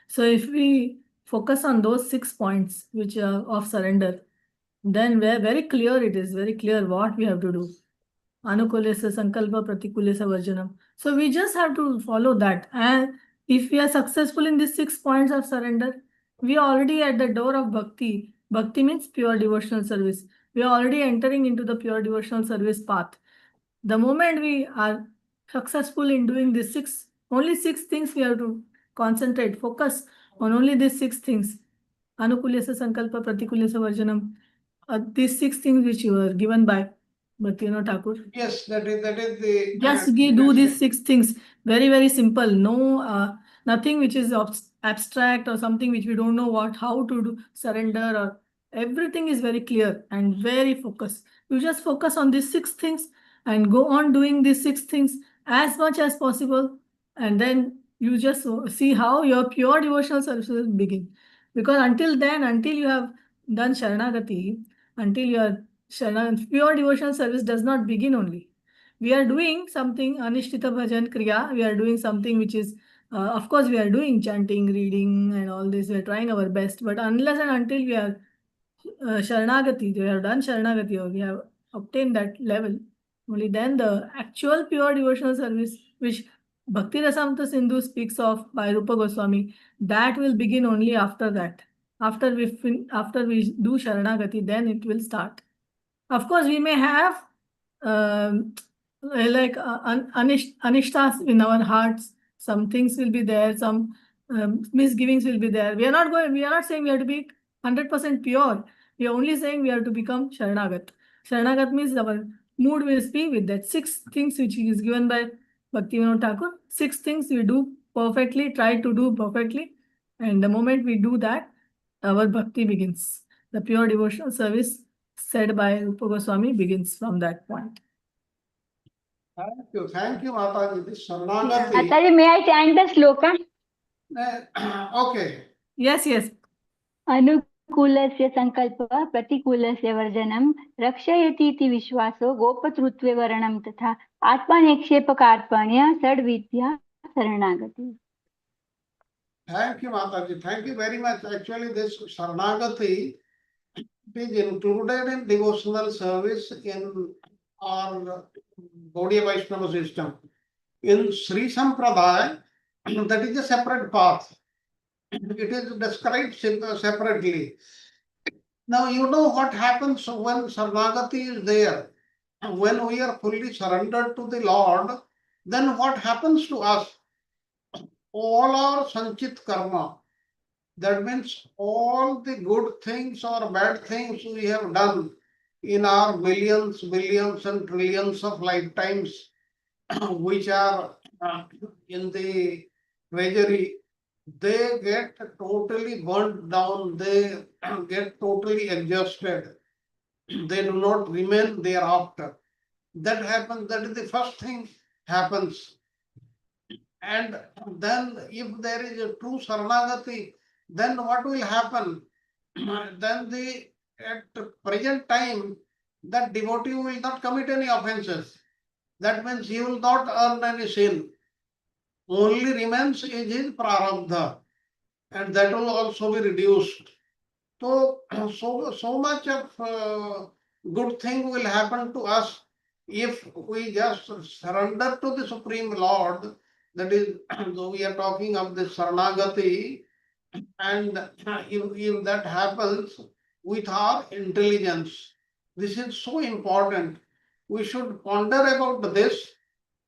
So if we focus on those 6 points which are of surrender, then very clear it is, very clear what we have to do. Anukulesa, Sankalpa, Pratikulesa, Varjanam. So we just have to follow that. And if we are successful in these 6 points of surrender, we are already at the door of Bhakti. Bhakti means pure devotional service. We are already entering into the pure devotional service path. The moment we are successful in doing these only 6 things we have to concentrate, focus on only these 6 things. Anukulesa, Sankalpa, Pratikulesa, Varjanam. These 6 things which were given by Bhaktivinoda Thakur. Yes, that is the. Just do these 6 things. Very, very simple. No, nothing which is abstract or something which we don't know how to do, surrender, or everything is very clear and very focused. You just focus on these 6 things and go on doing these 6 things as much as possible. And then you just see how your pure devotional services begin. Because until then, until you have done Sharanagati, until your pure devotional service does not begin only. We are doing something, Anishtita Bhajan Kriya, we are doing something which is, of course, we are doing chanting, reading, and all this. We are trying our best. But unless and until we are Sharanagati, we have done Sharanagati, or we have obtained that level, only then the actual pure devotional service, which Bhakti Rasamrita Sindhu speaks of by Rupa Goswami, that will begin only after that. After we do Sharanagati, then it will start. Of course, we may have anishtas in our hearts. Some things will be there. Some misgivings will be there. We are not saying we have to be 100% pure. We are only saying we have to become Sharanagat. Sharanagat means our mood will be with that 6 things which is given by Bhaktivinoda Thakur. 6 things we do perfectly, try to do perfectly. And the moment we do that, our bhakti begins. The pure devotional service said by Rupa Goswami begins from that point. Thank you, Mataji. This Saranagati. Mataji, may I chant the sloka? Okay. Yes, yes. अनुकूलस्य संकल्पः प्रतिकूलस्य वर्जनं रक्षयतीति विश्वासो गोपतृत्वे वर्णं तथा आत्मनिक्षेपकार्पण्य षड्विद्या शरणागति. Thank you, Mataji. Thank you very much. Actually, this Saranagati is included in devotional service in our Gaudiya Vaishnava system. In Sri Sampradaya, that is a separate path. It is described separately. Now, you know what happens when Saranagati is there. When we are fully surrendered to the Lord, then what happens to us? All our sanchit karma, that means all the good things or bad things we have done in our millions, billions, and trillions of lifetimes, which are in the treasury, they get totally burnt down, they get totally exhausted. They do not remain thereafter. That happens, that is the first thing happens. And then if there is a true Saranagati, then what will happen? Then at the present time, that devotee will not commit any offenses. That means he will not earn any sin. Only remains is his prarabdha, and that will also be reduced. So much of good thing will happen to us if we just surrender to the Supreme Lord. That is, we are talking of the Saranagati, and if that happens with our intelligence, this is so important. We should ponder about this,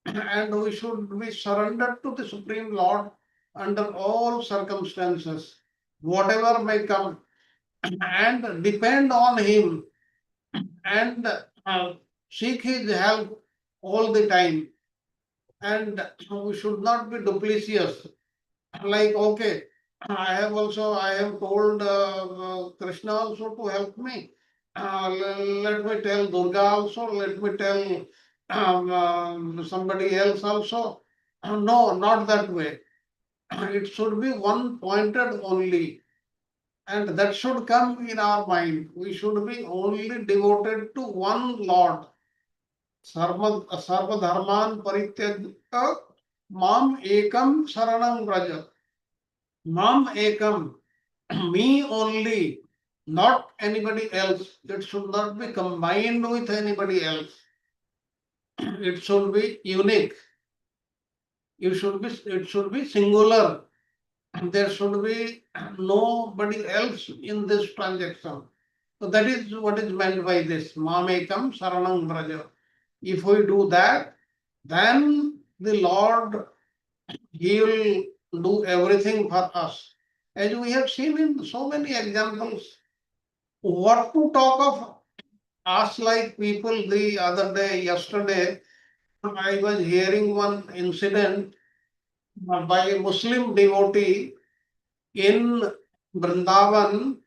and we should be surrendered to the Supreme Lord under all circumstances, whatever may come, and depend on Him and seek His help all the time. And we should not be duplicitous. Like, okay, I have told Krishna also to help me. Let me tell Durga also, let me tell somebody else also. No, not that way. It should be one pointed only. And that should come in our mind. We should be only devoted to one Lord. Sarva dharman parityajya mam ekam saranam vraja. Mam ekam, me only, not anybody else. It should not be combined with anybody else. It should be unique. It should be singular. There should be nobody else in this transaction. So that is what is meant by this Mamekam Saranam Braja. If we do that, then the Lord, He will do everything for us. As we have seen in so many examples, what to talk of us like people the other day, yesterday, I was hearing one incident by a Muslim devotee in Vrindavan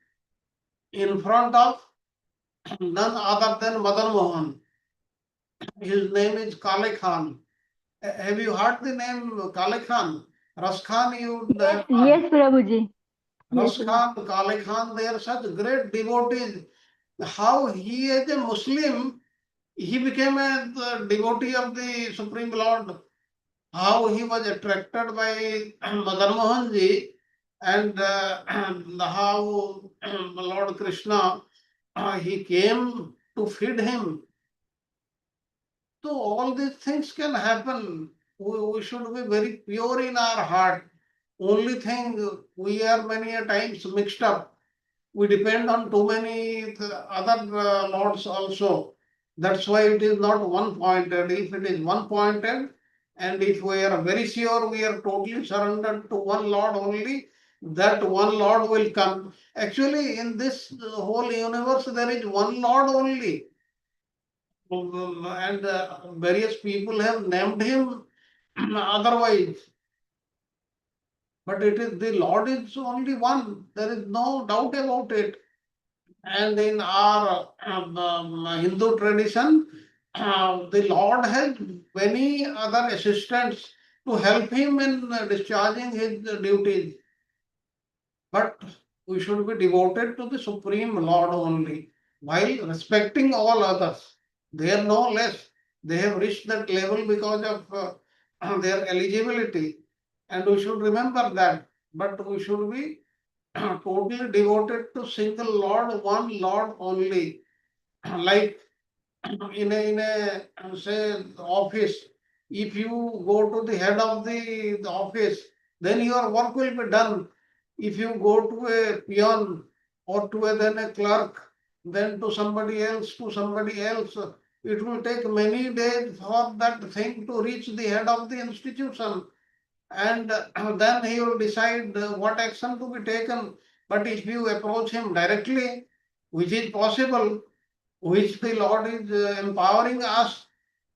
in front of none other than Madan Mohan. His name is Kale Khan. Have you heard the name Kale Khan? Ras Khan, you have heard. Yes, Prabhuji. Ras Khan, Kale Khan, they are such great devotees. How he, as a Muslim, he became a devotee of the Supreme Lord. How he was attracted by Madan Mohan ji, and how Lord Krishna, he came to feed him. So all these things can happen. We should be very pure in our heart. Only thing we are many a times mixed up. We depend on too many other lords also. That's why it is not one pointed. If it is one pointed, and if we are very sure we are totally surrendered to one Lord only, that one Lord will come. Actually, in this whole universe, there is one Lord only. And various people have named him otherwise. But it is the Lord is only one. There is no doubt about it. And in our Hindu tradition, the Lord has many other assistants to help him in discharging his duties. But we should be devoted to the Supreme Lord only, while respecting all others. They are no less. They have reached that level because of their eligibility. And we should remember that. But we should be totally devoted to single Lord, one Lord only. Like in a say office, if you go to the head of the office, then your work will be done. If you go to a peon or to then a clerk, then to somebody else, it will take many days for that thing to reach the head of the institution, and then he will decide what action to be taken. But if you approach him directly, which is possible, which the Lord is empowering us,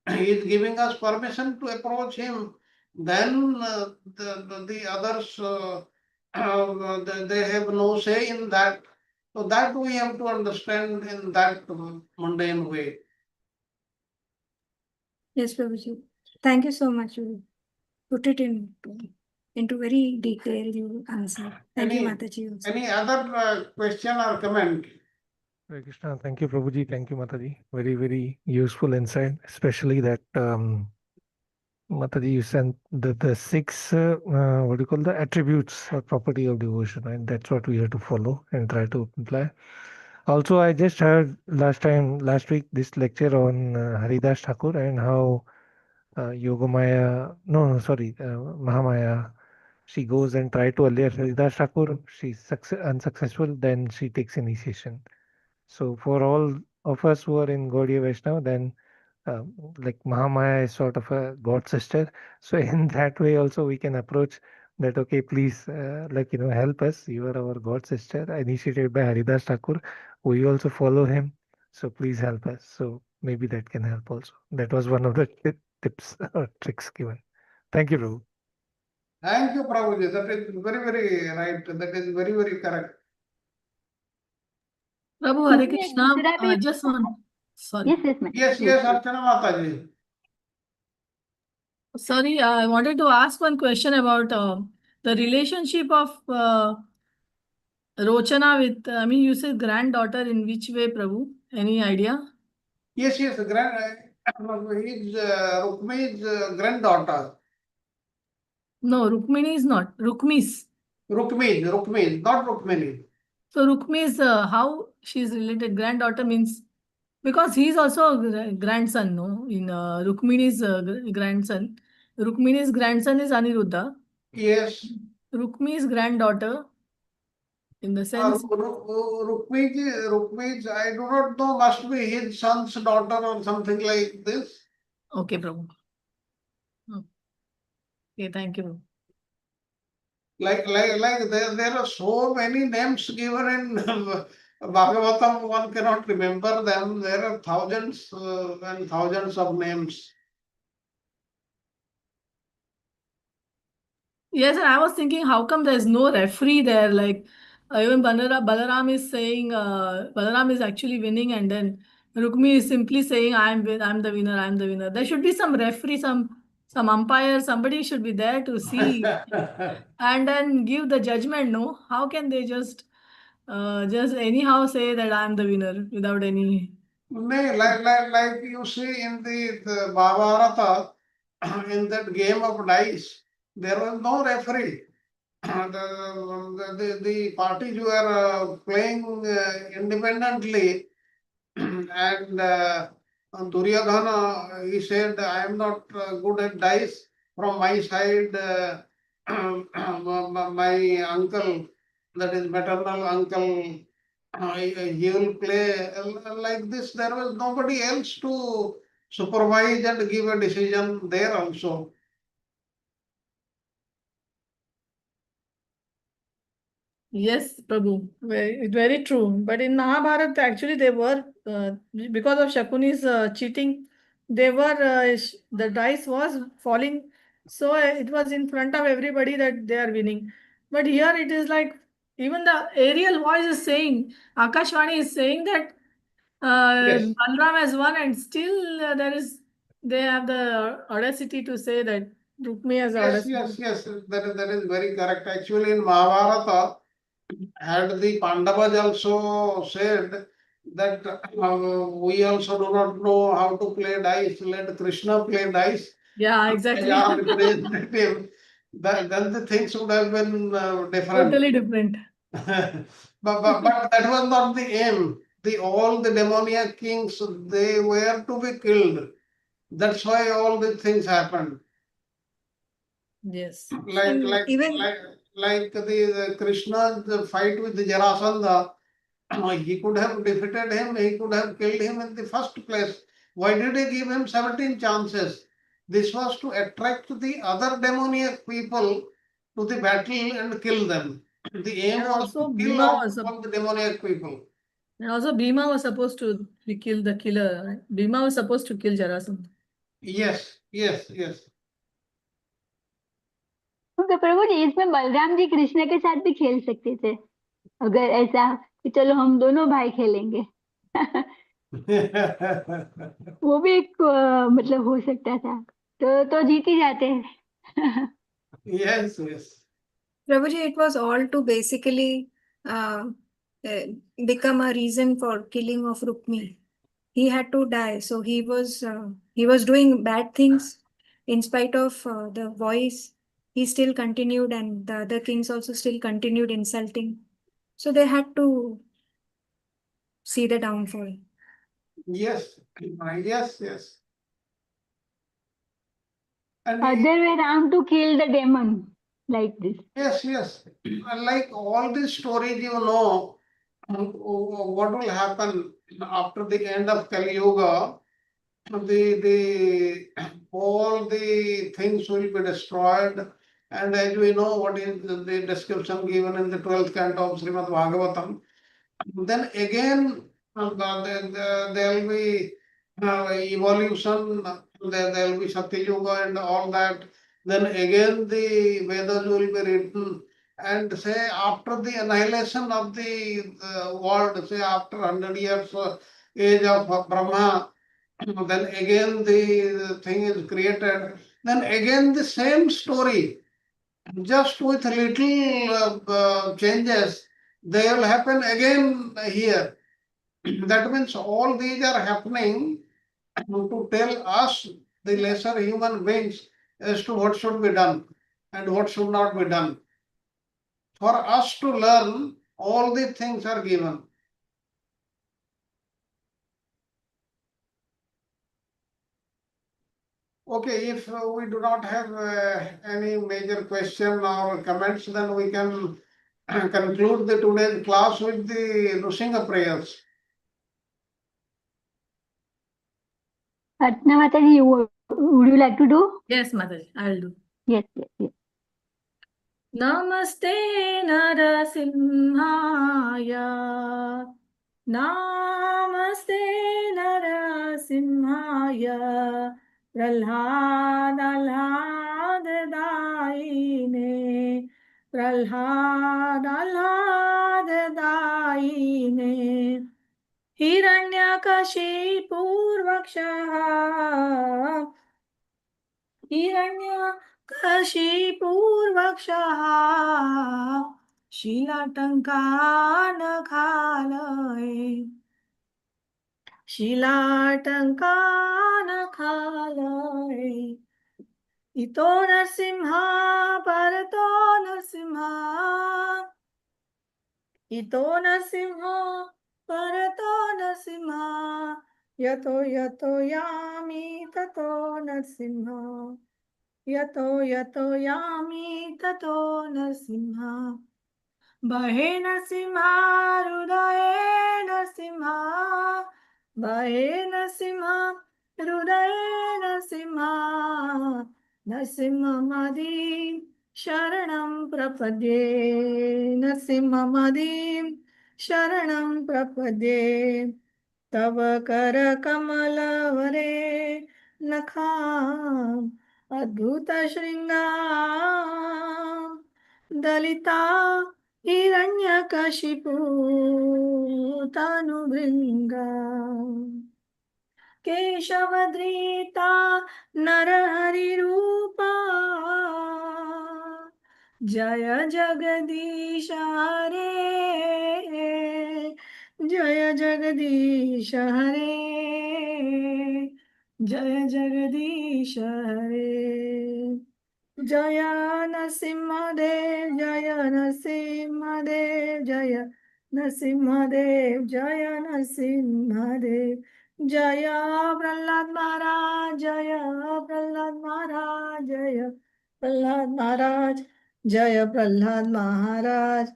He is giving us permission to approach Him, then the others, they have no say in that. So that we have to understand in that mundane way. Yes, Prabhuji. Thank you so much. You put it into very detailed answer. Thank you, Any, Mataji. Also. any other question or comment? Hare Krishna. Thank you, Prabhuji. Thank you, Mataji. Very, very useful insight, especially that Mataji, you sent the six what do you call the attributes or property of devotion, right? That's what we have to follow and try to apply. Also, I just heard last week, this lecture on Haridas Thakur and how Yogamaya, no, sorry, Mahamaya, she goes and try to allure Haridas Thakur. She's unsuccessful, then she takes initiation. So for all of us who are in Gaudiya Vaishnava, then like Mahamaya is sort of a god sister. So in that way also we can approach that, okay, please, help us. You are our god sister, initiated by Haridas Thakur. We also follow him. So please help us. So maybe that can help also. That was one of the tips or tricks given. Thank you, Prabhu. Thank you, Prabhuji. That is very, very right. That is very, very correct. Prabhu, Hare मुझे Krishna. दूसरा भी Just one. Sorry. yes ma'am. Yes, yes, Archana Mataji. Sorry, I wanted to ask one question about the relationship of Rochana with, I mean, you said granddaughter, in which way, Prabhu? Any idea? Yes, yes, his Rukmi's granddaughter. No, Rukmini is not. Rukmis. Rukmi, not Rukmini. So Rukmi is how she's related. Granddaughter means because he's also a grandson, no? In Rukmini's grandson. Rukmini's grandson is Aniruddha. Yes. Rukmi's granddaughter, in the sense. Rukmi, I do not know, must be his son's daughter or something like this. Okay, Prabhu. Okay, thank you. Like there are so many names given in Bhagavatam, one cannot remember them. There are thousands and thousands of names. Yes, and I was thinking, how come there's no referee there? Like even Balaram is saying, Balaram is actually winning, and then Rukmi is simply saying, I'm the winner, I'm the winner. There should be some referee, some umpire, somebody should be there to see and then give the judgment. No, how can they just anyhow say that I'm the winner without any? No, like you see in the Mahabharata, in that game of dice, there was no referee. The parties were playing independently, and Duryodhana, he said, I am not good at dice. From my side, my uncle, that is maternal uncle, he will play like this. There was nobody else to supervise and give a decision there also. Yes, Prabhu, very true. But in Mahabharata, actually, they were, because of Shakuni's cheating, they were, the dice was falling. So it was in front of everybody that they are winning. But here it is like, even the aerial voice is saying, Akashvani is saying that Yes. Balram has won, and still they have the audacity to say that Rukmi has Yes, audacity. yes, yes. That is very correct. Actually, in Mahabharata, had the Pandavas also said that we also do not know how to play dice, let Krishna play dice. Yeah, As exactly. our representative, then the things would have been different. Totally different. But that was not the aim. All the demoniac kings, they were to be killed. That's why all these things happened. Yes. Like And like even like like the Krishna's fight with the Jarasandha. He could have defeated him, he could have killed him in the first place. Why did he give him 17 chances? This was to attract the other demoniac people to the battle and kill them. The aim And was also to kill Bhima all was all the demoniac people. Bhima was supposed to be the killer. Right? Bhima was supposed to kill Jarasandha. Yes, yes, yes. तो प्रभु जी इसमें बलराम जी कृष्ण के साथ भी खेल सकते थे अगर ऐसा कि चलो हम दोनों भाई खेलेंगे वो भी एक मतलब हो सकता था तो जीत ही जाते हैं Yes, yes. Prabhuji, it was all to basically uh, become a reason for killing of Rukmi. He had to die, so he was doing bad things. In spite of the voice, he still continued, and the other kings also still continued insulting. So they had to see the downfall. Yes, yes, yes. And other way around to kill the demon like this. yes, yes. Like all these stories, what will happen after the end of Kali Yuga? The all the things will be destroyed, and as we know, what is the description given in the 12th canto of Srimad Bhagavatam. Then again, there will be evolution, there will be Satya Yuga and all that. Then again, the Vedas will be written. And say after the annihilation of the world, say after 100 years age of Brahma, then again the thing is created. Then again the same story, just with little changes, they will happen again here. That means all these are happening to tell us, the lesser human beings, as to what should be done and what should not be done. For us to learn, all these things are given. Okay, if we do not have any major question or comments, then we can conclude the today's class with the Nrsimha prayers. Archana Mataji, would you like to do? Yes, Mataji, I will do. Yes, yes, yes. Namaste Narasimhaya. Namaste Narasimhaya. Prahlad Daine. Prahlad Daine. Hiranyakashiपूर्वक्षः हिरण्यकशिपूर्वक्षः शिलाटङ्कानखालये शिलाटङ्कानखालये इतो नरसिंहा परतो नरसिंहा इतो नरसिंहा परतो नरसिंहा यतो यतो यामि ततो नरसिंह यतो यतो यामि ततो नरसिंह बहे नरसिंहा हृदये नरसिंहा बहे नरसिंहा हृदये नरसिंहा नरसिंहमदीं शरणं प्रपद्ये नरसिंहमदीं शरणं प्रपद्ये तव कर कमलवरे नखाम् अद्भुत शृंगार दलिता हिरण्यकशिपु तनुभृङ्गा केशवधृता नरहरिरूपा जय जगदीश हरे जय जगदीश हरे जय जगदीश हरे जय नरसिंहदेव जय नरसिंहदेव जय नरसिंहदेव जय नरसिंहदेव जय प्रहलाद महाराज जय प्रहलाद महाराज जय प्रहलाद महाराज जय प्रहलाद महाराज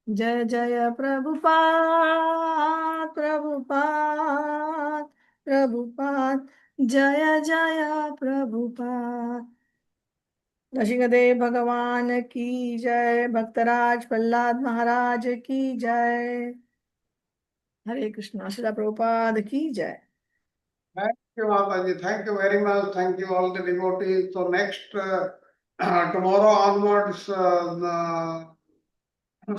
जय जय प्रभुपाद प्रभुपाद प्रभुपाद जय जय प्रभुपाद नरसिंहदेव भगवान की जय भक्तराज प्रहलाद महाराज की जय हरे कृष्णा श्रीला प्रभुपाद की जय Thank you, Mataji. Thank you very much. Thank you, all the devotees. So next, tomorrow onwards,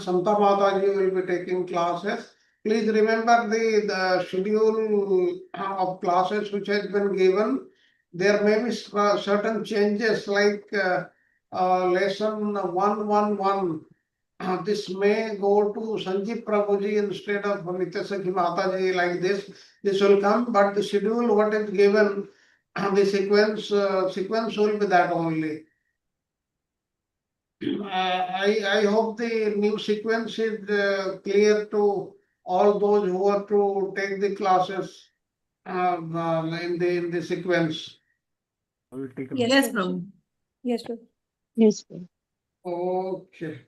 Santa Mataji will be taking classes. Please remember the schedule of classes which has been given. There may be certain changes like lesson 111. This may go to Sanjeev Prabhuji instead of Nityasakhi Mataji like this. This will come, but the schedule what is given, the sequence will be that only. I hope the new sequence is clear to all those who are to take the classes in the sequence. I will take a yes note. Prabhu yes Prabhu Yes, sir. Okay.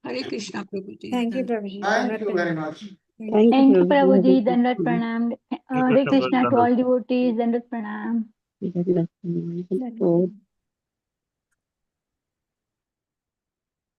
Hare Krishna, Prabhuji. Thank you, Prabhuji. Thank you very much. Thank Thank you, Prabhuji. Prabhuji. Hare Dandat Krishna. pranam. Hare Hare Krishna, Krishna to Prabhupada. all devotees. Dandat pranam. Hare Krishna. That-